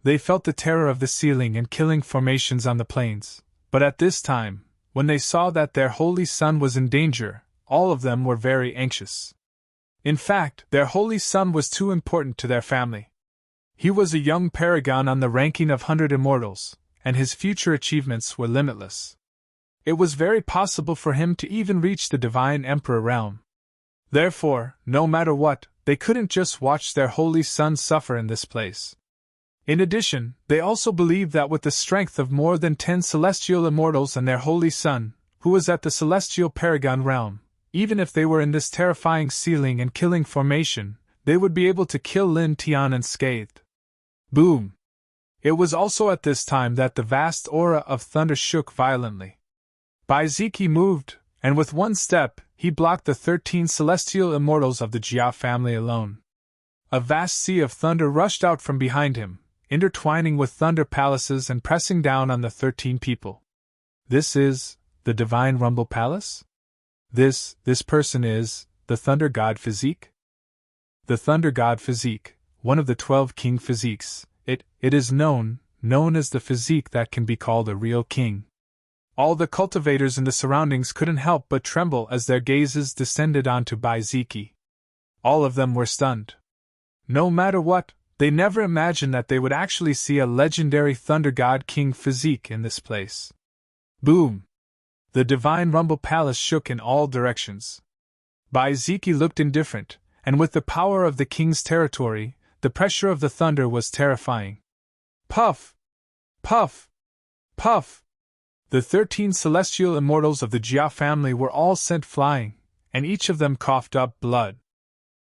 They felt the terror of the sealing and killing formations on the plains, but at this time, when they saw that their holy son was in danger, all of them were very anxious. In fact, their holy son was too important to their family. He was a young paragon on the ranking of 100 immortals, and his future achievements were limitless. It was very possible for him to even reach the divine emperor realm. Therefore, no matter what, they couldn't just watch their holy son suffer in this place. In addition, they also believed that with the strength of more than 10 celestial immortals and their holy son, who was at the celestial paragon realm, even if they were in this terrifying sealing and killing formation, they would be able to kill Lin Tian unscathed. Boom! It was also at this time that the vast aura of thunder shook violently. Baiziki moved, and with one step, he blocked the 13 celestial immortals of the Jia family alone. A vast sea of thunder rushed out from behind him, intertwining with thunder palaces and pressing down on the 13 people. This is the Divine Rumble Palace? This person is the Thunder God Physique? The Thunder God Physique, one of the 12 king physiques, it is known as the physique that can be called a real king. All the cultivators in the surroundings couldn't help but tremble as their gazes descended onto Baiziki. All of them were stunned. No matter what, they never imagined that they would actually see a legendary Thunder God King physique in this place. Boom! The Divine Rumble Palace shook in all directions. Baiziki looked indifferent, and with the power of the king's territory, the pressure of the thunder was terrifying. Puff! Puff! Puff! The 13 celestial immortals of the Jia family were all sent flying, and each of them coughed up blood.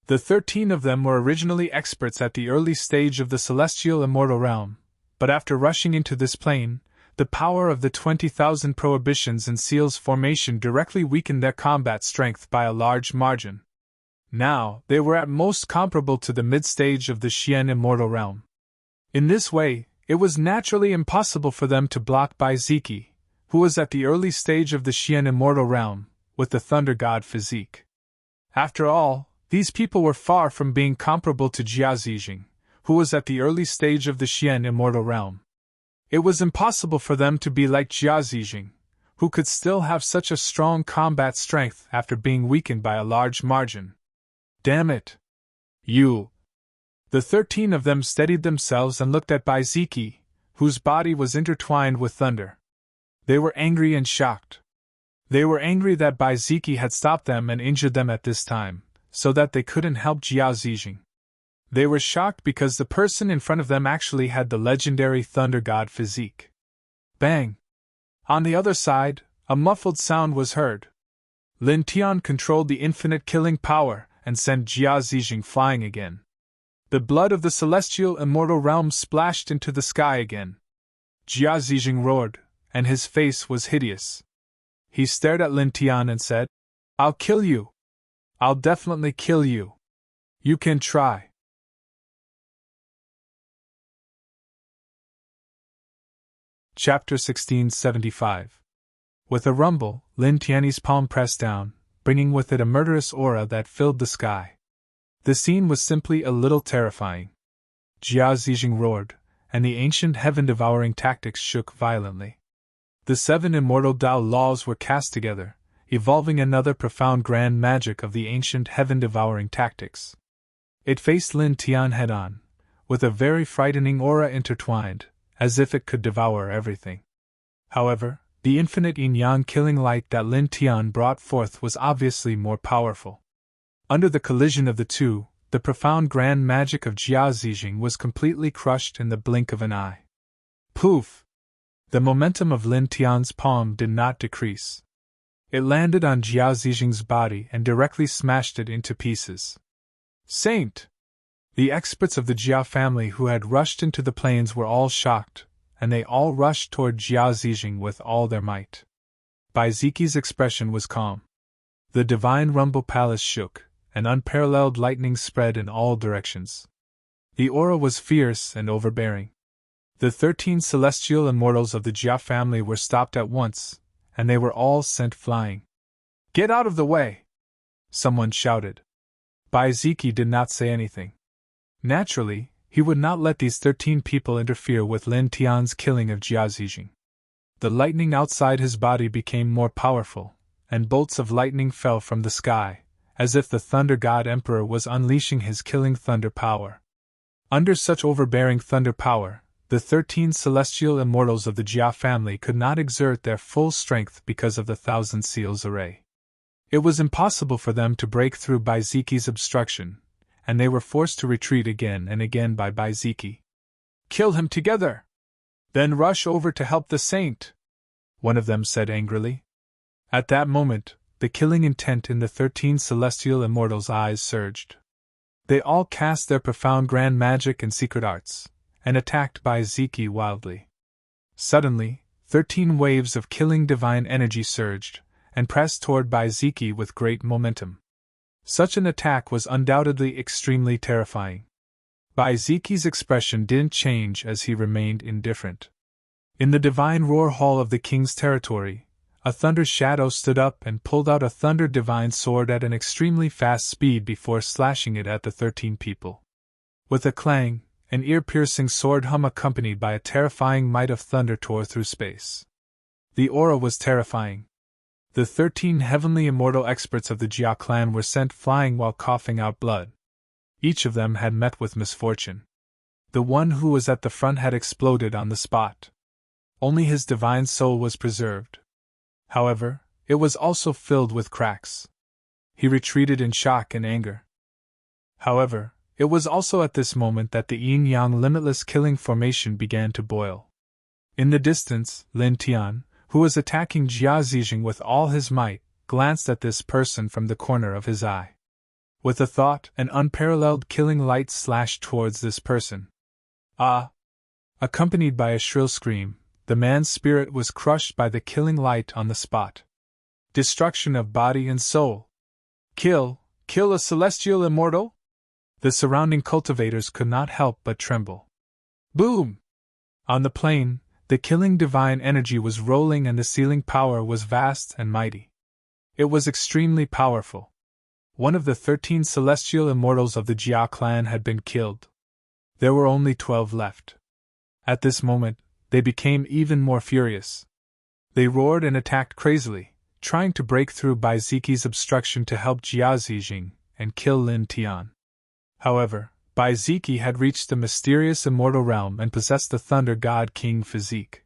The 13 of them were originally experts at the early stage of the celestial immortal realm, but after rushing into this plane, the power of the 20,000 prohibitions and seals formation directly weakened their combat strength by a large margin. Now, they were at most comparable to the mid-stage of the Xian immortal realm. In this way, it was naturally impossible for them to block Baiziki, who was at the early stage of the Xian immortal realm, with the Thunder God physique. After all, these people were far from being comparable to Jia Zijing, who was at the early stage of the Xian immortal realm. It was impossible for them to be like Jia Zijing, who could still have such a strong combat strength after being weakened by a large margin. Damn it! You! The 13 of them steadied themselves and looked at Baiziki, whose body was intertwined with thunder. They were angry and shocked. They were angry that Baiziki had stopped them and injured them at this time, so that they couldn't help Jia Zijing. They were shocked because the person in front of them actually had the legendary Thunder God physique. Bang! On the other side, a muffled sound was heard. Lin Tian controlled the infinite killing power and sent Jia Zijing flying again. The blood of the celestial immortal realm splashed into the sky again. Jia Zijing roared, and his face was hideous. He stared at Lin Tian and said, "I'll kill you. I'll definitely kill you. You can try." Chapter 1675. With a rumble, Lin Tian's palm pressed down, bringing with it a murderous aura that filled the sky. The scene was simply a little terrifying. Jia Zijing roared, and the ancient heaven-devouring tactics shook violently. The 7 immortal Tao laws were cast together, evolving another profound grand magic of the ancient heaven-devouring tactics. It faced Lin Tian head-on, with a very frightening aura intertwined, as if it could devour everything. However, the infinite yin-yang killing light that Lin Tian brought forth was obviously more powerful. Under the collision of the two, the profound grand magic of Jia Zijing was completely crushed in the blink of an eye. Poof! The momentum of Lin Tian's palm did not decrease. It landed on Jia Zijing's body and directly smashed it into pieces. Saint! The experts of the Jia family who had rushed into the plains were all shocked, and they all rushed toward Jia Zijing with all their might. Bai Ziqi's expression was calm. The divine rumble palace shook, and unparalleled lightning spread in all directions. The aura was fierce and overbearing. The 13 celestial immortals of the Jia family were stopped at once, and they were all sent flying. "Get out of the way!" someone shouted. Bai Ziqi did not say anything. Naturally, he would not let these 13 people interfere with Lin Tian's killing of Jia Zijing. The lightning outside his body became more powerful, and bolts of lightning fell from the sky, as if the Thunder God Emperor was unleashing his killing thunder power. Under such overbearing thunder power, the 13 celestial immortals of the Jia family could not exert their full strength because of the Thousand Seals array. It was impossible for them to break through Bai Ziqi's obstruction, and they were forced to retreat again and again by Bai Ziqi. "Kill him together! Then rush over to help the saint!" one of them said angrily. At that moment, the killing intent in the 13 celestial immortals' eyes surged. They all cast their profound grand magic and secret arts, and attacked Bai Ziqi wildly. Suddenly, 13 waves of killing divine energy surged, and pressed toward Bai Ziqi with great momentum. Such an attack was undoubtedly extremely terrifying. Bai Ziqi's expression didn't change as he remained indifferent. In the divine roar hall of the king's territory, a thunder shadow stood up and pulled out a thunder divine sword at an extremely fast speed before slashing it at the 13 people. With a clang, an ear-piercing sword hum accompanied by a terrifying might of thunder tore through space. The aura was terrifying. The 13 heavenly immortal experts of the Jia clan were sent flying while coughing out blood. Each of them had met with misfortune. The one who was at the front had exploded on the spot. Only his divine soul was preserved. However, it was also filled with cracks. He retreated in shock and anger. However, it was also at this moment that the yin-yang limitless killing formation began to boil. In the distance, Lin Tian, who was attacking Jia Zijing with all his might, glanced at this person from the corner of his eye. With a thought, an unparalleled killing light slashed towards this person. "Ah!" Accompanied by a shrill scream, the man's spirit was crushed by the killing light on the spot. Destruction of body and soul. Kill a celestial immortal? The surrounding cultivators could not help but tremble. Boom! On the plain, the killing divine energy was rolling and the sealing power was vast and mighty. It was extremely powerful. One of the 13 celestial immortals of the Jia clan had been killed. There were only 12 left. At this moment, they became even more furious. They roared and attacked crazily, trying to break through Bai Ziqi's obstruction to help Jia Zijing and kill Lin Tian. However, Bai Ziqi had reached the mysterious immortal realm and possessed the Thunder God King physique.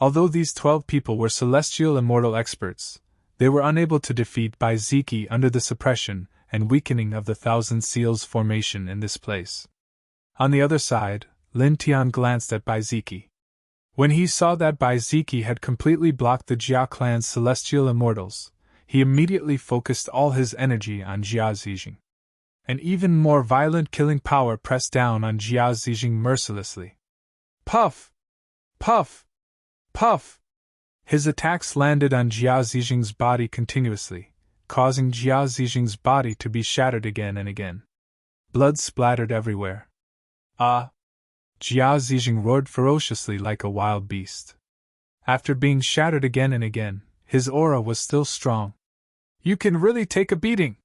Although these 12 people were celestial immortal experts, they were unable to defeat Bai Ziqi under the suppression and weakening of the Thousand Seals formation in this place. On the other side, Lin Tian glanced at Bai Ziqi. When he saw that Bai Ziki had completely blocked the Jia clan's celestial immortals, he immediately focused all his energy on Jia Zijing. An even more violent killing power pressed down on Jia Zijing mercilessly. Puff! Puff! Puff! His attacks landed on Jia Zijing's body continuously, causing Jia Zijing's body to be shattered again and again. Blood splattered everywhere. Ah! Jia Zijing roared ferociously like a wild beast. After being shattered again and again, his aura was still strong. You can really take a beating,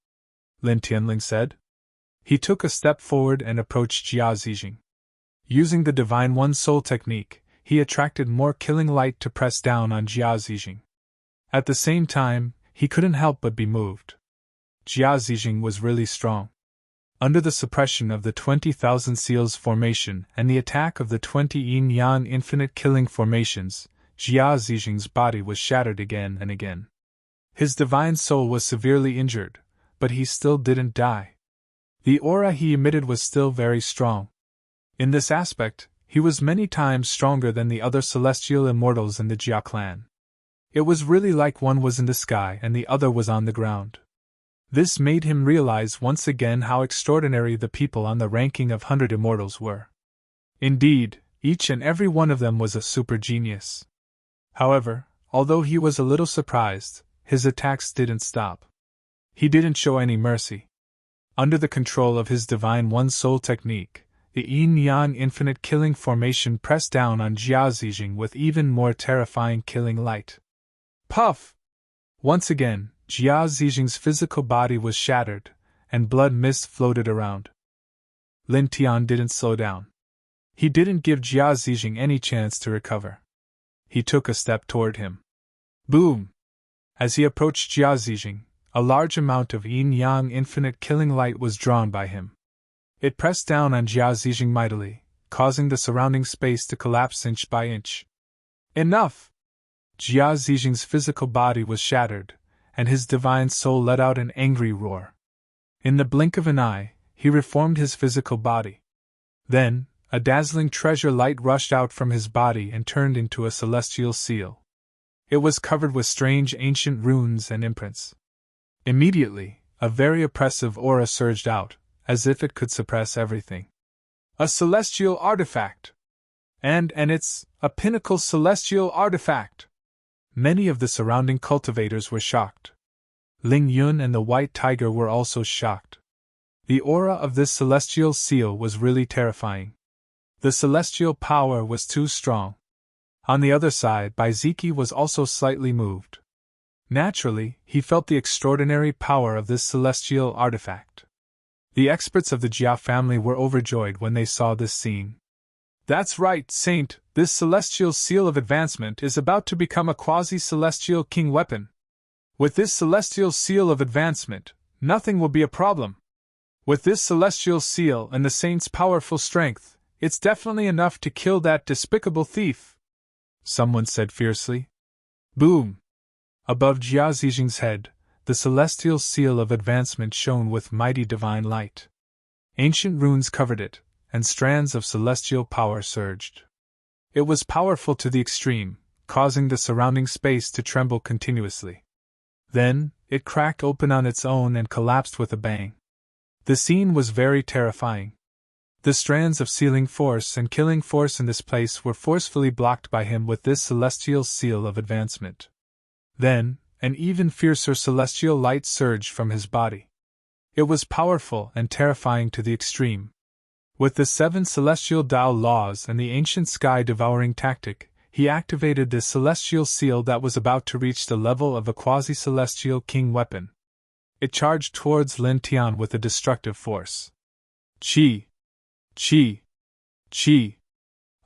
Lin Tianling said. He took a step forward and approached Jia Zijing. Using the Divine One Soul technique, he attracted more killing light to press down on Jia Zijing. At the same time, he couldn't help but be moved. Jia Zijing was really strong. Under the suppression of the 20,000 Seals formation and the attack of the 20 Yin-Yang infinite killing formations, Jia Zijing's body was shattered again and again. His divine soul was severely injured, but he still didn't die. The aura he emitted was still very strong. In this aspect, he was many times stronger than the other celestial immortals in the Jia clan. It was really like one was in the sky and the other was on the ground. This made him realize once again how extraordinary the people on the ranking of 100 immortals were. Indeed, each and every one of them was a super genius. However, although he was a little surprised, his attacks didn't stop. He didn't show any mercy. Under the control of his Divine One Soul technique, the Yin-Yang infinite killing formation pressed down on Jia Zijing with even more terrifying killing light. Puff! Once again, Jia Zijing's physical body was shattered, and blood mist floated around. Lin Tian didn't slow down. He didn't give Jia Zijing any chance to recover. He took a step toward him. Boom! As he approached Jia Zijing, a large amount of Yin-Yang infinite killing light was drawn by him. It pressed down on Jia Zijing mightily, causing the surrounding space to collapse inch by inch. Enough! Jia Zijing's physical body was shattered, and his divine soul let out an angry roar. In the blink of an eye, he reformed his physical body. Then, a dazzling treasure light rushed out from his body and turned into a celestial seal. It was covered with strange ancient runes and imprints. Immediately, a very oppressive aura surged out, as if it could suppress everything. A celestial artifact! And it's a pinnacle celestial artifact! Many of the surrounding cultivators were shocked. Ling Yun and the White Tiger were also shocked. The aura of this celestial seal was really terrifying. The celestial power was too strong. On the other side, Bai Ziki was also slightly moved. Naturally, he felt the extraordinary power of this celestial artifact. The experts of the Jia family were overjoyed when they saw this scene. That's right, Saint, this celestial seal of advancement is about to become a quasi-celestial king weapon. With this celestial seal of advancement, nothing will be a problem. With this celestial seal and the Saint's powerful strength, it's definitely enough to kill that despicable thief, someone said fiercely. Boom! Above Jia Zijing's head, the celestial seal of advancement shone with mighty divine light. Ancient runes covered it, and strands of celestial power surged. It was powerful to the extreme, causing the surrounding space to tremble continuously. Then, it cracked open on its own and collapsed with a bang. The scene was very terrifying. The strands of sealing force and killing force in this place were forcefully blocked by him with this celestial seal of advancement. Then, an even fiercer celestial light surged from his body. It was powerful and terrifying to the extreme. With the 7 celestial Dao laws and the ancient sky-devouring tactic, he activated this celestial seal that was about to reach the level of a quasi-celestial king weapon. It charged towards Lin Tian with a destructive force. Qi! Qi! Qi!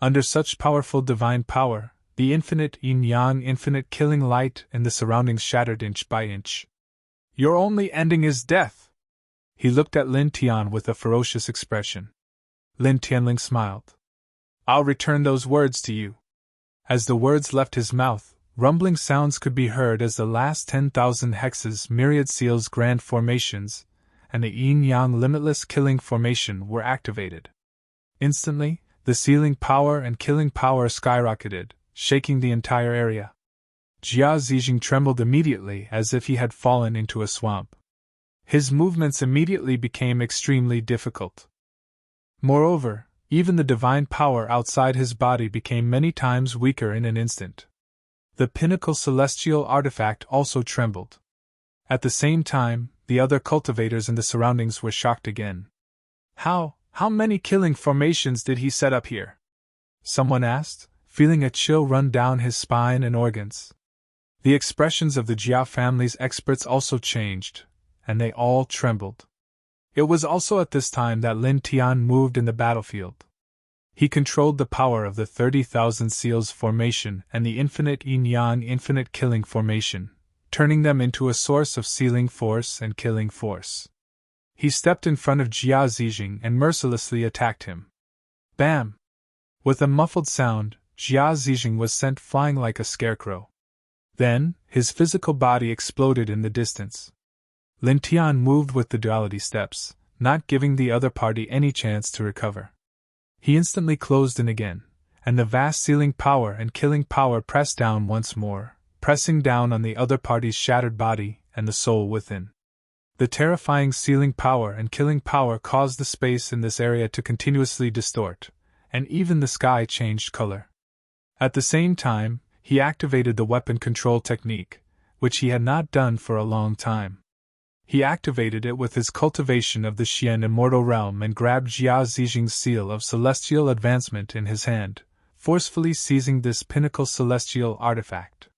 Under such powerful divine power, the infinite yin-yang infinite killing light and the surroundings shattered inch by inch. Your only ending is death! He looked at Lin Tian with a ferocious expression. Lin Tianling smiled. I'll return those words to you. As the words left his mouth, rumbling sounds could be heard as the last 10,000 hexes myriad seals grand formations, and the yin-yang limitless killing formation were activated. Instantly, the sealing power and killing power skyrocketed, shaking the entire area. Jia Zijing trembled immediately as if he had fallen into a swamp. His movements immediately became extremely difficult. Moreover, even the divine power outside his body became many times weaker in an instant. The pinnacle celestial artifact also trembled. At the same time, the other cultivators in the surroundings were shocked again. How many killing formations did he set up here? Someone asked, feeling a chill run down his spine and organs. The expressions of the Jia family's experts also changed, and they all trembled. It was also at this time that Lin Tian moved in the battlefield. He controlled the power of the 30,000 seals formation and the infinite yin-yang infinite killing formation, turning them into a source of sealing force and killing force. He stepped in front of Jia Zijing and mercilessly attacked him. Bam! With a muffled sound, Jia Zijing was sent flying like a scarecrow. Then, his physical body exploded in the distance. Lin Tian moved with the duality steps, not giving the other party any chance to recover. He instantly closed in again, and the vast sealing power and killing power pressed down once more, pressing down on the other party's shattered body and the soul within. The terrifying sealing power and killing power caused the space in this area to continuously distort, and even the sky changed color. At the same time, he activated the weapon control technique, which he had not done for a long time. He activated it with his cultivation of the Xian immortal realm and grabbed Jia Zijing's seal of celestial advancement in his hand, forcefully seizing this pinnacle celestial artifact.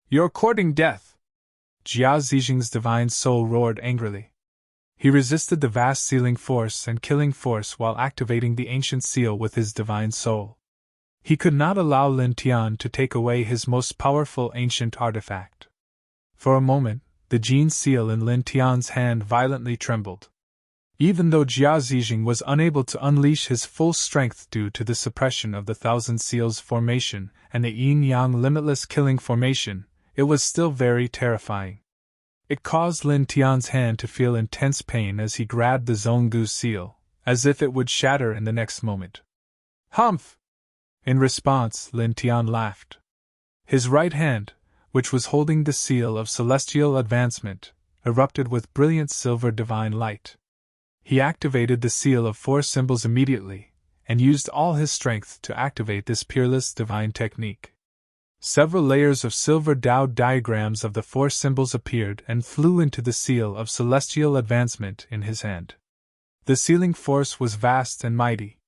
"You're courting death!" Jia Zijing's divine soul roared angrily. He resisted the vast sealing force and killing force while activating the ancient seal with his divine soul. He could not allow Lin Tian to take away his most powerful ancient artifact. For a moment, the Jin seal in Lin Tian's hand violently trembled. Even though Jia Zijing was unable to unleash his full strength due to the suppression of the Thousand Seals formation and the yin-yang limitless killing formation, it was still very terrifying. It caused Lin Tian's hand to feel intense pain as he grabbed the Zhonggu seal, as if it would shatter in the next moment. "Humph!" In response, Lin Tian laughed. His right hand, which was holding the seal of celestial advancement, erupted with brilliant silver divine light. He activated the seal of four symbols immediately, and used all his strength to activate this peerless divine technique. Several layers of silver Tao diagrams of the four symbols appeared and flew into the seal of celestial advancement in his hand. The sealing force was vast and mighty.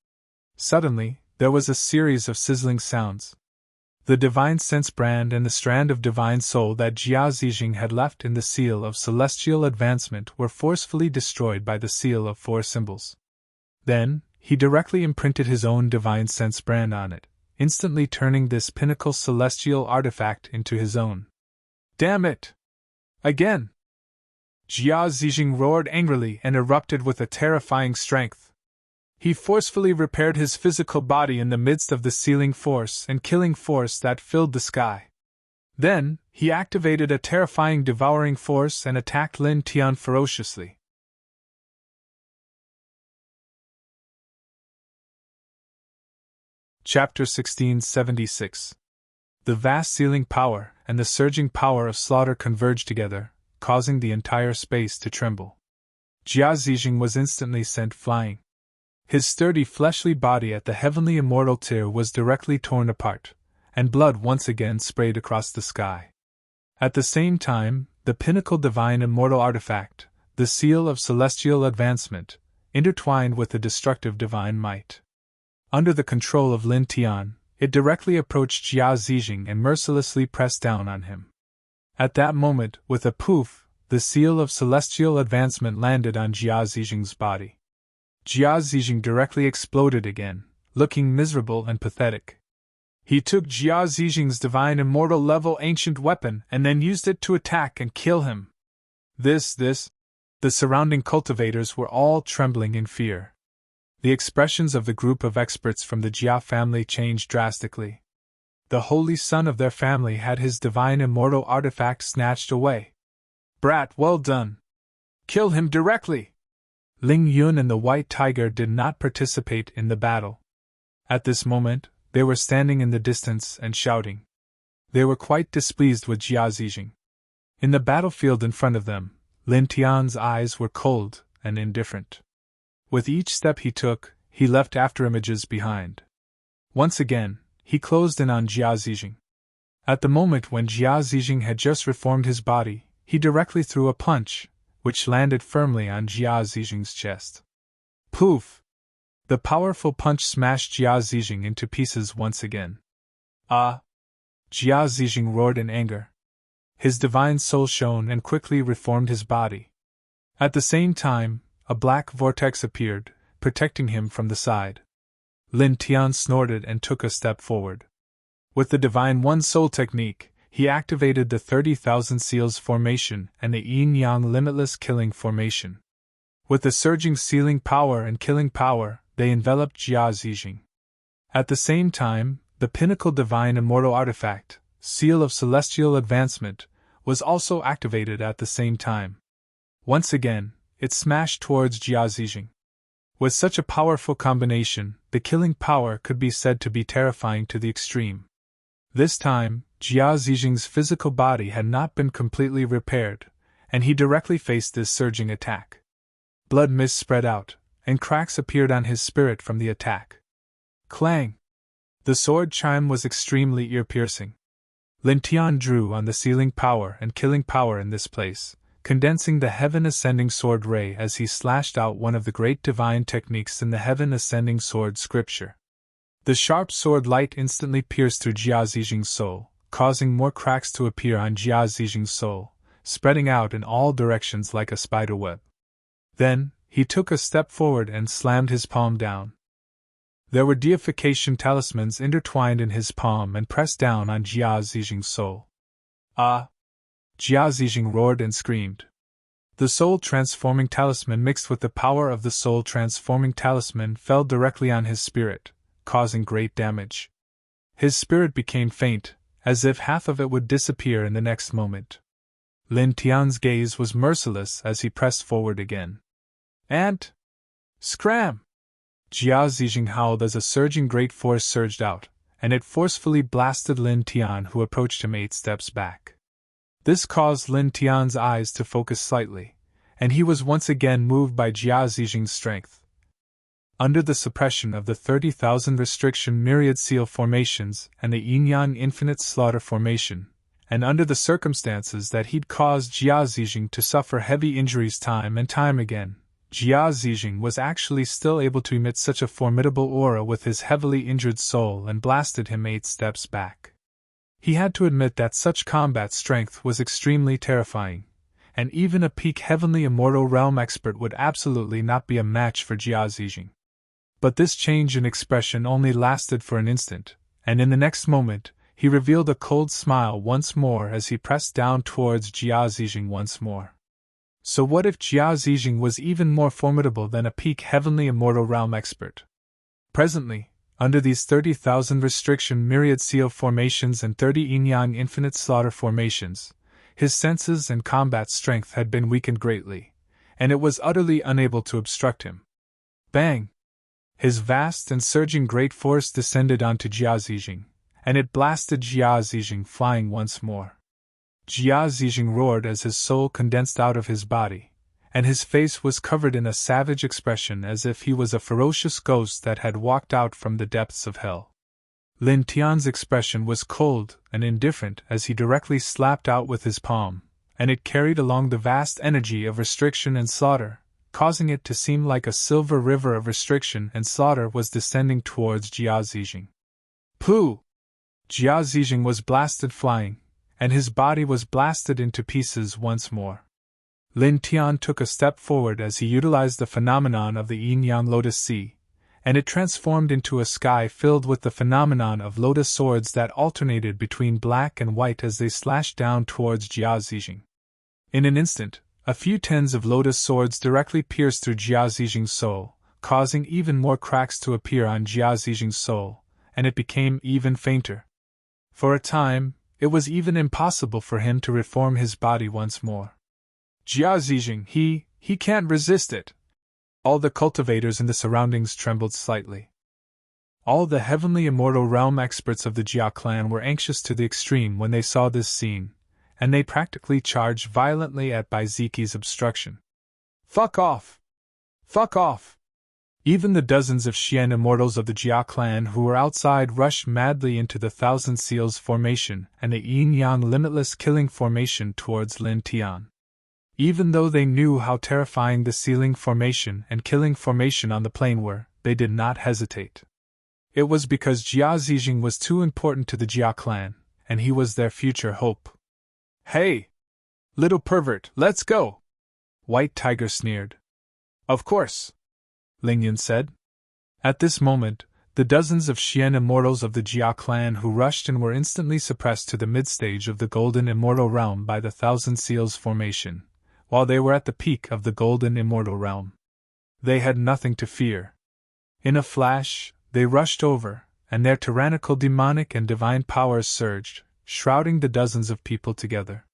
Suddenly, there was a series of sizzling sounds. The divine sense brand and the strand of divine soul that Jia Zijing had left in the seal of celestial advancement were forcefully destroyed by the seal of four symbols. Then, he directly imprinted his own divine sense brand on it, instantly turning this pinnacle celestial artifact into his own. "Damn it! Again!" Jia Zijing roared angrily and erupted with a terrifying strength. He forcefully repaired his physical body in the midst of the sealing force and killing force that filled the sky. Then, he activated a terrifying devouring force and attacked Lin Tian ferociously. Chapter 1676. The vast sealing power and the surging power of slaughter converged together, causing the entire space to tremble. Jia Zijing was instantly sent flying. His sturdy fleshly body at the heavenly immortal tier was directly torn apart, and blood once again sprayed across the sky. At the same time, the pinnacle divine immortal artifact, the seal of celestial advancement, intertwined with the destructive divine might. Under the control of Lin Tian, it directly approached Jia Zijing and mercilessly pressed down on him. At that moment, with a poof, the seal of celestial advancement landed on Jia Zijing's body. Jia Zijing directly exploded again, looking miserable and pathetic. He took Jia Zijing's divine immortal level ancient weapon and then used it to attack and kill him. The surrounding cultivators were all trembling in fear. The expressions of the group of experts from the Jia family changed drastically. The holy son of their family had his divine immortal artifact snatched away. "Brat, well done! Kill him directly!" Ling Yun and the White Tiger did not participate in the battle. At this moment, they were standing in the distance and shouting. They were quite displeased with Jia Zijing. In the battlefield in front of them, Lin Tian's eyes were cold and indifferent. With each step he took, he left afterimages behind. Once again, he closed in on Jia Zijing. At the moment when Jia Zijing had just reformed his body, he directly threw a punch, which landed firmly on Jia Zijing's chest. Poof! The powerful punch smashed Jia Zijing into pieces once again. Ah! Jia Zijing roared in anger. His divine soul shone and quickly reformed his body. At the same time, a black vortex appeared, protecting him from the side. Lin Tian snorted and took a step forward. With the Divine One Soul technique, he activated the 30,000 Seals formation and the Yin-Yang Limitless Killing formation. With the surging sealing power and killing power, they enveloped Jia Zijing. At the same time, the pinnacle divine immortal artifact, Seal of Celestial Advancement, was also activated at the same time. Once again, it smashed towards Jia Zijing. With such a powerful combination, the killing power could be said to be terrifying to the extreme. This time, Jia Zijing's physical body had not been completely repaired, and he directly faced this surging attack. Blood mist spread out, and cracks appeared on his spirit from the attack. Clang! The sword chime was extremely ear-piercing. Lin Tian drew on the sealing power and killing power in this place, condensing the Heaven Ascending Sword ray as he slashed out one of the great divine techniques in the Heaven Ascending Sword scripture. The sharp sword light instantly pierced through Jia Zijing's soul, causing more cracks to appear on Jia Zijing's soul, spreading out in all directions like a spider web. Then, he took a step forward and slammed his palm down. There were deification talismans intertwined in his palm and pressed down on Jia Zijing's soul. Ah! Jia Zijing roared and screamed. The soul-transforming talisman mixed with the power of the soul-transforming talisman fell directly on his spirit, causing great damage. His spirit became faint, as if half of it would disappear in the next moment. Lin Tian's gaze was merciless as he pressed forward again. And... scram! Jia Zijing howled as a surging great force surged out, and it forcefully blasted Lin Tian, who approached him 8 steps back. This caused Lin Tian's eyes to focus slightly, and he was once again moved by Jia Zijing's strength. Under the suppression of the 30,000 restriction myriad seal formations and the Yin-Yang infinite slaughter formation, and under the circumstances that he'd caused Jia Zijing to suffer heavy injuries time and time again, Jia Zijing was actually still able to emit such a formidable aura with his heavily injured soul and blasted him 8 steps back. He had to admit that such combat strength was extremely terrifying, and even a peak heavenly immortal realm expert would absolutely not be a match for Jia Zijing. But this change in expression only lasted for an instant, and in the next moment, he revealed a cold smile once more as he pressed down towards Jia Zijing once more. So what if Jia Zijing was even more formidable than a peak heavenly immortal realm expert? Presently, under these 30,000 restriction myriad seal formations and 30 yin-yang infinite slaughter formations, his senses and combat strength had been weakened greatly, and it was utterly unable to obstruct him. Bang! His vast and surging great force descended onto Jia Zijing, and it blasted Jia Zijing flying once more. Jia Zijing roared as his soul condensed out of his body, and his face was covered in a savage expression as if he was a ferocious ghost that had walked out from the depths of hell. Lin Tian's expression was cold and indifferent as he directly slapped out with his palm, and it carried along the vast energy of restriction and slaughter, causing it to seem like a silver river of restriction and slaughter was descending towards Jia Zijing. Pooh! Jia Zijing was blasted flying, and his body was blasted into pieces once more. Lin Tian took a step forward as he utilized the phenomenon of the yin-yang lotus sea, and it transformed into a sky filled with the phenomenon of lotus swords that alternated between black and white as they slashed down towards Jia Zijing. In an instant, a few tens of lotus swords directly pierced through Jia Zijing's soul, causing even more cracks to appear on Jia Zijing's soul, and it became even fainter. For a time, it was even impossible for him to reform his body once more. Jia Zijing, he can't resist it. All the cultivators in the surroundings trembled slightly. All the heavenly immortal realm experts of the Jia clan were anxious to the extreme when they saw this scene, and they practically charged violently at Baiziki's obstruction. Fuck off! Fuck off! Even the dozens of Xian immortals of the Jia clan who were outside rushed madly into the Thousand Seals formation and the yin-yang limitless killing formation towards Lin Tian. Even though they knew how terrifying the sealing formation and killing formation on the plane were, they did not hesitate. It was because Jia Zijing was too important to the Jia clan, and he was their future hope. Hey! Little pervert, let's go! White Tiger sneered. Of course! Ling Yun said. At this moment, the dozens of Xian immortals of the Jia clan who rushed and were instantly suppressed to the mid-stage of the Golden Immortal Realm by the Thousand Seals formation, while they were at the peak of the Golden Immortal Realm. They had nothing to fear. In a flash, they rushed over, and their tyrannical demonic and divine powers surged, shrouding the dozens of people together.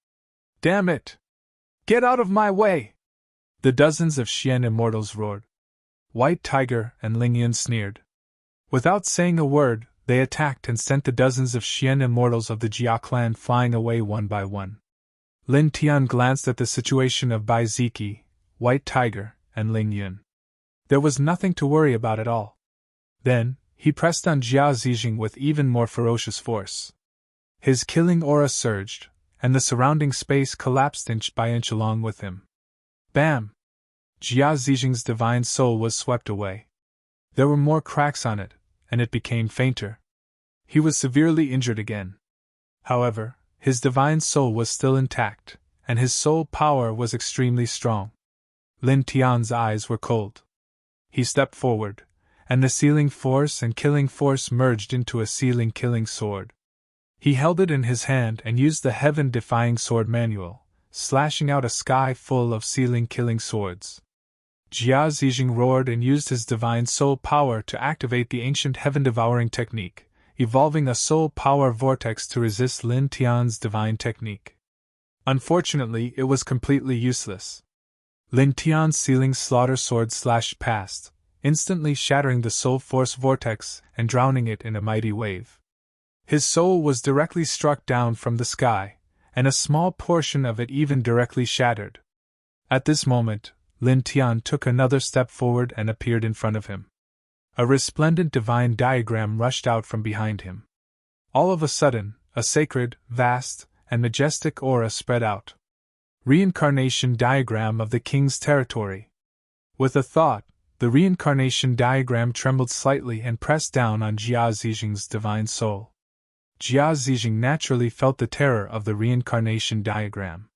Damn it! Get out of my way! The dozens of Xian immortals roared. White Tiger and Ling Yun sneered. Without saying a word, they attacked and sent the dozens of Xian immortals of the Jia clan flying away one by one. Lin Tian glanced at the situation of Baiziki, White Tiger, and Ling Yun. There was nothing to worry about at all. Then, he pressed on Jia Zijing with even more ferocious force. His killing aura surged, and the surrounding space collapsed inch by inch along with him. Bam! Jia Zijing's divine soul was swept away. There were more cracks on it, and it became fainter. He was severely injured again. However, his divine soul was still intact, and his soul power was extremely strong. Lin Tian's eyes were cold. He stepped forward, and the sealing force and killing force merged into a sealing killing sword. He held it in his hand and used the heaven-defying sword manual, slashing out a sky full of sealing killing swords. Jia Zijing roared and used his divine soul power to activate the ancient heaven-devouring technique, evolving a soul power vortex to resist Lin Tian's divine technique. Unfortunately, it was completely useless. Lin Tian's sealing slaughter sword slashed past, instantly shattering the soul force vortex and drowning it in a mighty wave. His soul was directly struck down from the sky, and a small portion of it even directly shattered. At this moment, Lin Tian took another step forward and appeared in front of him. A resplendent divine diagram rushed out from behind him. All of a sudden, a sacred, vast, and majestic aura spread out. Reincarnation diagram of the king's territory. With a thought, the reincarnation diagram trembled slightly and pressed down on Jia Zijing's divine soul. Jia Zijing naturally felt the terror of the reincarnation diagram.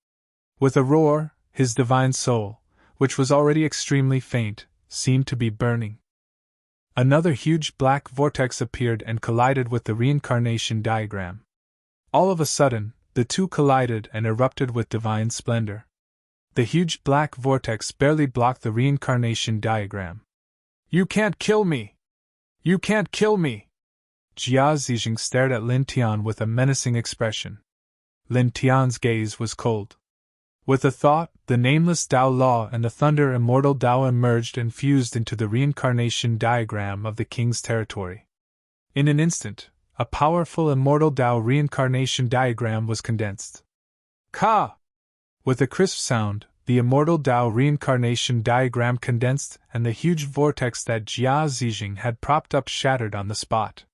With a roar, his divine soul, which was already extremely faint, seemed to be burning. Another huge black vortex appeared and collided with the reincarnation diagram. All of a sudden, the two collided and erupted with divine splendor. The huge black vortex barely blocked the reincarnation diagram. You can't kill me! You can't kill me! Jia Zijing stared at Lin Tian with a menacing expression. Lin Tian's gaze was cold. With a thought, the nameless Dao Law and the Thunder Immortal Dao emerged and fused into the reincarnation diagram of the king's territory. In an instant, a powerful Immortal Dao reincarnation diagram was condensed. Ka! With a crisp sound, the Immortal Dao reincarnation diagram condensed and the huge vortex that Jia Zijing had propped up shattered on the spot.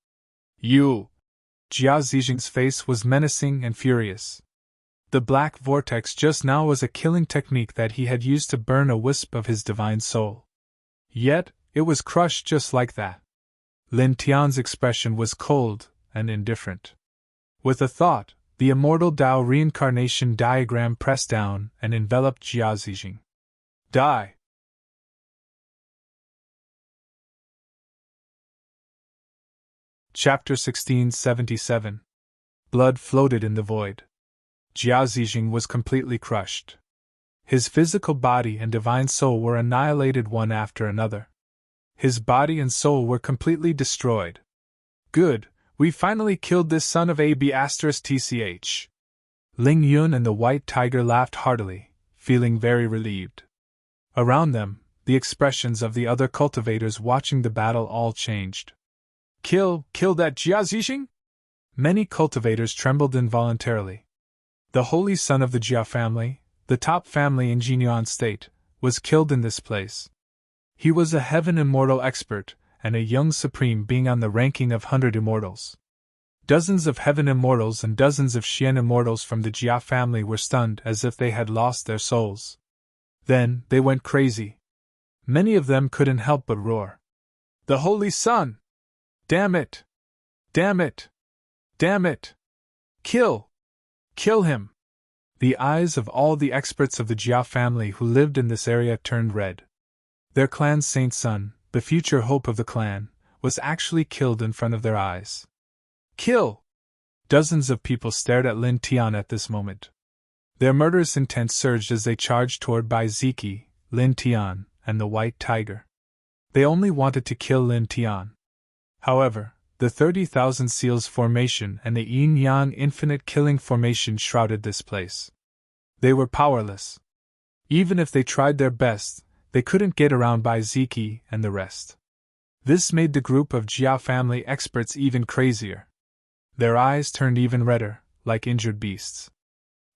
You! Jia Zijing's face was menacing and furious. The black vortex just now was a killing technique that he had used to burn a wisp of his divine soul. Yet, it was crushed just like that. Lin Tian's expression was cold and indifferent. With a thought, the Immortal Dao reincarnation diagram pressed down and enveloped Jia Zijing. Die! Chapter 1677. Blood floated in the void. Jia Zijing was completely crushed. His physical body and divine soul were annihilated one after another. His body and soul were completely destroyed. Good, we finally killed this son of AB*TCH. Ling Yun and the White Tiger laughed heartily, feeling very relieved. Around them, the expressions of the other cultivators watching the battle all changed. Kill that Jia Zixing? Many cultivators trembled involuntarily. The holy son of the Jia family, the top family in Jinyuan state, was killed in this place. He was a heaven immortal expert, and a young supreme being on the ranking of 100 immortals. Dozens of heaven immortals and dozens of Xian immortals from the Jia family were stunned as if they had lost their souls. Then, they went crazy. Many of them couldn't help but roar. The Holy Sun! Damn it! Damn it! Damn it! Kill! Kill him! The eyes of all the experts of the Jia family who lived in this area turned red. Their clan's saint son, the future hope of the clan, was actually killed in front of their eyes. Kill! Dozens of people stared at Lin Tian at this moment. Their murderous intent surged as they charged toward Bai Ziki, Lin Tian, and the White Tiger. They only wanted to kill Lin Tian. However, the 30,000 Seals formation and the Yin-Yang infinite killing formation shrouded this place. They were powerless. Even if they tried their best, they couldn't get around Bai Ziki and the rest. This made the group of Jia family experts even crazier. Their eyes turned even redder, like injured beasts.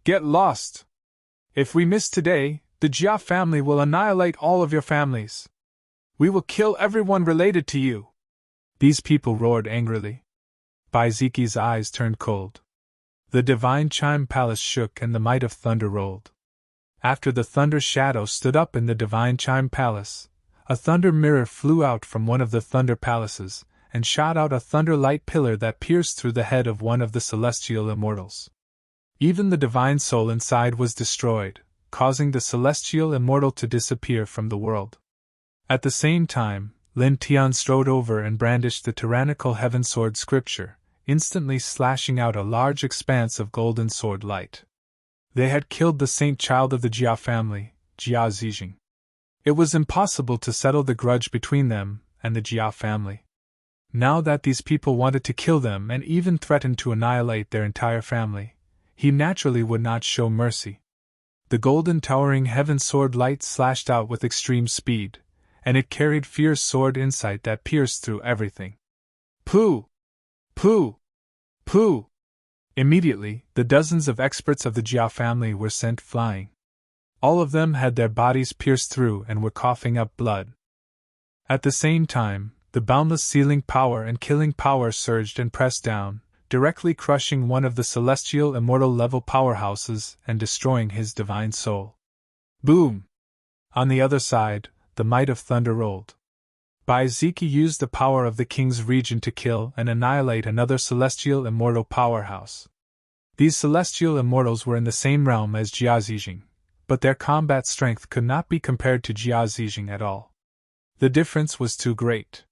Get lost! If we miss today, the Jia family will annihilate all of your families. We will kill everyone related to you. These people roared angrily. Bai Ziki's eyes turned cold. The divine chime palace shook and the might of thunder rolled. After the thunder shadow stood up in the divine chime palace, a thunder mirror flew out from one of the thunder palaces, and shot out a thunder light pillar that pierced through the head of one of the celestial immortals. Even the divine soul inside was destroyed, causing the celestial immortal to disappear from the world. At the same time, Lin Tian strode over and brandished the tyrannical heaven sword scripture, instantly slashing out a large expanse of golden sword light. They had killed the saint child of the Jia family, Jia Zixing. It was impossible to settle the grudge between them and the Jia family. Now that these people wanted to kill them and even threatened to annihilate their entire family, he naturally would not show mercy. The golden towering heaven sword light slashed out with extreme speed, and it carried fierce sword insight that pierced through everything. Pooh! Pooh! Pooh! Immediately, the dozens of experts of the Jia family were sent flying. All of them had their bodies pierced through and were coughing up blood. At the same time, the boundless sealing power and killing power surged and pressed down, directly crushing one of the celestial immortal level powerhouses and destroying his divine soul. Boom! On the other side, the might of thunder rolled. Bai Ziki used the power of the king's region to kill and annihilate another celestial immortal powerhouse. These celestial immortals were in the same realm as Jia Zixing, but their combat strength could not be compared to Jia Zixing at all. The difference was too great.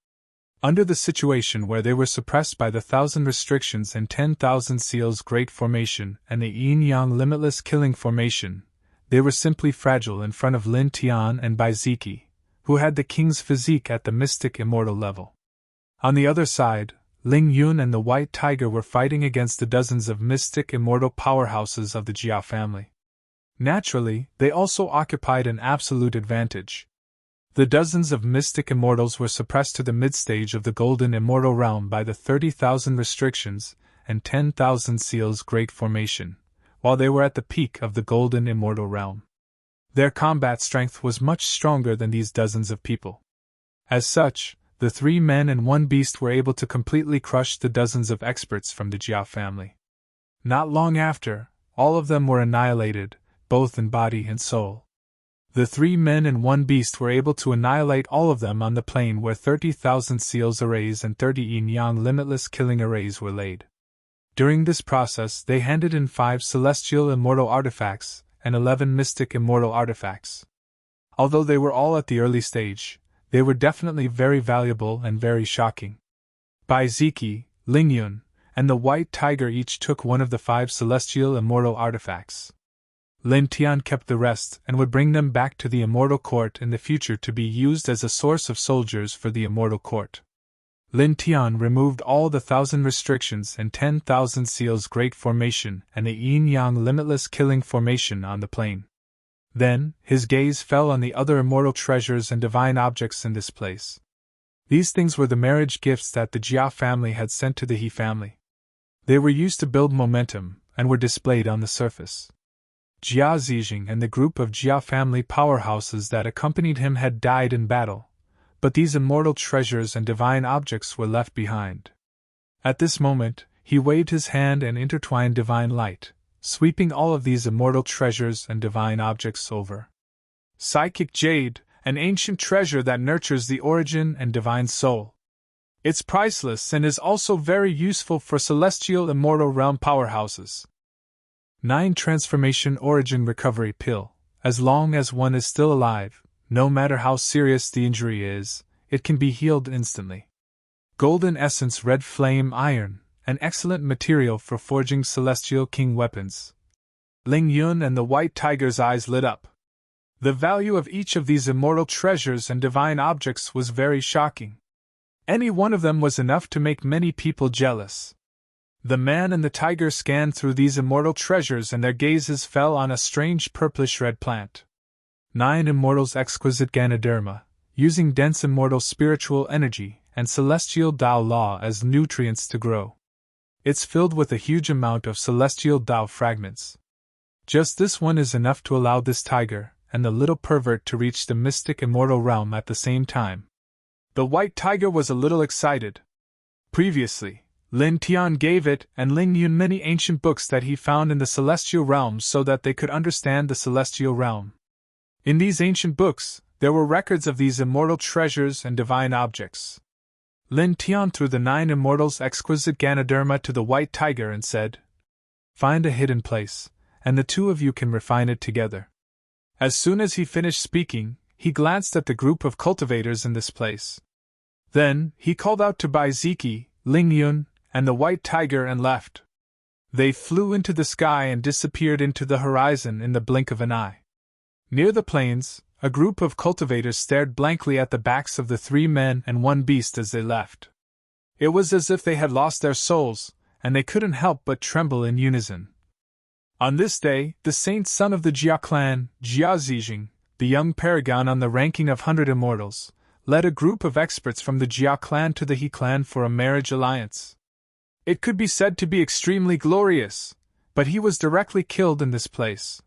Under the situation where they were suppressed by the 1,000 restrictions and 10,000 seals great formation and the yin-yang limitless killing formation, they were simply fragile in front of Lin Tian and Bai Ziki, who had the king's physique at the mystic immortal level. On the other side, Ling Yun and the White Tiger were fighting against the dozens of mystic immortal powerhouses of the Jia family. Naturally, they also occupied an absolute advantage. The dozens of mystic immortals were suppressed to the mid-stage of the golden immortal realm by the 30,000 restrictions and 10,000 seals great formation, while they were at the peak of the golden immortal realm. Their combat strength was much stronger than these dozens of people. As such, the 3 men and 1 beast were able to completely crush the dozens of experts from the Jia family. Not long after, all of them were annihilated, both in body and soul. The 3 men and 1 beast were able to annihilate all of them on the plain where 30,000 seals arrays and 30 yin-yang limitless killing arrays were laid. During this process they handed in 5 celestial immortal artifacts and 11 mystic immortal artifacts. Although they were all at the early stage, they were definitely very valuable and very shocking. Bai Ziki, Ling Yun, and the White Tiger each took one of the 5 celestial immortal artifacts. Lin Tian kept the rest and would bring them back to the Immortal Court in the future to be used as a source of soldiers for the Immortal Court. Lin Tian removed all the 1,000 restrictions and 10,000 seals great formation and the yin-yang limitless killing formation on the plain. Then, his gaze fell on the other immortal treasures and divine objects in this place. These things were the marriage gifts that the Jia family had sent to the He family. They were used to build momentum, and were displayed on the surface. Jia Zijing and the group of Jia family powerhouses that accompanied him had died in battle, but these immortal treasures and divine objects were left behind. At this moment, he waved his hand and intertwined divine light, sweeping all of these immortal treasures and divine objects over. Psychic Jade, an ancient treasure that nurtures the origin and divine soul. It's priceless and is also very useful for celestial immortal realm powerhouses. 9 Transformation Origin Recovery Pill. As long as one is still alive, no matter how serious the injury is, it can be healed instantly. Golden Essence Red Flame Iron, an excellent material for forging celestial king weapons. Ling Yun and the White Tiger's eyes lit up. The value of each of these immortal treasures and divine objects was very shocking. Any one of them was enough to make many people jealous. The man and the tiger scanned through these immortal treasures and their gazes fell on a strange purplish-red plant. 9 Immortals Exquisite Ganoderma, using dense immortal spiritual energy and celestial Tao law as nutrients to grow. It's filled with a huge amount of celestial Tao fragments. Just this one is enough to allow this tiger and the little pervert to reach the mystic immortal realm at the same time. The White Tiger was a little excited. Previously, Lin Tian gave it and Ling Yun many ancient books that he found in the celestial realm so that they could understand the celestial realm. In these ancient books, there were records of these immortal treasures and divine objects. Lin Tian threw the 9 Immortals Exquisite Ganoderma to the White Tiger and said, "Find a hidden place, and the two of you can refine it together." As soon as he finished speaking, he glanced at the group of cultivators in this place. Then, he called out to Bai Ziki, Ling Yun, and the White Tiger and left. They flew into the sky and disappeared into the horizon in the blink of an eye. Near the plains, a group of cultivators stared blankly at the backs of the 3 men and 1 beast as they left. It was as if they had lost their souls, and they couldn't help but tremble in unison. On this day, the saint son of the Jia clan, Jia Zijing, the young paragon on the ranking of 100 immortals, led a group of experts from the Jia clan to the He clan for a marriage alliance. It could be said to be extremely glorious, but he was directly killed in this place.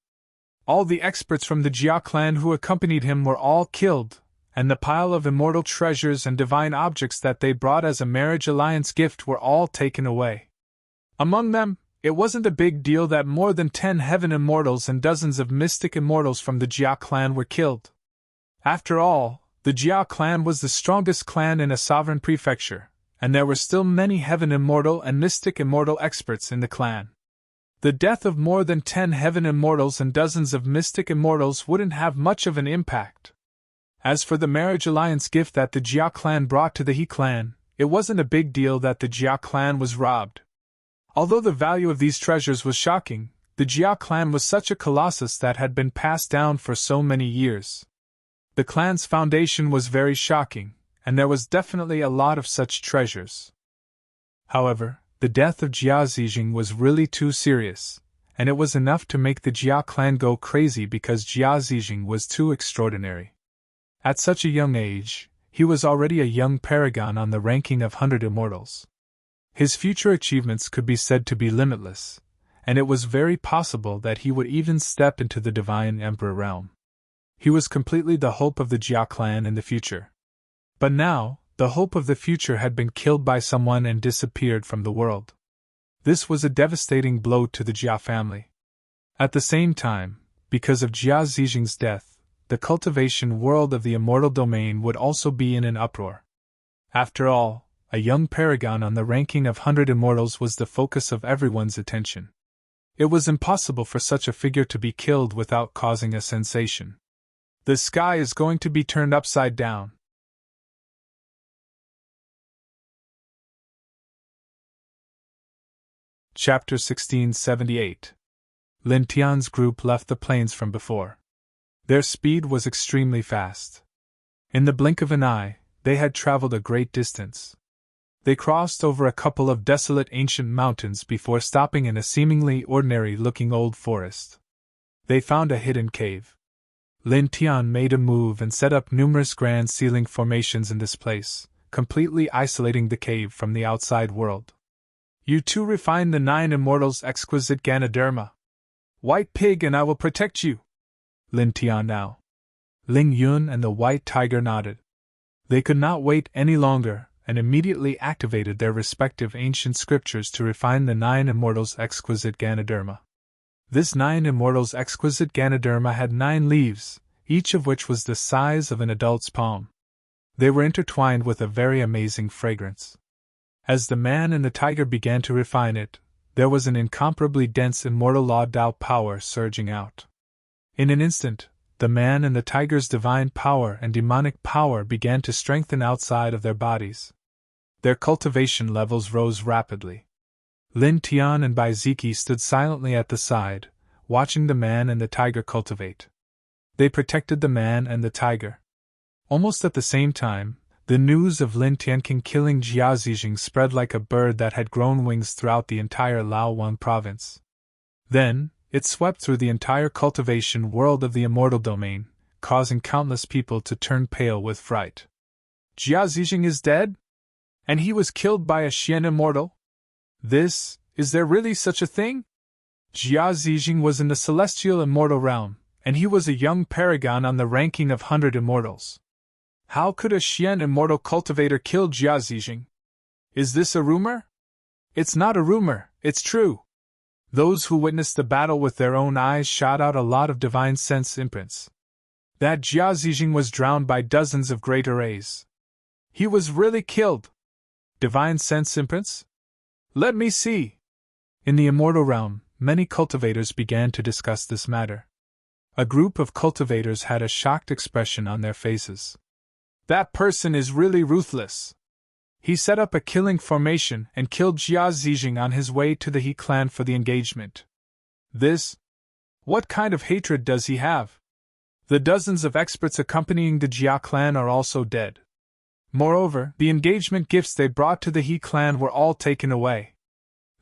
All the experts from the Jia clan who accompanied him were all killed, and the pile of immortal treasures and divine objects that they brought as a marriage alliance gift were all taken away. Among them, it wasn't a big deal that more than 10 heaven immortals and dozens of mystic immortals from the Jia clan were killed. After all, the Jia clan was the strongest clan in a sovereign prefecture, and there were still many heaven immortal and mystic immortal experts in the clan. The death of more than 10 heaven immortals and dozens of mystic immortals wouldn't have much of an impact. As for the marriage alliance gift that the Jia clan brought to the He clan, it wasn't a big deal that the Jia clan was robbed. Although the value of these treasures was shocking, the Jia clan was such a colossus that had been passed down for so many years. The clan's foundation was very shocking, and there was definitely a lot of such treasures. However, the death of Jia Zijing was really too serious, and it was enough to make the Jia clan go crazy because Jia Zijing was too extraordinary. At such a young age, he was already a young paragon on the ranking of 100 immortals. His future achievements could be said to be limitless, and it was very possible that he would even step into the divine emperor realm. He was completely the hope of the Jia clan in the future. But now, the hope of the future had been killed by someone and disappeared from the world. This was a devastating blow to the Jia family. At the same time, because of Jia Zijing's death, the cultivation world of the immortal domain would also be in an uproar. After all, a young paragon on the ranking of 100 immortals was the focus of everyone's attention. It was impossible for such a figure to be killed without causing a sensation. The sky is going to be turned upside down. Chapter 1678. Lin Tian's group left the plains from before. Their speed was extremely fast. In the blink of an eye, they had traveled a great distance. They crossed over a couple of desolate ancient mountains before stopping in a seemingly ordinary-looking old forest. They found a hidden cave. Lin Tian made a move and set up numerous grand ceiling formations in this place, completely isolating the cave from the outside world. You too refine the 9 immortals' exquisite Ganoderma. White Pig and I will protect you. Lin Tian now. Ling Yun and the White Tiger nodded. They could not wait any longer, and immediately activated their respective ancient scriptures to refine the 9 immortals' exquisite Ganoderma. This 9 immortals' exquisite Ganoderma had 9 leaves, each of which was the size of an adult's palm. They were intertwined with a very amazing fragrance. As the man and the tiger began to refine it, there was an incomparably dense immortal Lao Dao power surging out. In an instant, the man and the tiger's divine power and demonic power began to strengthen outside of their bodies. Their cultivation levels rose rapidly. Lin Tian and Bai Ziki stood silently at the side, watching the man and the tiger cultivate. They protected the man and the tiger. Almost at the same time, the news of Lin Tianqing killing Jia Zijing spread like a bird that had grown wings throughout the entire Laowan province. Then, it swept through the entire cultivation world of the immortal domain, causing countless people to turn pale with fright. Jia Zijing is dead? And he was killed by a Xian immortal? Is there really such a thing? Jia Zijing was in the celestial immortal realm, and he was a young paragon on the ranking of 100 immortals. How could a Xian immortal cultivator kill Jia Zijing? Is this a rumor? It's not a rumor, it's true. Those who witnessed the battle with their own eyes shot out a lot of divine sense imprints. That Jia Zijing was drowned by dozens of great arrays. He was really killed. Divine sense imprints? Let me see. In the immortal realm, many cultivators began to discuss this matter. A group of cultivators had a shocked expression on their faces. That person is really ruthless. He set up a killing formation and killed Jia Zijing on his way to the He clan for the engagement. What kind of hatred does he have? The dozens of experts accompanying the Jia clan are also dead. Moreover, the engagement gifts they brought to the He clan were all taken away.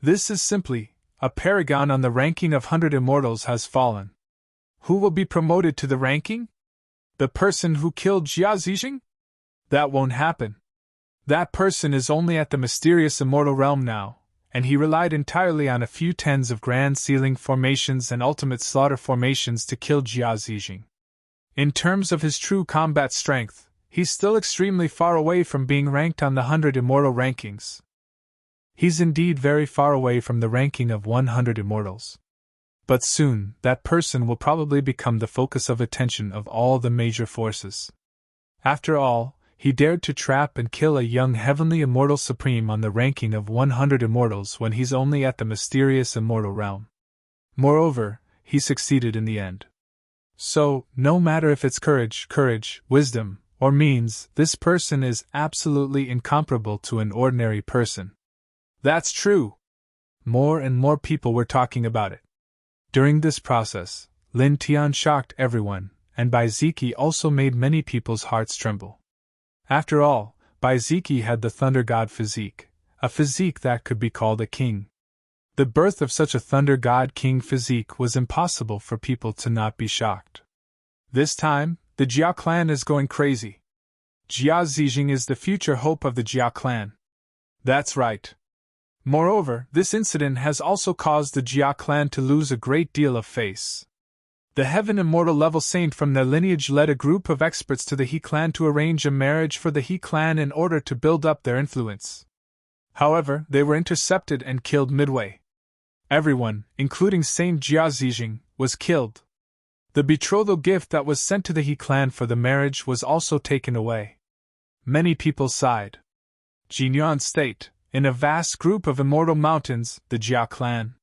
This is simply, a paragon on the ranking of 100 immortals has fallen. Who will be promoted to the ranking? The person who killed Jia Zijing? That won't happen. That person is only at the mysterious immortal realm now, and he relied entirely on a few tens of grand sealing formations and ultimate slaughter formations to kill Jia Zijing. In terms of his true combat strength, he's still extremely far away from being ranked on the 100 immortal rankings. He's indeed very far away from the ranking of 100 immortals. But soon, that person will probably become the focus of attention of all the major forces. After all, he dared to trap and kill a young heavenly immortal supreme on the ranking of 100 immortals when he's only at the mysterious immortal realm. Moreover, he succeeded in the end. So, no matter if it's courage, wisdom, or means, this person is absolutely incomparable to an ordinary person. That's true. More and more people were talking about it. During this process, Lin Tian shocked everyone, and Bai Ziki also made many people's hearts tremble. After all, Bai Ziki had the Thunder God physique, a physique that could be called a king. The birth of such a Thunder God king physique was impossible for people to not be shocked. This time, the Jia clan is going crazy. Jia Zijing is the future hope of the Jia clan. That's right. Moreover, this incident has also caused the Jia clan to lose a great deal of face. The Heaven Immortal level saint from their lineage led a group of experts to the He clan to arrange a marriage for the He clan in order to build up their influence. However, they were intercepted and killed midway. Everyone, including Saint Jia Zijing, was killed. The betrothal gift that was sent to the He clan for the marriage was also taken away. Many people sighed. Jinyuan State, in a vast group of immortal mountains, the Jia clan.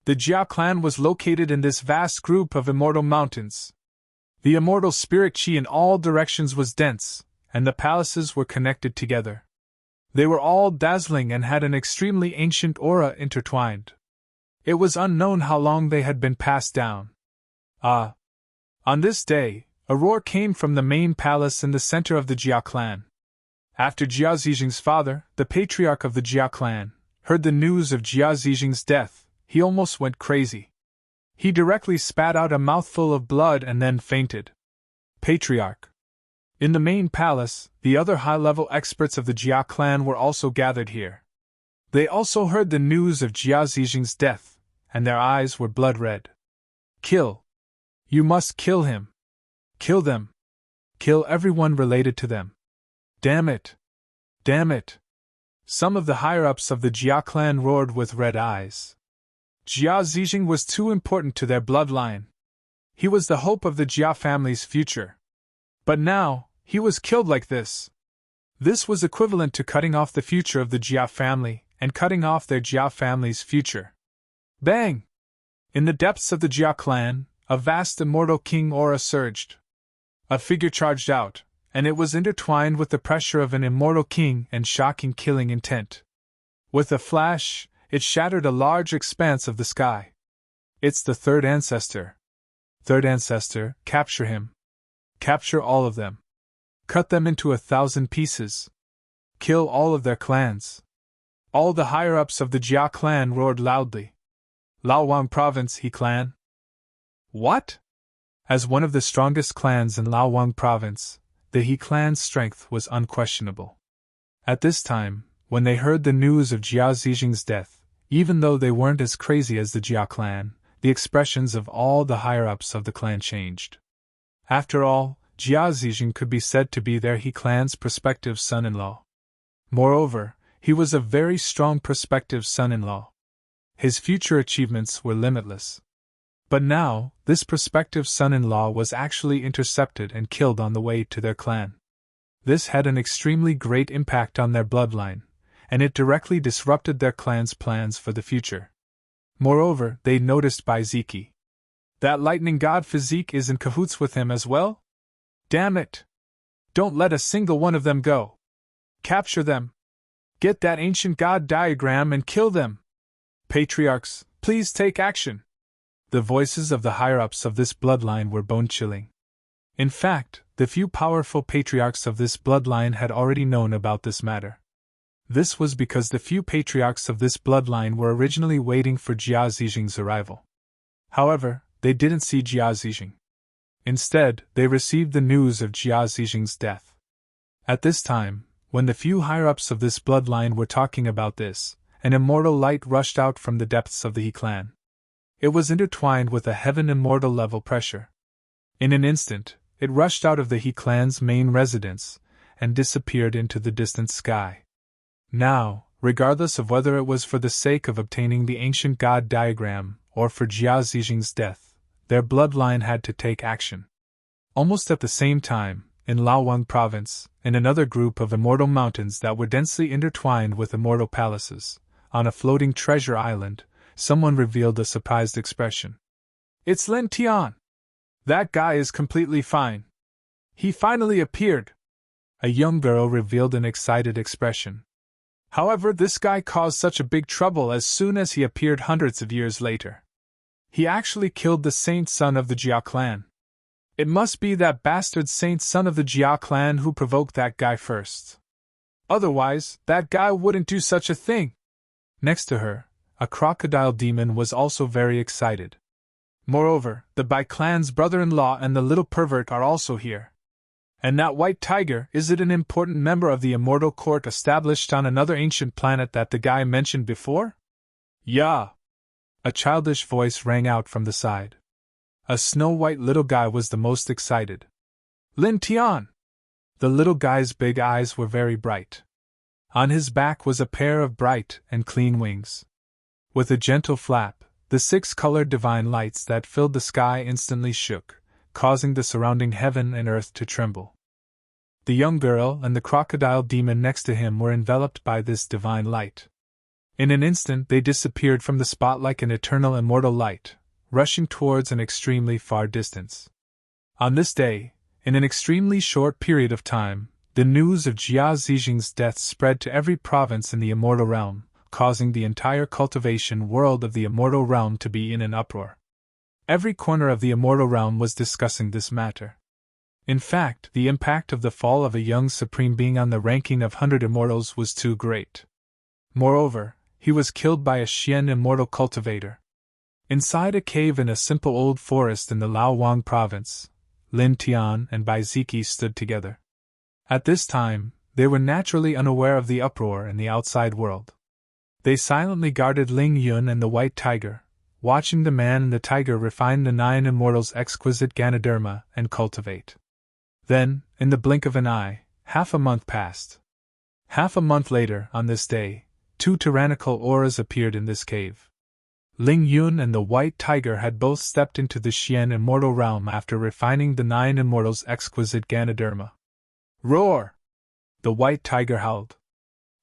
The Jia clan was located in this vast group of immortal mountains. The immortal spirit chi in all directions was dense, and the palaces were connected together. They were all dazzling and had an extremely ancient aura intertwined. It was unknown how long they had been passed down. On this day, a roar came from the main palace in the center of the Jia clan. After Jia Zijing's father, the patriarch of the Jia clan, heard the news of Jia Zijing's death, he almost went crazy. He directly spat out a mouthful of blood and then fainted. Patriarch. In the main palace, the other high-level experts of the Jia clan were also gathered here. They also heard the news of Jia Zijing's death, and their eyes were blood-red. Kill! You must kill him! Kill them! Kill everyone related to them! Damn it! Damn it! Some of the higher-ups of the Jia clan roared with red eyes. Jia Zijing was too important to their bloodline. He was the hope of the Jia family's future. But now, he was killed like this. This was equivalent to cutting off the future of the Jia family and cutting off their Jia family's future. Bang! In the depths of the Jia clan, a vast immortal king aura surged. A figure charged out, and it was intertwined with the pressure of an immortal king and shocking killing intent. With a flash, it shattered a large expanse of the sky. It's the third ancestor. Third ancestor, capture him. Capture all of them. Cut them into 1,000 pieces. Kill all of their clans. All the higher-ups of the Jia clan roared loudly. Laowang Province He Clan. What? As one of the strongest clans in Laowang Province, the He clan's strength was unquestionable. At this time, when they heard the news of Jia Zijing's death, even though they weren't as crazy as the Jia clan, the expressions of all the higher-ups of the clan changed. After all, Jia Zijing could be said to be their He clan's prospective son-in-law. Moreover, he was a very strong prospective son-in-law. His future achievements were limitless. But now, this prospective son-in-law was actually intercepted and killed on the way to their clan. This had an extremely great impact on their bloodline, and it directly disrupted their clan's plans for the future. Moreover, they noticed Baiziki. That lightning god physique is in cahoots with him as well? Damn it! Don't let a single one of them go. Capture them. Get that ancient god diagram and kill them. Patriarchs, please take action. The voices of the higher-ups of this bloodline were bone-chilling. In fact, the few powerful patriarchs of this bloodline had already known about this matter. This was because the few patriarchs of this bloodline were originally waiting for Jia Zijing's arrival. However, they didn't see Jia Zijing. Instead, they received the news of Jia Zijing's death. At this time, when the few higher-ups of this bloodline were talking about this, an immortal light rushed out from the depths of the He clan. It was intertwined with a heaven immortal level pressure. In an instant, it rushed out of the He clan's main residence and disappeared into the distant sky. Now, regardless of whether it was for the sake of obtaining the ancient god diagram or for Jia Zijing's death, their bloodline had to take action. Almost at the same time, in Laowang Province, in another group of immortal mountains that were densely intertwined with immortal palaces, on a floating treasure island, someone revealed a surprised expression. It's Lin Tian! That guy is completely fine. He finally appeared! A young girl revealed an excited expression. However, this guy caused such a big trouble as soon as he appeared hundreds of years later. He actually killed the saint son of the Jia clan. It must be that bastard saint son of the Jia clan who provoked that guy first. Otherwise, that guy wouldn't do such a thing. Next to her, a crocodile demon was also very excited. Moreover, the Bai clan's brother-in-law and the little pervert are also here. And that white tiger, is it an important member of the immortal court established on another ancient planet that the guy mentioned before? Yeah. A childish voice rang out from the side. A snow-white little guy was the most excited. Lin Tian! The little guy's big eyes were very bright. On his back was a pair of bright and clean wings. With a gentle flap, the 6-colored divine lights that filled the sky instantly shook, causing the surrounding heaven and earth to tremble. The young girl and the crocodile demon next to him were enveloped by this divine light. In an instant they disappeared from the spot like an eternal immortal light, rushing towards an extremely far distance. On this day, in an extremely short period of time, the news of Jia Zijing's death spread to every province in the immortal realm, causing the entire cultivation world of the immortal realm to be in an uproar. Every corner of the immortal realm was discussing this matter. In fact, the impact of the fall of a young supreme being on the ranking of 100 immortals was too great. Moreover, he was killed by a Xian immortal cultivator. Inside a cave in a simple old forest in the Laowang province, Lin Tian and Baiziki stood together. At this time, they were naturally unaware of the uproar in the outside world. They silently guarded Ling Yun and the white tiger, watching the man and the tiger refine the 9 immortals' exquisite Ganoderma and cultivate. Then, in the blink of an eye, half a month passed. Half a month later, on this day, 2 tyrannical auras appeared in this cave. Ling Yun and the white tiger had both stepped into the Xian immortal realm after refining the 9 immortals' exquisite Ganoderma. Roar! The white tiger howled.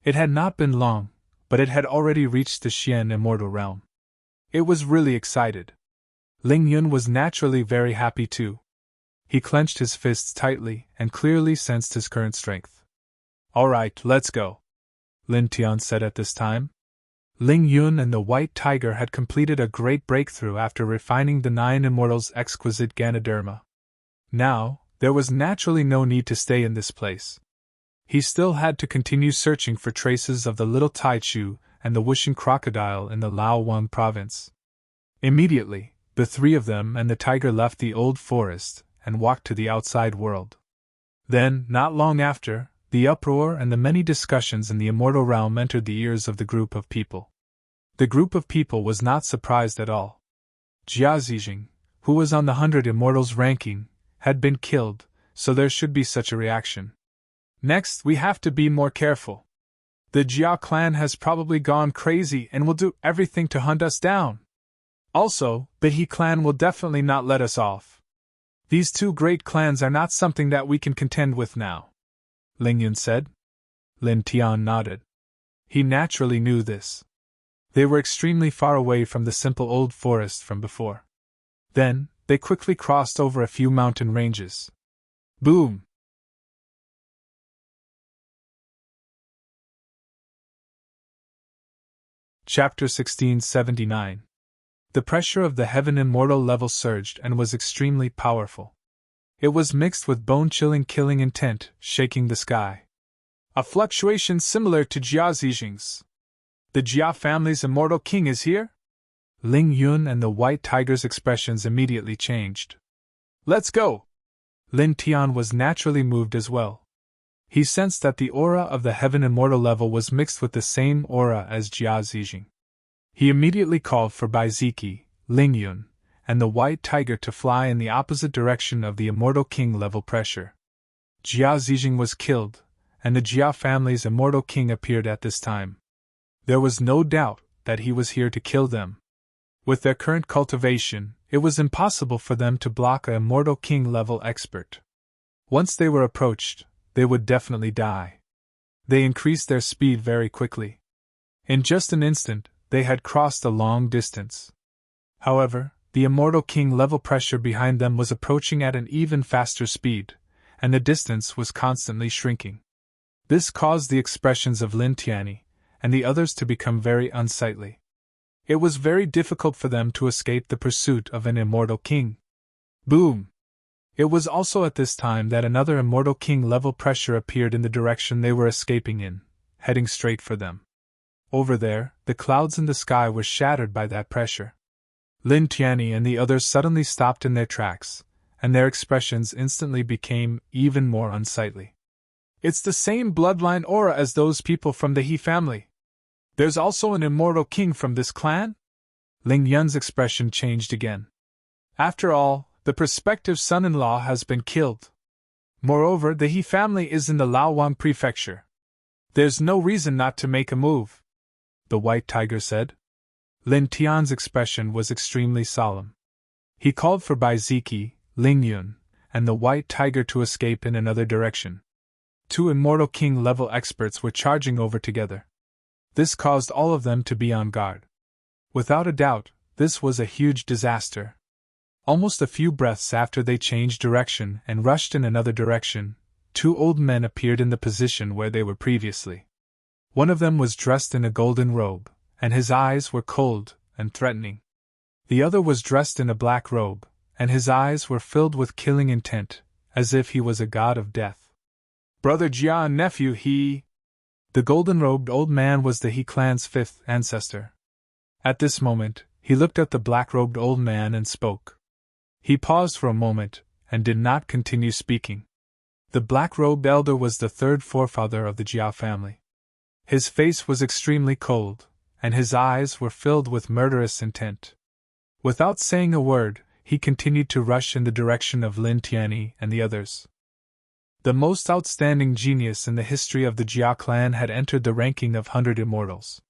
It had not been long, but it had already reached the Xian immortal realm. It was really excited. Ling Yun was naturally very happy too. He clenched his fists tightly and clearly sensed his current strength. All right, let's go, Lin Tian said at this time. Ling Yun and the white tiger had completed a great breakthrough after refining the 9 immortals' exquisite Ganoderma. Now, there was naturally no need to stay in this place. He still had to continue searching for traces of the little Taichu and the wishing crocodile in the Laowang province. Immediately, the 3 of them and the tiger left the old forest and walked to the outside world. Then, not long after, the uproar and the many discussions in the immortal realm entered the ears of the group of people. The group of people was not surprised at all. Jia Zijing, who was on the 100 immortals ranking, had been killed, so there should be such a reaction. Next, we have to be more careful. The Jia clan has probably gone crazy and will do everything to hunt us down. Also, the He clan will definitely not let us off. These 2 great clans are not something that we can contend with now, Ling Yun said. Lin Tian nodded. He naturally knew this. They were extremely far away from the simple old forest from before. Then, they quickly crossed over a few mountain ranges. Boom! Chapter 1679. The pressure of the heaven immortal level surged and was extremely powerful. It was mixed with bone-chilling killing intent, shaking the sky. A fluctuation similar to Jia Zijing's. The Jia family's immortal king is here? Ling Yun and the white tiger's expressions immediately changed. Let's go! Lin Tian was naturally moved as well. He sensed that the aura of the heaven immortal level was mixed with the same aura as Jia Zijing. He immediately called for Bai Ziki, Ling Yun, and the white tiger to fly in the opposite direction of the immortal king level pressure. Jia Zijing was killed, and the Jia family's immortal king appeared at this time. There was no doubt that he was here to kill them. With their current cultivation, it was impossible for them to block a immortal king level expert. Once they were approached, they would definitely die. They increased their speed very quickly. In just an instant, they had crossed a long distance. However, the immortal king level pressure behind them was approaching at an even faster speed, and the distance was constantly shrinking. This caused the expressions of Lin Tianyi and the others to become very unsightly. It was very difficult for them to escape the pursuit of an immortal king. Boom! It was also at this time that another immortal king level pressure appeared in the direction they were escaping in, heading straight for them. Over there, the clouds in the sky were shattered by that pressure. Lin Tianyi and the others suddenly stopped in their tracks, and their expressions instantly became even more unsightly. It's the same bloodline aura as those people from the He family. There's also an immortal king from this clan? Ling Yun's expression changed again. After all, the prospective son-in-law has been killed. Moreover, the He family is in the Laowang prefecture. There's no reason not to make a move, the white tiger said. Lin Tian's expression was extremely solemn. He called for Bai Ziki, Ling Yun, and the white tiger to escape in another direction. 2 immortal king level experts were charging over together. This caused all of them to be on guard. Without a doubt, this was a huge disaster. Almost a few breaths after they changed direction and rushed in another direction, 2 old men appeared in the position where they were previously. One of them was dressed in a golden robe, and his eyes were cold and threatening. The other was dressed in a black robe, and his eyes were filled with killing intent, as if he was a god of death. Brother Jia and nephew He. The golden-robed old man was the He clan's 5th ancestor. At this moment, he looked at the black-robed old man and spoke. He paused for a moment, and did not continue speaking. The black-robed elder was the third forefather of the Jia family. His face was extremely cold, and his eyes were filled with murderous intent. Without saying a word, he continued to rush in the direction of Lin Tianyi and the others. The most outstanding genius in the history of the Jia clan had entered the ranking of 100 immortals.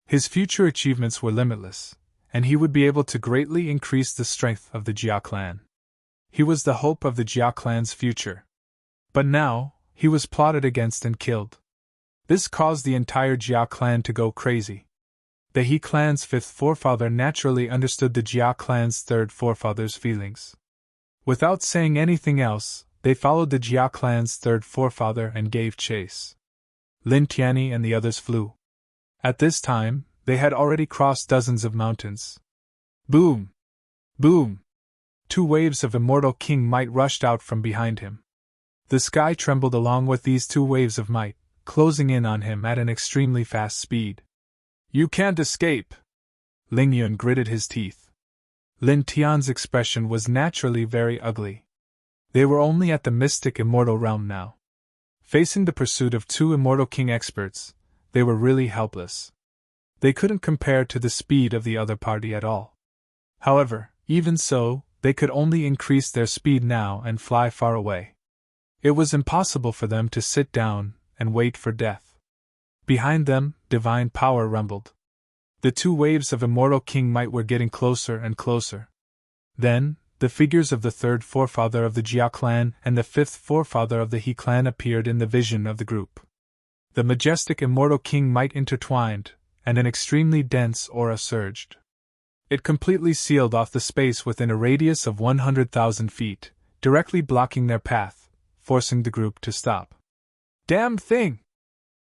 His future achievements were limitless, and he would be able to greatly increase the strength of the Jia clan. He was the hope of the Jia clan's future. But now, he was plotted against and killed. This caused the entire Jia clan to go crazy. The He clan's fifth forefather naturally understood the Jia clan's third forefather's feelings. Without saying anything else, they followed the Jia clan's third forefather and gave chase. Lin Tianyi and the others flew. At this time, they had already crossed dozens of mountains. Boom! Boom! 2 waves of immortal King Might rushed out from behind him. The sky trembled along with these 2 waves of might, closing in on him at an extremely fast speed. You can't escape! Ling Yun gritted his teeth. Lin Tian's expression was naturally very ugly. They were only at the mystic immortal realm now. Facing the pursuit of 2 immortal king experts, they were really helpless. They couldn't compare to the speed of the other party at all. However, even so, they could only increase their speed now and fly far away. It was impossible for them to sit down and wait for death. Behind them, divine power rumbled. The 2 waves of immortal King Might were getting closer and closer. Then, the figures of the third forefather of the Jia clan and the fifth forefather of the He clan appeared in the vision of the group. The majestic immortal King Might intertwined, and an extremely dense aura surged. It completely sealed off the space within a radius of 100,000 feet, directly blocking their path, forcing the group to stop. Damn thing!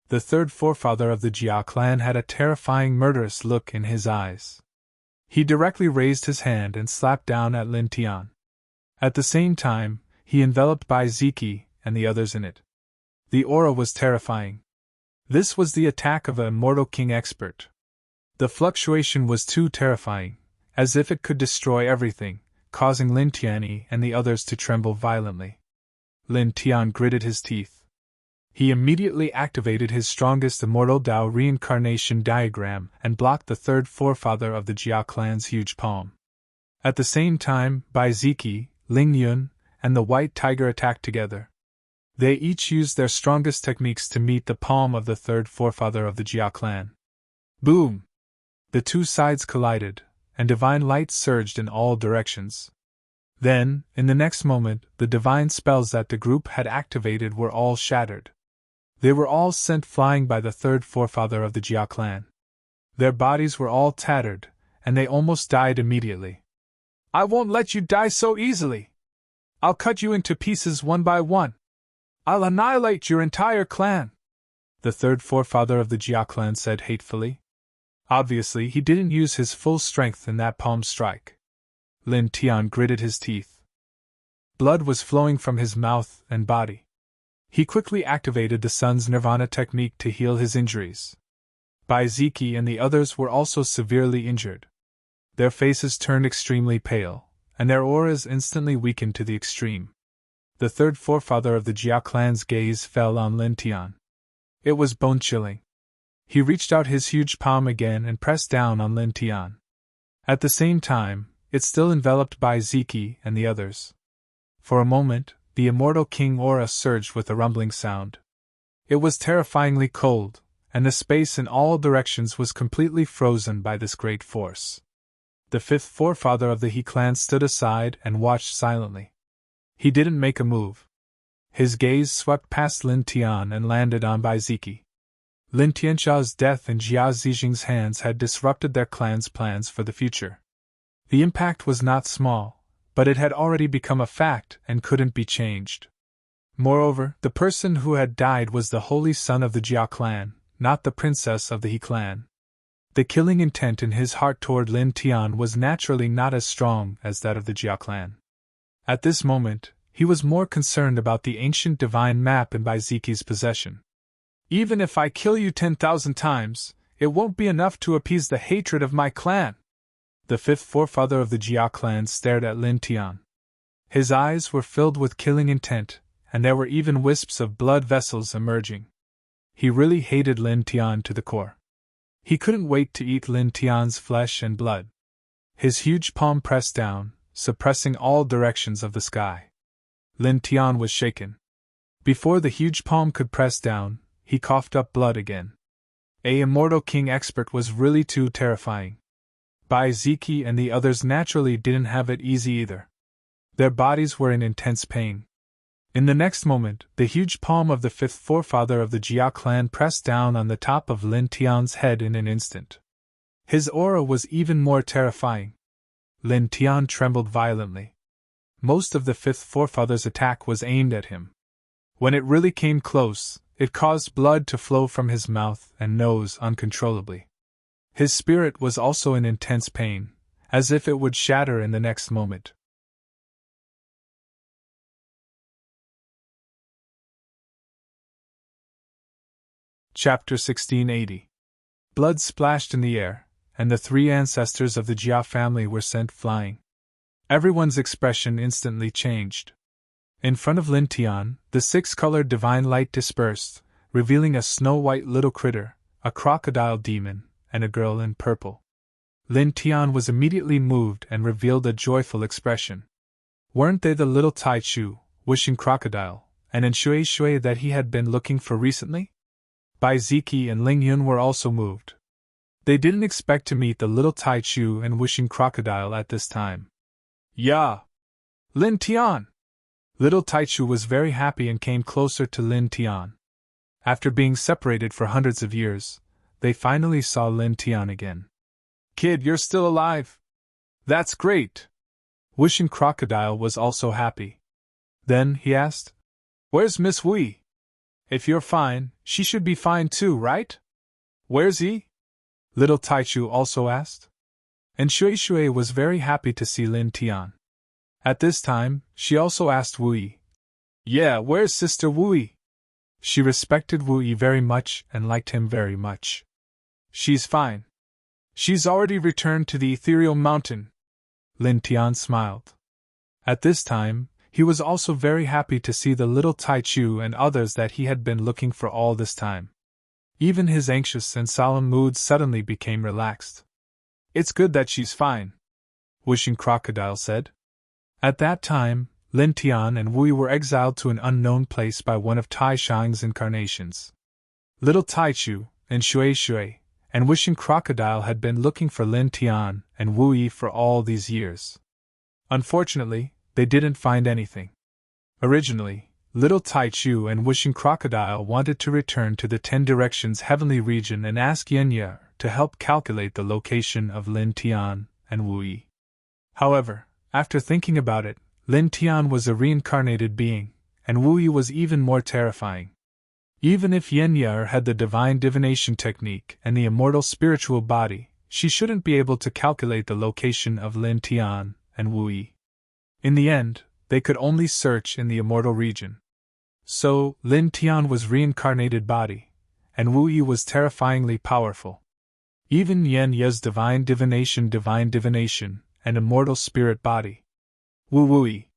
The third forefather of the Jia clan had a terrifying murderous look in his eyes. He directly raised his hand and slapped down at Lin Tian. At the same time, he enveloped Bai Ziki and the others in it. The aura was terrifying. This was the attack of an immortal king expert. The fluctuation was too terrifying, as if it could destroy everything, causing Lin Tianyi and the others to tremble violently. Lin Tian gritted his teeth. He immediately activated his strongest immortal Dao reincarnation diagram and blocked the third forefather of the Jia clan's huge palm. At the same time, Bai Ziki, Ling Yun, and the White Tiger attacked together. They each used their strongest techniques to meet the palm of the third forefather of the Jia clan. Boom! The 2 sides collided, and divine light surged in all directions. Then, in the next moment, the divine spells that the group had activated were all shattered. They were all sent flying by the third forefather of the Jia clan. Their bodies were all tattered, and they almost died immediately. I won't let you die so easily! I'll cut you into pieces one by one! I'll annihilate your entire clan! The third forefather of the Jia clan said hatefully. Obviously, he didn't use his full strength in that palm strike. Lin Tian gritted his teeth. Blood was flowing from his mouth and body. He quickly activated the sun's nirvana technique to heal his injuries. Bai Ziki and the others were also severely injured. Their faces turned extremely pale, and their auras instantly weakened to the extreme. The third forefather of the Jia clan's gaze fell on Lin Tian. It was bone-chilling. He reached out his huge palm again and pressed down on Lin Tian. At the same time, it still enveloped Bai Ziki and the others. For a moment, the immortal king aura surged with a rumbling sound. It was terrifyingly cold, and the space in all directions was completely frozen by this great force. The fifth forefather of the He clan stood aside and watched silently. He didn't make a move. His gaze swept past Lin Tian and landed on Bai Ziki. Lin Tianxia's death in Jia Zijing's hands had disrupted their clan's plans for the future. The impact was not small, but it had already become a fact and couldn't be changed. Moreover, the person who had died was the holy son of the Jia clan, not the princess of the He clan. The killing intent in his heart toward Lin Tian was naturally not as strong as that of the Jia clan. At this moment, he was more concerned about the ancient divine map in Bai Ziki's possession. Even if I kill you 10,000 times, it won't be enough to appease the hatred of my clan. The fifth forefather of the Jia clan stared at Lin Tian. His eyes were filled with killing intent, and there were even wisps of blood vessels emerging. He really hated Lin Tian to the core. He couldn't wait to eat Lin Tian's flesh and blood. His huge palm pressed down, suppressing all directions of the sky. Lin Tian was shaken. Before the huge palm could press down, he coughed up blood again. A immortal king expert was really too terrifying. Bai Ziki and the others naturally didn't have it easy either. Their bodies were in intense pain. In the next moment, the huge palm of the fifth forefather of the Jia clan pressed down on the top of Lin Tian's head in an instant. His aura was even more terrifying. Lin Tian trembled violently. Most of the fifth forefather's attack was aimed at him. When it really came close, it caused blood to flow from his mouth and nose uncontrollably. His spirit was also in intense pain, as if it would shatter in the next moment. Chapter 1680. Blood splashed in the air, and the three ancestors of the Jia family were sent flying. Everyone's expression instantly changed. In front of Lin Tian, the six-colored divine light dispersed, revealing a snow-white little critter, a crocodile demon, and a girl in purple. Lin Tian was immediately moved and revealed a joyful expression. Weren't they the little Tai Chu, wishing crocodile, and Shui that he had been looking for recently? Bai Ziki and Ling Yun were also moved. They didn't expect to meet the little Tai Chu and wishing crocodile at this time. Ya! Lin Tian! Little Tai Chu was very happy and came closer to Lin Tian. After being separated for hundreds of years, they finally saw Lin Tian again. Kid, you're still alive? That's great! Wishing crocodile was also happy. Then he asked, Where's Miss Wei? If you're fine, she should be fine too, right? Where's he? Little Taichu also asked. And Shui was very happy to see Lin Tian. At this time, she also asked Wu Yi. Yeah, where's Sister Wu Yi? She respected Wu Yi very much and liked him very much. She's fine. She's already returned to the ethereal mountain. Lin Tian smiled. At this time, he was also very happy to see the little Tai Chu and others that he had been looking for all this time. Even his anxious and solemn mood suddenly became relaxed. It's good that she's fine, Wishing Crocodile said. At that time, Lin Tian and Wu Yi were exiled to an unknown place by one of Tai Shang's incarnations. Little Tai Chu and Shui and Wishing Crocodile had been looking for Lin Tian and Wu Yi for all these years. Unfortunately, they didn't find anything. Originally, Little Tai Chu and Wishing Crocodile wanted to return to the 10 Directions heavenly region and ask Yenya to help calculate the location of Lin Tian and Wu Yi. However, after thinking about it, Lin Tian was a reincarnated being, and Wu Yi was even more terrifying. Even if Yenya had the divine divination technique and the immortal spiritual body, she shouldn't be able to calculate the location of Lin Tian and Wu Yi. In the end, they could only search in the immortal region. So, Lin Tian was reincarnated body, and Wu Yi was terrifyingly powerful. Even Yenya's divine divination, and immortal spirit body. Wu Yi.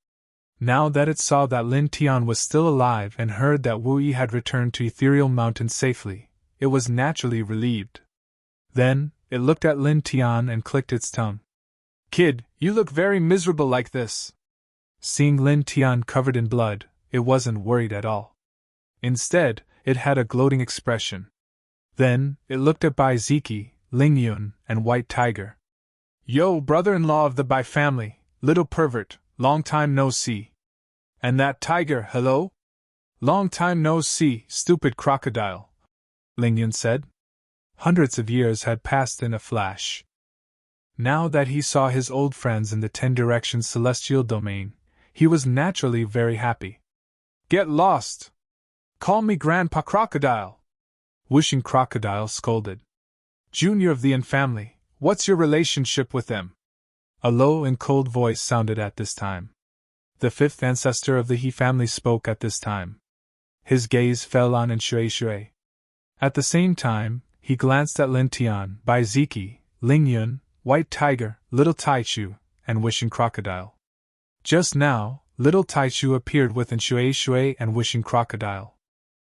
Now that it saw that Lin Tian was still alive and heard that Wu Yi had returned to Ethereal Mountain safely, it was naturally relieved. Then, it looked at Lin Tian and clicked its tongue. Kid, you look very miserable like this. Seeing Lin Tian covered in blood, it wasn't worried at all. Instead, it had a gloating expression. Then, it looked at Bai Ziki, Ling Yun, and White Tiger. Yo, brother-in-law of the Bai family, little pervert, long time no see. And that tiger, hello? Long time no see, stupid crocodile, Ling Yun said. Hundreds of years had passed in a flash. Now that he saw his old friends in the 10 Directions celestial domain, he was naturally very happy. Get lost! Call me Grandpa Crocodile! Wishing Crocodile scolded. Junior of the Yin family, what's your relationship with them? A low and cold voice sounded at this time. The fifth ancestor of the He family spoke at this time. His gaze fell on Shui. At the same time, he glanced at Lin Tian, Bai Ziki, Ling Yun, White Tiger, Little Tai Chu, and Wishing Crocodile. Just now, little Taichu appeared with Shui and wishing crocodile.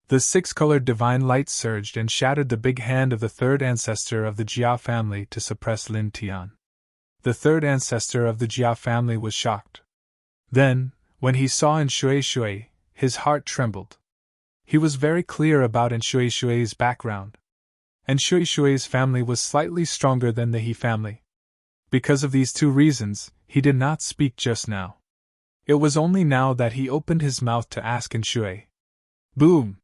The six-colored divine light surged and shattered the big hand of the third ancestor of the Jia family to suppress Lin Tian. The third ancestor of the Jia family was shocked. Then, when he saw Shui, his heart trembled. He was very clear about Shui's background. Shui's family was slightly stronger than the He family. Because of these two reasons, he did not speak just now. It was only now that he opened his mouth to ask Shui. Boom!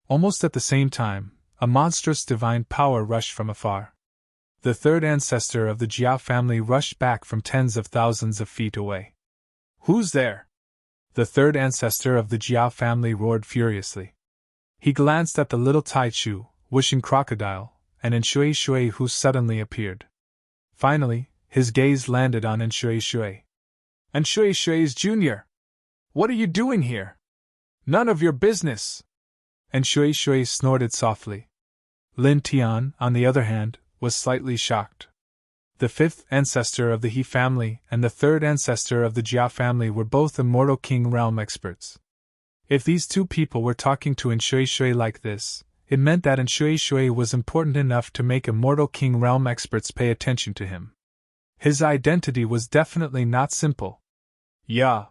Almost at the same time, a monstrous divine power rushed from afar. The third ancestor of the Jia family rushed back from tens of thousands of feet away. Who's there? The third ancestor of the Jia family roared furiously. He glanced at the little Taichu, wishing crocodile, and Shui who suddenly appeared. Finally, his gaze landed on Shui. Shui's junior! What are you doing here? None of your business! Shui snorted softly. Lin Tian, on the other hand, was slightly shocked. The fifth ancestor of the He family and the third ancestor of the Jia family were both immortal king realm experts. If these two people were talking to Shui like this, it meant that Shui was important enough to make immortal king realm experts pay attention to him. His identity was definitely not simple. Yeah.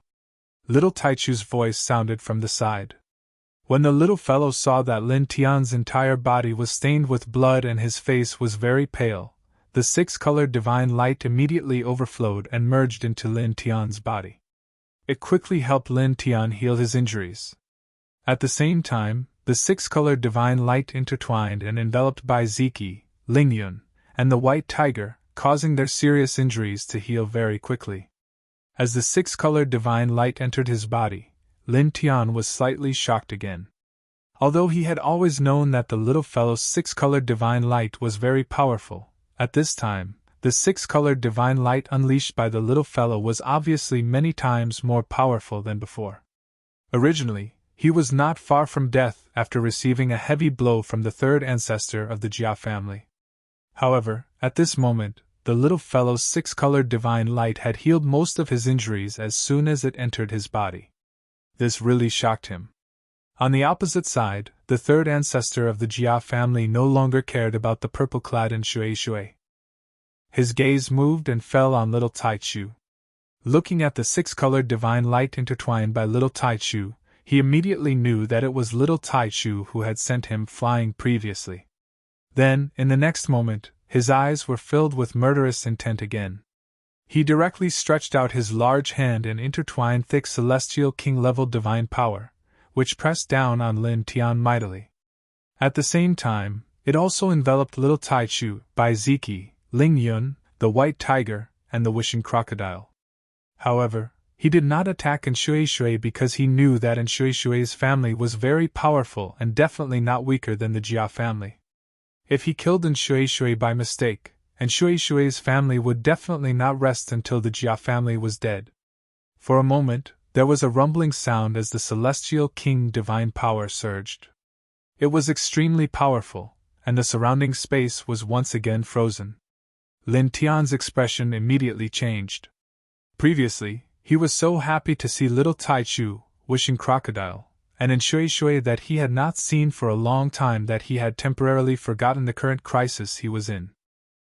Little Taichu's voice sounded from the side. When the little fellow saw that Lin Tian's entire body was stained with blood and his face was very pale, the six-colored divine light immediately overflowed and merged into Lin Tian's body. It quickly helped Lin Tian heal his injuries. At the same time, the six-colored divine light intertwined and enveloped Bai Ziki, Lingyun, and the white tiger, causing their serious injuries to heal very quickly. As the six-colored divine light entered his body, Lin Tian was slightly shocked again. Although he had always known that the little fellow's six-colored divine light was very powerful, at this time, the six-colored divine light unleashed by the little fellow was obviously many times more powerful than before. Originally, he was not far from death after receiving a heavy blow from the third ancestor of the Jia family. However, at this moment, the little fellow's six-colored divine light had healed most of his injuries as soon as it entered his body. This really shocked him. On the opposite side, the third ancestor of the Jia family no longer cared about the purple-clad Shui. His gaze moved and fell on little Taichu. Looking at the six-colored divine light intertwined by little Taichu, he immediately knew that it was little Taichu who had sent him flying previously. Then, in the next moment, his eyes were filled with murderous intent again. He directly stretched out his large hand and intertwined thick celestial king-level divine power, which pressed down on Lin Tian mightily. At the same time, it also enveloped little Taichu, Bai Ziki, Lingyun, the white tiger, and the wishing crocodile. However, he did not attack Shui because he knew that Shui's family was very powerful and definitely not weaker than the Jia family. If he killed Shui by mistake, Shui's family would definitely not rest until the Jia family was dead. For a moment, there was a rumbling sound as the celestial king divine power surged. It was extremely powerful, and the surrounding space was once again frozen. Lin Tian's expression immediately changed. Previously, he was so happy to see little Taichu, wishing crocodile, and Shui that he had not seen for a long time that he had temporarily forgotten the current crisis he was in.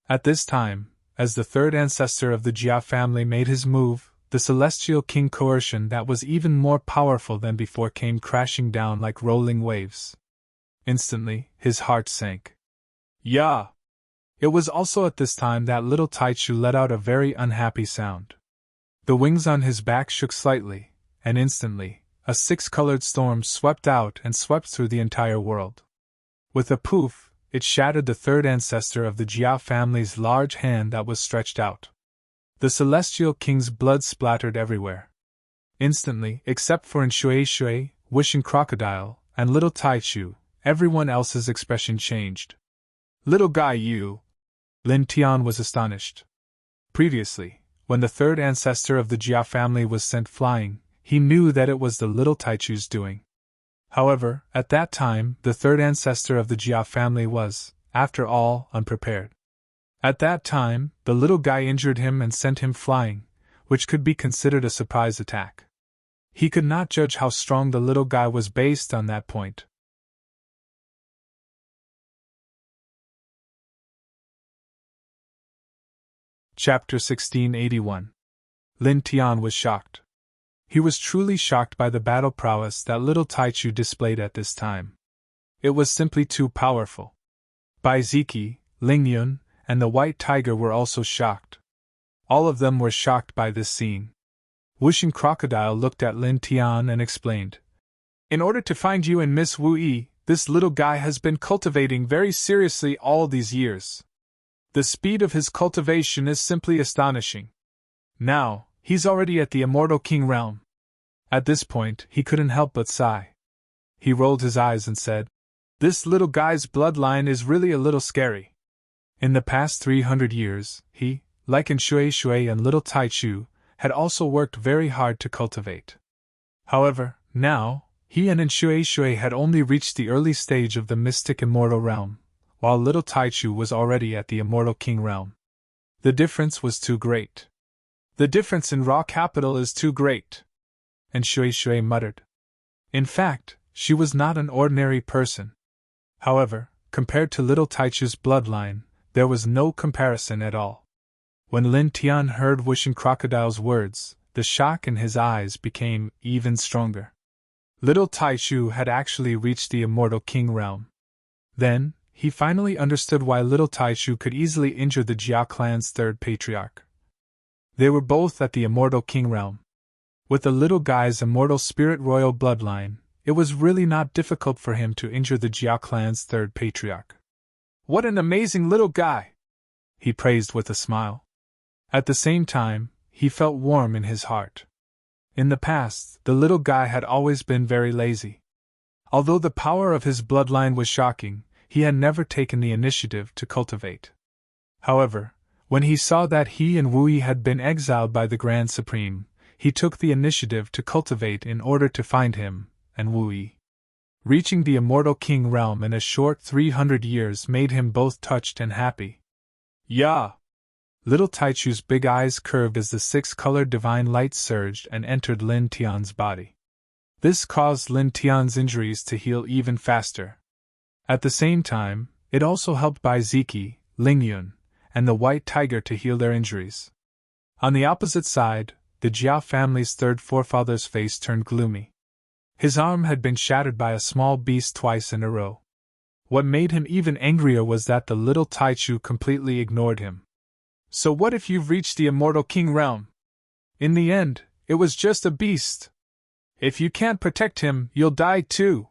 At this time, as the third ancestor of the Jia family made his move, the celestial king coercion that was even more powerful than before came crashing down like rolling waves. Instantly, his heart sank. Yeah! It was also at this time that little Taichu let out a very unhappy sound. The wings on his back shook slightly, and instantly, a six-colored storm swept out and swept through the entire world. With a poof, it shattered the third ancestor of the Jia family's large hand that was stretched out. The celestial king's blood splattered everywhere. Instantly, except for Shui, wishing crocodile, and little Taichu, everyone else's expression changed. Little guy you! Lin Tian was astonished. Previously, when the third ancestor of the Jia family was sent flying, he knew that it was the little Taichu's doing. However, at that time, the third ancestor of the Jia family was, after all, unprepared. At that time, the little guy injured him and sent him flying, which could be considered a surprise attack. He could not judge how strong the little guy was based on that point. Chapter 1681. Lin Tian was shocked. He was truly shocked by the battle prowess that little Taichu displayed at this time. It was simply too powerful. Bai Ziki, Ling Yun, and the White Tiger were also shocked. All of them were shocked by this scene. Wishing Crocodile looked at Lin Tian and explained, "In order to find you and Miss Wu Yi, this little guy has been cultivating very seriously all these years. The speed of his cultivation is simply astonishing. Now, he's already at the Immortal King realm." At this point, he couldn't help but sigh. He rolled his eyes and said, "This little guy's bloodline is really a little scary." In the past 300 years, he, like Shui and little Taichu, had also worked very hard to cultivate. However, now, he and Shui had only reached the early stage of the mystic immortal realm, while little Taichu was already at the Immortal King realm. The difference was too great. "The difference in raw capital is too great," and Shui muttered. In fact, she was not an ordinary person. However, compared to little Taichu's bloodline, there was no comparison at all. When Lin Tian heard Wishing Crocodile's words, the shock in his eyes became even stronger. Little Taichu had actually reached the Immortal King realm. Then, he finally understood why little Taichu could easily injure the Jia clan's third patriarch. They were both at the Immortal King realm. With the little guy's immortal spirit royal bloodline, it was really not difficult for him to injure the Jia clan's third patriarch. "What an amazing little guy!" he praised with a smile. At the same time, he felt warm in his heart. In the past, the little guy had always been very lazy. Although the power of his bloodline was shocking, he had never taken the initiative to cultivate. However, when he saw that he and Wu Yi had been exiled by the Grand Supreme, he took the initiative to cultivate in order to find him and Wu Yi. Reaching the Immortal King realm in a short 300 years made him both touched and happy. "Yeah!" Little Taichu's big eyes curved as the six-colored divine light surged and entered Lin Tian's body. This caused Lin Tian's injuries to heal even faster. At the same time, it also helped Bai Ziki, Ling Yun, and the White Tiger to heal their injuries. On the opposite side, the Jia family's third forefather's face turned gloomy. His arm had been shattered by a small beast twice in a row. What made him even angrier was that the little Taichu completely ignored him. "So what if you've reached the Immortal King realm? In the end, it was just a beast. If you can't protect him, you'll die too,"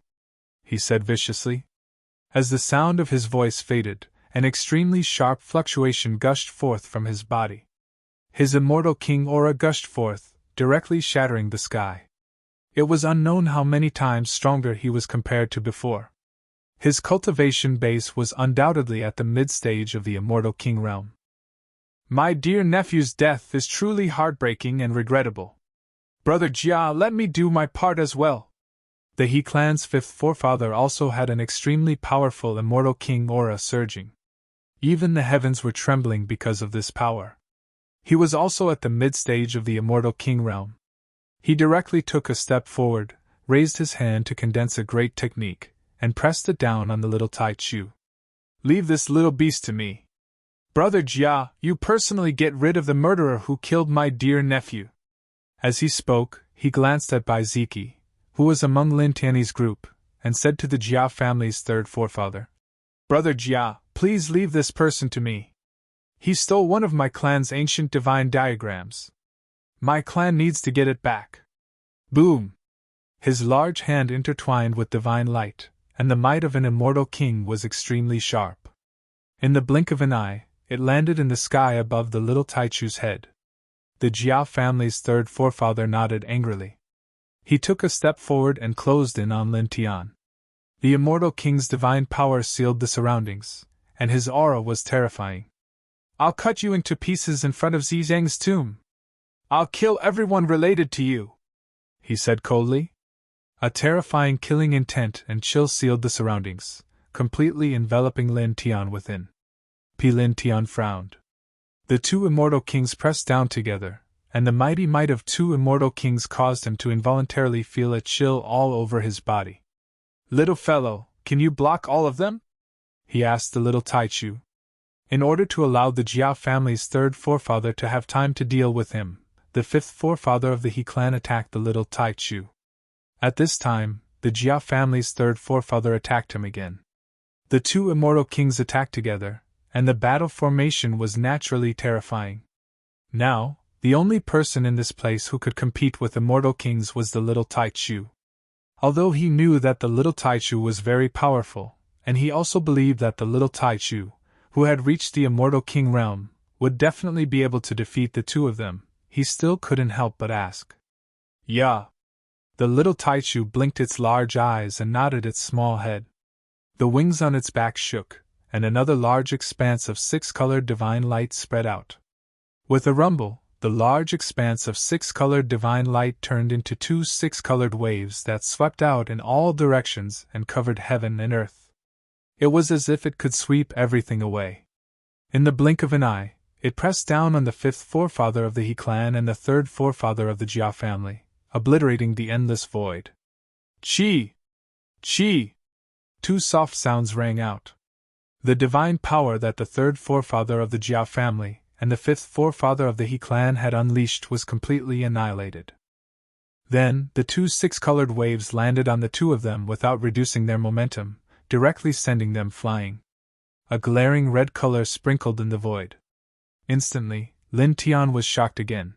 he said viciously. As the sound of his voice faded, an extremely sharp fluctuation gushed forth from his body. His Immortal King aura gushed forth, directly shattering the sky. It was unknown how many times stronger he was compared to before. His cultivation base was undoubtedly at the mid-stage of the Immortal King realm. "My dear nephew's death is truly heartbreaking and regrettable. Brother Jia, let me do my part as well." The He clan's fifth forefather also had an extremely powerful Immortal King aura surging. Even the heavens were trembling because of this power. He was also at the mid-stage of the Immortal King realm. He directly took a step forward, raised his hand to condense a great technique, and pressed it down on the little Taichu. "Leave this little beast to me. Brother Jia, you personally get rid of the murderer who killed my dear nephew." As he spoke, he glanced at Bai Ziki, who was among Lin Tian's group, and said to the Jia family's third forefather, "Brother Jia, please leave this person to me. He stole one of my clan's ancient divine diagrams. My clan needs to get it back." Boom! His large hand intertwined with divine light, and the might of an immortal king was extremely sharp. In the blink of an eye, it landed in the sky above the little Taichu's head. The Jia family's third forefather nodded angrily. He took a step forward and closed in on Lin Tian. The immortal king's divine power sealed the surroundings, and his aura was terrifying. "I'll cut you into pieces in front of Zizang's tomb. I'll kill everyone related to you," he said coldly. A terrifying killing intent and chill sealed the surroundings, completely enveloping Lin Tian within. Lin Tian frowned. The two immortal kings pressed down together, and the mighty might of two immortal kings caused him to involuntarily feel a chill all over his body. "Little fellow, can you block all of them?" he asked the little Taichu. In order to allow the Jia family's third forefather to have time to deal with him, the fifth forefather of the He clan attacked the little Taichu. At this time, the Jia family's third forefather attacked him again. The two immortal kings attacked together, and the battle formation was naturally terrifying. Now, the only person in this place who could compete with immortal kings was the little Taichu. Although he knew that the little Taichu was very powerful, and he also believed that the little Taichu, who had reached the immortal king realm, would definitely be able to defeat the two of them, he still couldn't help but ask. "Yeah." The little Taichu blinked its large eyes and nodded its small head. The wings on its back shook, and another large expanse of six-colored divine light spread out. With a rumble, the large expanse of six-colored divine light turned into two six-colored waves that swept out in all directions and covered heaven and earth. It was as if it could sweep everything away. In the blink of an eye, it pressed down on the fifth forefather of the He clan and the third forefather of the Jia family, obliterating the endless void. "Chi! Chi!" Two soft sounds rang out. The divine power that the third forefather of the Jia family and the fifth forefather of the He clan had unleashed was completely annihilated. Then, the two six-colored waves landed on the two of them without reducing their momentum, directly sending them flying. A glaring red color sprinkled in the void. Instantly, Lin Tian was shocked again.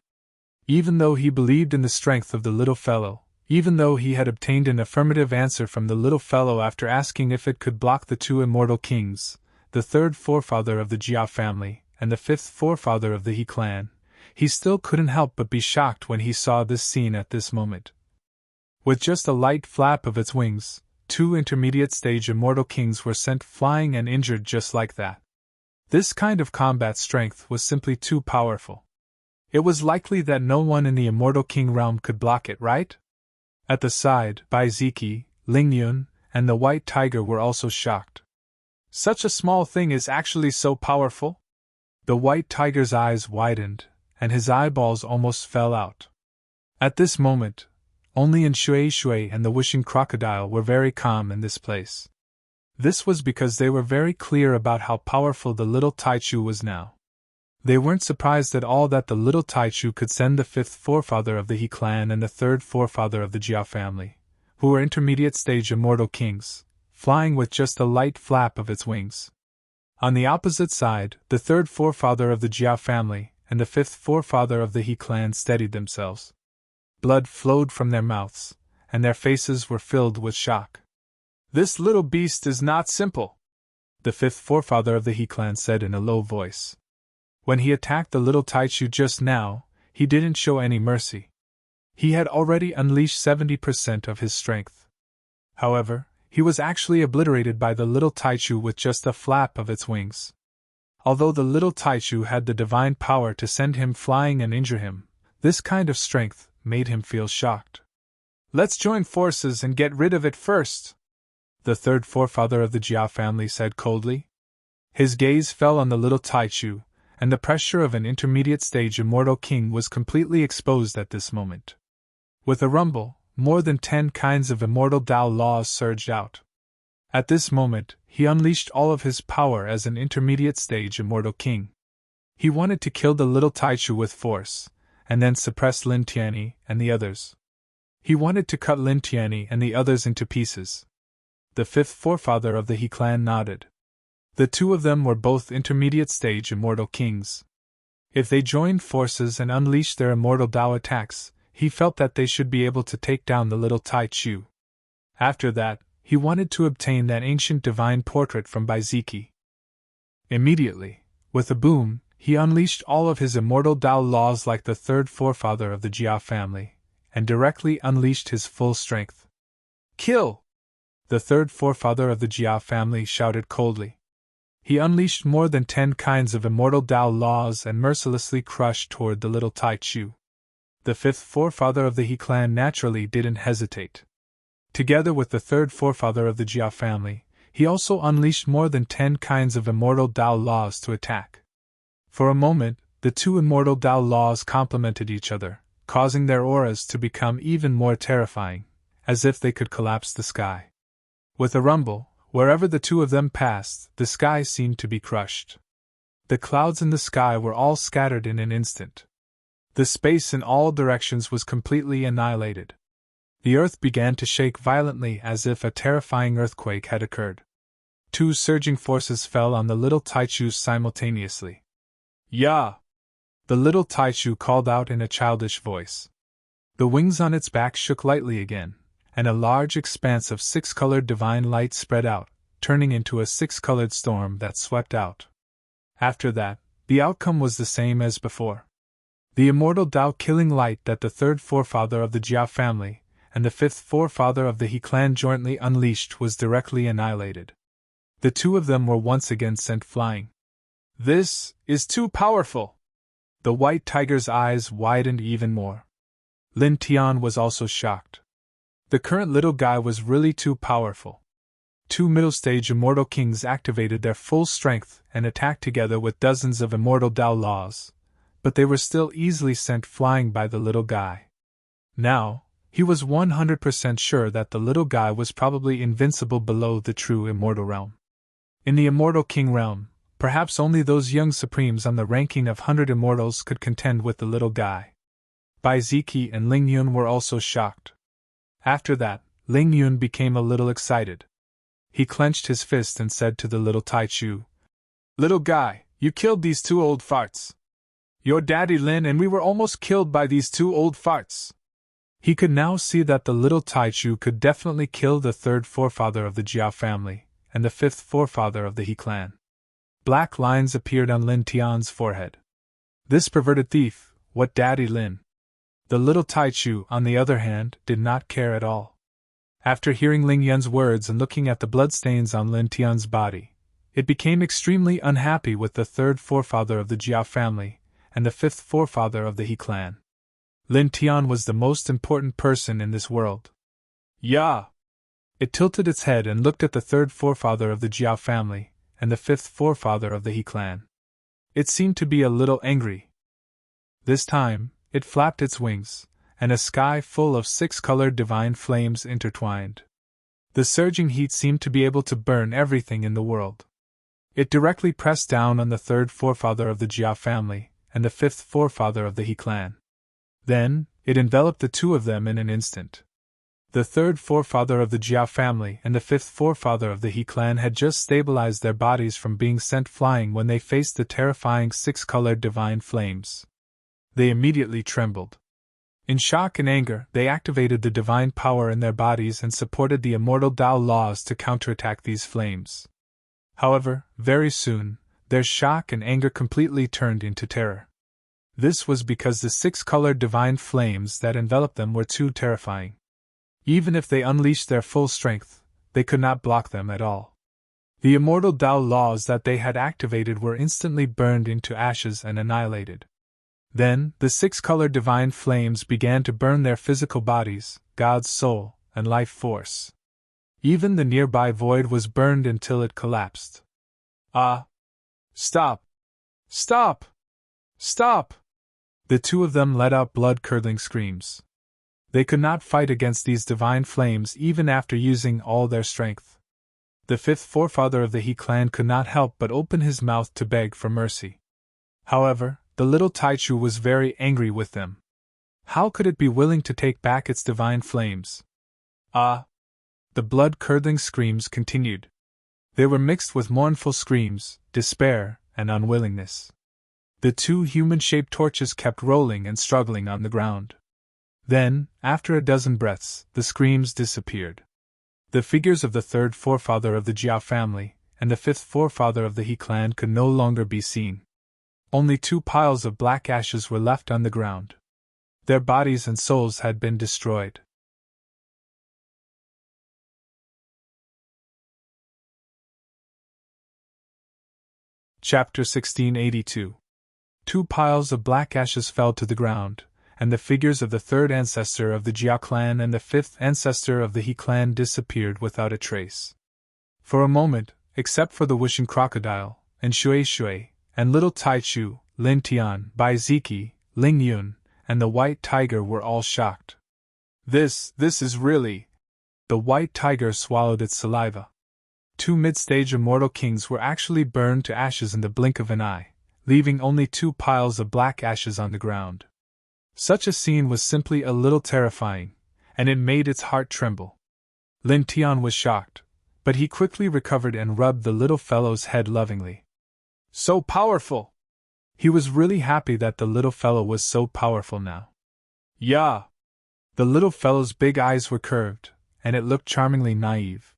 Even though he believed in the strength of the little fellow, even though he had obtained an affirmative answer from the little fellow after asking if it could block the two immortal kings, the third forefather of the Jia family, and the fifth forefather of the He clan, he still couldn't help but be shocked when he saw this scene at this moment. With just a light flap of its wings, two intermediate-stage immortal kings were sent flying and injured just like that. This kind of combat strength was simply too powerful. It was likely that no one in the immortal king realm could block it, right? At the side, Bai Ziki, Ling Yun, and the white tiger were also shocked. Such a small thing is actually so powerful? The white tiger's eyes widened, and his eyeballs almost fell out. At this moment, only Shui Shui and the wishing crocodile were very calm in this place. This was because they were very clear about how powerful the little Taichu was now. They weren't surprised at all that the little Taichu could send the fifth forefather of the He clan and the third forefather of the Jia family, who were intermediate-stage immortal kings, flying with just a light flap of its wings. On the opposite side, the third forefather of the Jia family and the fifth forefather of the He clan steadied themselves. Blood flowed from their mouths, and their faces were filled with shock. "This little beast is not simple," the fifth forefather of the He clan said in a low voice. When he attacked the little Taichu just now, he didn't show any mercy. He had already unleashed 70% of his strength. However, he was actually obliterated by the little Taichu with just a flap of its wings. Although the little Taichu had the divine power to send him flying and injure him, this kind of strength made him feel shocked. "Let's join forces and get rid of it first," the third forefather of the Jia family said coldly. His gaze fell on the little Taichu, and the pressure of an intermediate-stage immortal king was completely exposed at this moment. With a rumble, more than 10 kinds of immortal Tao laws surged out. At this moment, he unleashed all of his power as an intermediate-stage immortal king. He wanted to kill the little Taichu with force, and then suppress Lin Tianyi and the others. He wanted to cut Lin Tianyi and the others into pieces. The fifth forefather of the He clan nodded. The two of them were both intermediate-stage immortal kings. If they joined forces and unleashed their immortal Tao attacks, he felt that they should be able to take down the little Taichu. After that, he wanted to obtain that ancient divine portrait from Baiziki. Immediately, with a boom, he unleashed all of his immortal Tao laws like the third forefather of the Jia family, and directly unleashed his full strength. "Kill!" the third forefather of the Jia family shouted coldly. He unleashed more than 10 kinds of immortal Tao laws and mercilessly crushed toward the little Taichu. The fifth forefather of the He clan naturally didn't hesitate. Together with the third forefather of the Jia family, he also unleashed more than 10 kinds of immortal Tao laws to attack. For a moment, the two immortal Tao laws complemented each other, causing their auras to become even more terrifying, as if they could collapse the sky. With a rumble, wherever the two of them passed, the sky seemed to be crushed. The clouds in the sky were all scattered in an instant. The space in all directions was completely annihilated. The earth began to shake violently as if a terrifying earthquake had occurred. Two surging forces fell on the little Taichu simultaneously. "Ya!" the little Taichu called out in a childish voice. The wings on its back shook lightly again, and a large expanse of six-colored divine light spread out, turning into a six-colored storm that swept out. After that, the outcome was the same as before. The immortal Tao-killing light that the third forefather of the Jia family and the fifth forefather of the He clan jointly unleashed was directly annihilated. The two of them were once again sent flying. "This is too powerful!" The white tiger's eyes widened even more. Lin Tian was also shocked. The current little guy was really too powerful. Two middle-stage immortal kings activated their full strength and attacked together with dozens of immortal Tao laws, but they were still easily sent flying by the little guy. Now, he was 100% sure that the little guy was probably invincible below the true immortal realm. In the immortal king realm, perhaps only those young supremes on the ranking of 100 immortals could contend with the little guy. Bai Ziki and Ling Yun were also shocked. After that, Ling Yun became a little excited. He clenched his fist and said to the little Taichu, "Little guy, you killed these two old farts. Your daddy Lin and we were almost killed by these two old farts." He could now see that the little Taichu could definitely kill the third forefather of the Jia family and the fifth forefather of the He clan. Black lines appeared on Lin Tian's forehead. This perverted thief, what daddy Lin? The little Taichu, on the other hand, did not care at all. After hearing Ling Yun's words and looking at the bloodstains on Lin Tian's body, it became extremely unhappy with the third forefather of the Jia family and the fifth forefather of the He clan. Lin Tian was the most important person in this world. "Ya!" It tilted its head and looked at the third forefather of the Jia family and the fifth forefather of the He clan. It seemed to be a little angry. This time, it flapped its wings, and a sky full of six-colored divine flames intertwined. The surging heat seemed to be able to burn everything in the world. It directly pressed down on the third forefather of the Jia family and the fifth forefather of the He clan. Then, it enveloped the two of them in an instant. The third forefather of the Jia family and the fifth forefather of the He clan had just stabilized their bodies from being sent flying when they faced the terrifying six-colored divine flames. They immediately trembled. In shock and anger, they activated the divine power in their bodies and supported the immortal Tao laws to counterattack these flames. However, very soon, their shock and anger completely turned into terror. This was because the six-colored divine flames that enveloped them were too terrifying. Even if they unleashed their full strength, they could not block them at all. The immortal Tao laws that they had activated were instantly burned into ashes and annihilated. Then, the six-colored divine flames began to burn their physical bodies, God's soul, and life force. Even the nearby void was burned until it collapsed. "Ah! Stop! Stop! Stop!" The two of them let out blood-curdling screams. They could not fight against these divine flames even after using all their strength. The fifth forefather of the He clan could not help but open his mouth to beg for mercy. However, the little Taichu was very angry with them. How could it be willing to take back its divine flames? "Ah!" The blood-curdling screams continued. They were mixed with mournful screams, despair, and unwillingness. The two human-shaped torches kept rolling and struggling on the ground. Then, after a dozen breaths, the screams disappeared. The figures of the third forefather of the Jia family and the fifth forefather of the He clan could no longer be seen. Only two piles of black ashes were left on the ground. Their bodies and souls had been destroyed. Chapter 1682. Two piles of black ashes fell to the ground, and the figures of the third ancestor of the Jia clan and the fifth ancestor of the He clan disappeared without a trace. For a moment, except for the wishing crocodile, and Shui Shui, and little Taichu, Lin Tian, Bai Ziki, Ling Yun, and the White Tiger were all shocked. This is really. The White Tiger swallowed its saliva. 2 mid-stage immortal kings were actually burned to ashes in the blink of an eye, leaving only 2 piles of black ashes on the ground. Such a scene was simply a little terrifying, and it made its heart tremble. Lin Tian was shocked, but he quickly recovered and rubbed the little fellow's head lovingly. So powerful! He was really happy that the little fellow was so powerful now. Yeah! The little fellow's big eyes were curved, and it looked charmingly naive.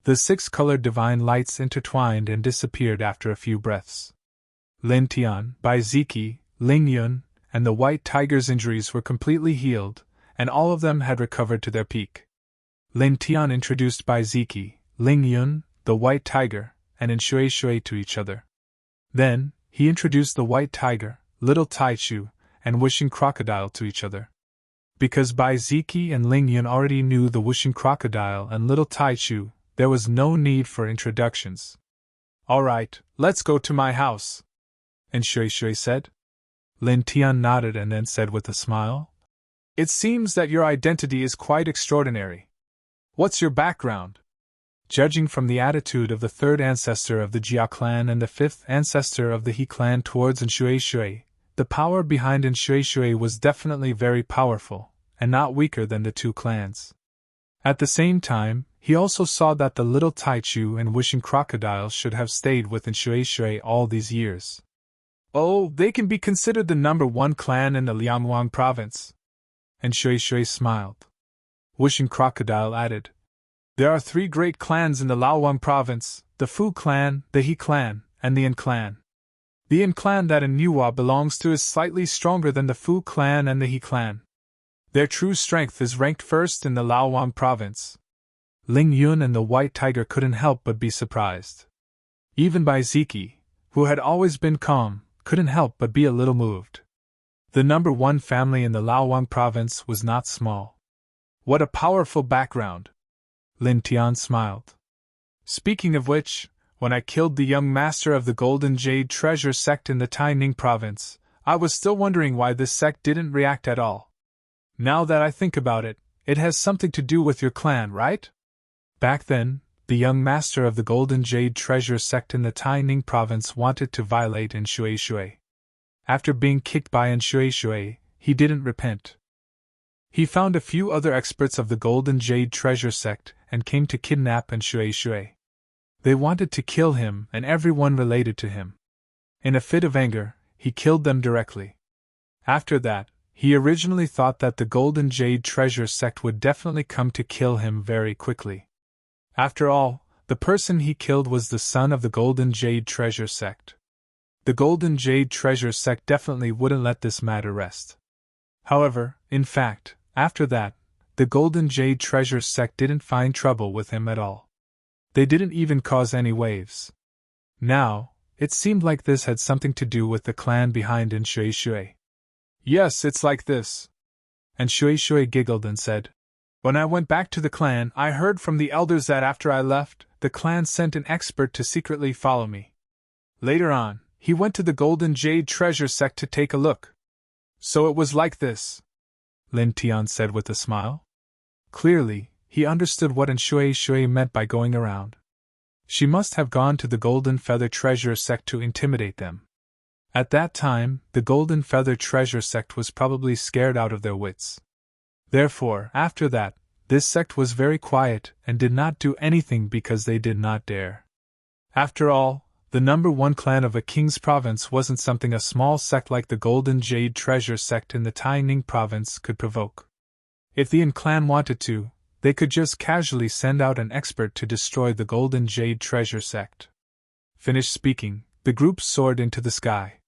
The 6-colored divine lights intertwined and disappeared after a few breaths. Lin Tian, Bai Ziki, Ling Yun, and the White Tiger's injuries were completely healed, and all of them had recovered to their peak. Lin Tian introduced Bai Ziki, Ling Yun, the White Tiger, and Shui to each other. Then, he introduced the White Tiger, Little Taichu, and Wishing Crocodile to each other. Because Bai Ziki and Ling Yun already knew the Wishing Crocodile and Little Taichu, there was no need for introductions. Alright, let's go to my house, Shui said. Lin Tian nodded and then said with a smile, It seems that your identity is quite extraordinary. What's your background? Judging from the attitude of the 3rd ancestor of the Jia clan and the 5th ancestor of the He clan towards Shui, the power behind Shui was definitely very powerful, and not weaker than the 2 clans. At the same time, he also saw that the Little Taichu and Wishing Crocodile should have stayed with Shui all these years. Oh, they can be considered the #1 clan in the Liangwang province. Shui smiled. Wishing Crocodile added, There are 3 great clans in the Laowang province, the Fu clan, the He clan, and the Yin clan. The Yin clan that Nuwa belongs to is slightly stronger than the Fu clan and the He clan. Their true strength is ranked first in the Laowang province. Ling Yun and the White Tiger couldn't help but be surprised. Even Bai Ziki, who had always been calm, couldn't help but be a little moved. The #1 family in the Laowang province was not small. What a powerful background! Lin Tian smiled. Speaking of which, when I killed the young master of the Golden Jade Treasure sect in the Taining province, I was still wondering why this sect didn't react at all. Now that I think about it, it has something to do with your clan, right? Back then, the young master of the Golden Jade Treasure sect in the Taining province wanted to violate Shui. After being kicked by Shui, he didn't repent. He found a few other experts of the Golden Jade Treasure sect and came to kidnap Shui. They wanted to kill him and everyone related to him. In a fit of anger, he killed them directly. After that, he originally thought that the Golden Jade Treasure sect would definitely come to kill him very quickly. After all, the person he killed was the son of the Golden Jade Treasure sect. The Golden Jade Treasure sect definitely wouldn't let this matter rest. However, in fact, after that, the Golden Jade Treasure sect didn't find trouble with him at all. They didn't even cause any waves. Now, it seemed like this had something to do with the clan behind Shui. Yes, it's like this. Shui giggled and said, When I went back to the clan, I heard from the elders that after I left, the clan sent an expert to secretly follow me. Later on, he went to the Golden Jade Treasure sect to take a look. So it was like this, Lin Tian said with a smile. Clearly, he understood what Shui meant by going around. She must have gone to the Golden Feather Treasure sect to intimidate them. At that time, the Golden Feather Treasure sect was probably scared out of their wits. Therefore, after that, this sect was very quiet and did not do anything because they did not dare. After all, the #1 clan of a king's province wasn't something a small sect like the Golden Jade Treasure sect in the Taining province could provoke. If the Yin clan wanted to, they could just casually send out an expert to destroy the Golden Jade Treasure sect. Finished speaking, the group soared into the sky.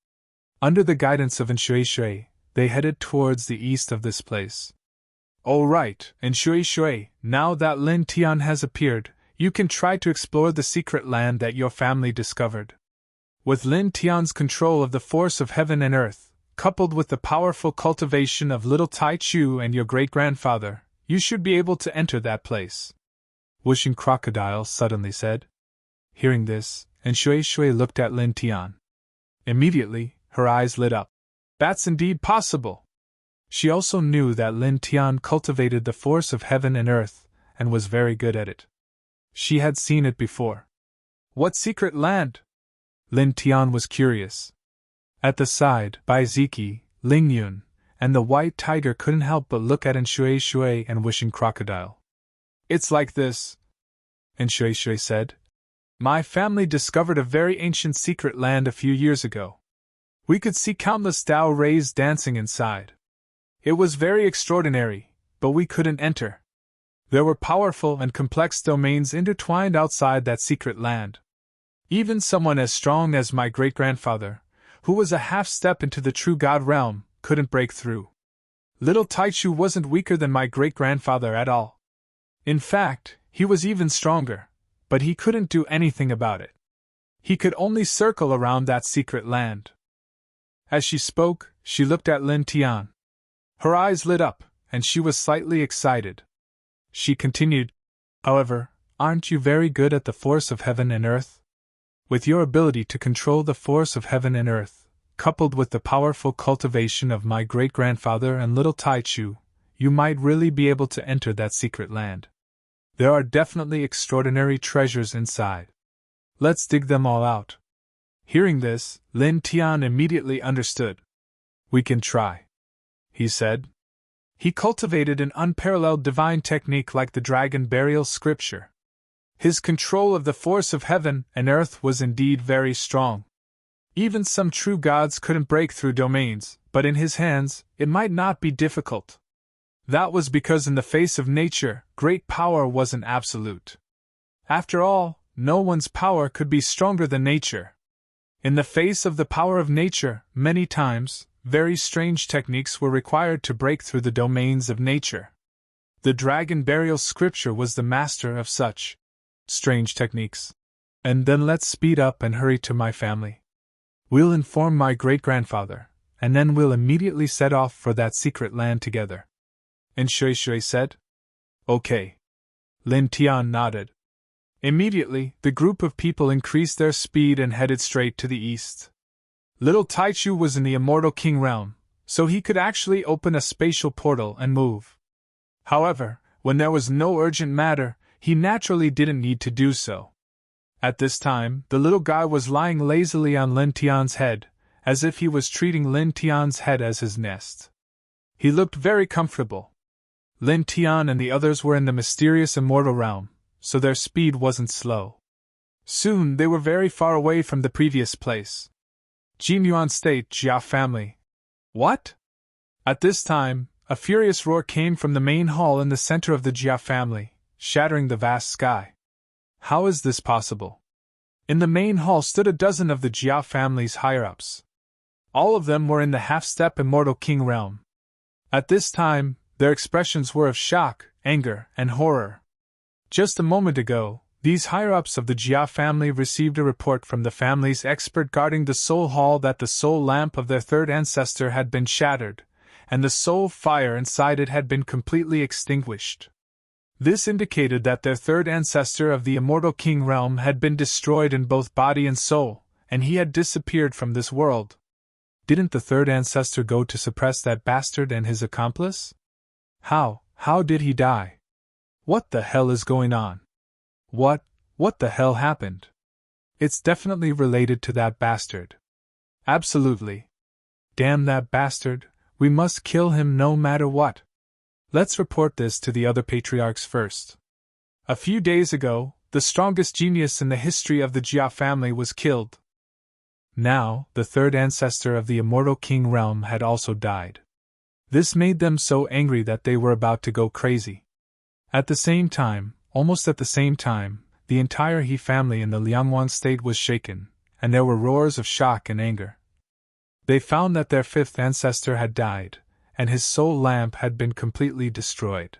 Under the guidance of Shui, they headed towards the east of this place. All right, Shui, now that Lin Tian has appeared, you can try to explore the secret land that your family discovered. With Lin Tian's control of the force of heaven and earth, coupled with the powerful cultivation of little Tai Chu and your great-grandfather, you should be able to enter that place. Wishing Crocodile suddenly said. Hearing this, Shui looked at Lin Tian. Immediately, Her eyes lit up. That's indeed possible. She also knew that Lin Tian cultivated the force of heaven and earth, and was very good at it. She had seen it before. What secret land? Lin Tian was curious. At the side, Bai Ziki, Ling Yun, and the white tiger couldn't help but look at Shui Shui and Wishing Crocodile. It's like this, Shui Shui said. My family discovered a very ancient secret land a few years ago. We could see countless Tao rays dancing inside. It was very extraordinary, but we couldn't enter. There were powerful and complex domains intertwined outside that secret land. Even someone as strong as my great-grandfather, who was a half-step into the true God realm, couldn't break through. Little Taichu wasn't weaker than my great-grandfather at all. In fact, he was even stronger, but he couldn't do anything about it. He could only circle around that secret land. As she spoke, she looked at Lin Tian. Her eyes lit up, and she was slightly excited. She continued, However, aren't you very good at the force of heaven and earth? With your ability to control the force of heaven and earth, coupled with the powerful cultivation of my great-grandfather and little Taichu, you might really be able to enter that secret land. There are definitely extraordinary treasures inside. Let's dig them all out. Hearing this, Lin Tian immediately understood. We can try, he said. He cultivated an unparalleled divine technique like the dragon burial scripture. His control of the force of heaven and earth was indeed very strong. Even some true gods couldn't break through domains, but in his hands, it might not be difficult. That was because in the face of nature, great power wasn't absolute. After all, no one's power could be stronger than nature. In the face of the power of nature, many times, very strange techniques were required to break through the domains of nature. The dragon burial scripture was the master of such strange techniques. And then let's speed up and hurry to my family. We'll inform my great-grandfather, and then we'll immediately set off for that secret land together. And Shui Shui said, Okay. Lin Tian nodded. Immediately, the group of people increased their speed and headed straight to the east. Little Taichu was in the Immortal King realm, so he could actually open a spatial portal and move. However, when there was no urgent matter, he naturally didn't need to do so. At this time, the little guy was lying lazily on Lin Tian's head, as if he was treating Lin Tian's head as his nest. He looked very comfortable. Lin Tian and the others were in the mysterious immortal realm, so their speed wasn't slow. Soon they were very far away from the previous place. Jinyuan State Jia family. What? At this time, a furious roar came from the main hall in the center of the Jia family, shattering the vast sky. How is this possible? In the main hall stood a dozen of the Jia family's higher-ups. All of them were in the half-step Immortal King realm. At this time, their expressions were of shock, anger, and horror. Just a moment ago, these higher-ups of the Jia family received a report from the family's expert guarding the soul hall that the soul lamp of their third ancestor had been shattered, and the soul fire inside it had been completely extinguished. This indicated that their third ancestor of the Immortal King realm had been destroyed in both body and soul, and he had disappeared from this world. Didn't the third ancestor go to suppress that bastard and his accomplice? How did he die? What the hell is going on? What the hell happened? It's definitely related to that bastard. Absolutely. Damn that bastard, we must kill him no matter what. Let's report this to the other patriarchs first. A few days ago, the strongest genius in the history of the Jia family was killed. Now, the third ancestor of the Immortal King realm had also died. This made them so angry that they were about to go crazy. At the same time, almost at the same time, the entire He family in the Liangwan state was shaken, and there were roars of shock and anger. They found that their fifth ancestor had died, and his soul lamp had been completely destroyed.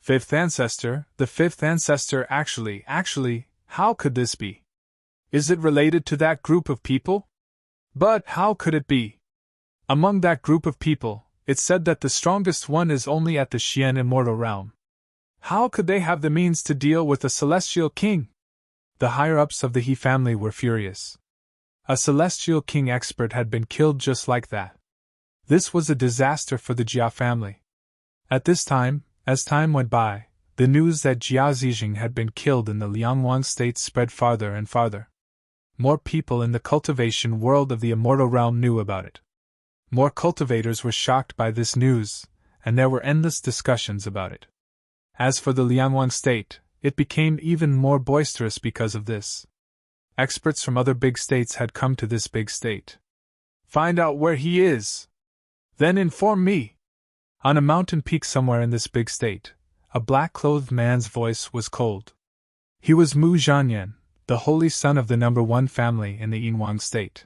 Fifth ancestor, the fifth ancestor actually, how could this be? Is it related to that group of people? But how could it be? Among that group of people, it's said that the strongest one is only at the Xian immortal realm. How could they have the means to deal with a celestial king? The higher-ups of the He family were furious. A celestial king expert had been killed just like that. This was a disaster for the Jia family. At this time, as time went by, the news that Jia Zijing had been killed in the Liangwang state spread farther and farther. More people in the cultivation world of the immortal realm knew about it. More cultivators were shocked by this news, and there were endless discussions about it. As for the Liangwang state, it became even more boisterous because of this. Experts from other big states had come to this big state. Find out where he is. Then inform me. On a mountain peak somewhere in this big state, a black-clothed man's voice was cold. He was Mu Zhanyan, the holy son of the number 1 family in the Yinhuang state.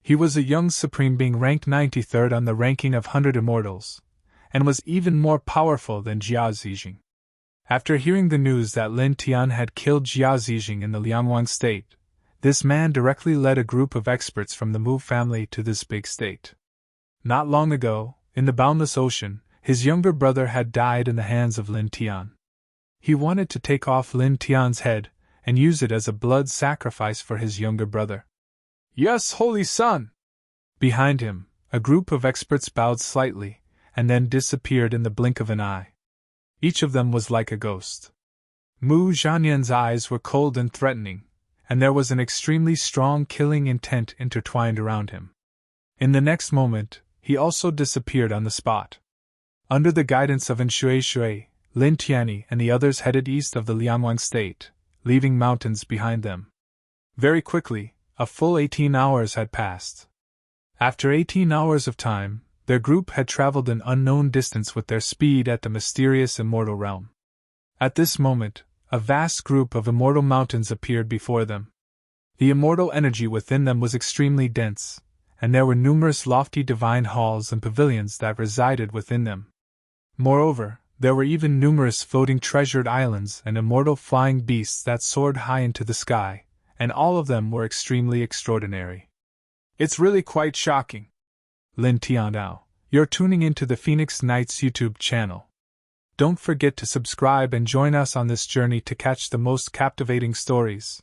He was a young supreme being ranked 93rd on the ranking of 100 immortals, and was even more powerful than Jia Zijing. After hearing the news that Lin Tian had killed Jia Zijing in the Liangwang state, this man directly led a group of experts from the Mu family to this big state. Not long ago, in the boundless ocean, his younger brother had died in the hands of Lin Tian. He wanted to take off Lin Tian's head and use it as a blood sacrifice for his younger brother. Yes, holy son! Behind him, a group of experts bowed slightly, and then disappeared in the blink of an eye. Each of them was like a ghost. Mu Zhanyan's eyes were cold and threatening, and there was an extremely strong killing intent intertwined around him. In the next moment, he also disappeared on the spot. Under the guidance of Shui, Lin Tianyi and the others headed east of the Liangwang state, leaving mountains behind them. Very quickly, a full 18 hours had passed. After 18 hours of time, their group had traveled an unknown distance with their speed at the mysterious immortal realm. At this moment, a vast group of immortal mountains appeared before them. The immortal energy within them was extremely dense, and there were numerous lofty divine halls and pavilions that resided within them. Moreover, there were even numerous floating treasured islands and immortal flying beasts that soared high into the sky, and all of them were extremely extraordinary. It's really quite shocking. Lin Tianao, you're tuning into the Phoenix Knights YouTube channel. Don't forget to subscribe and join us on this journey to catch the most captivating stories.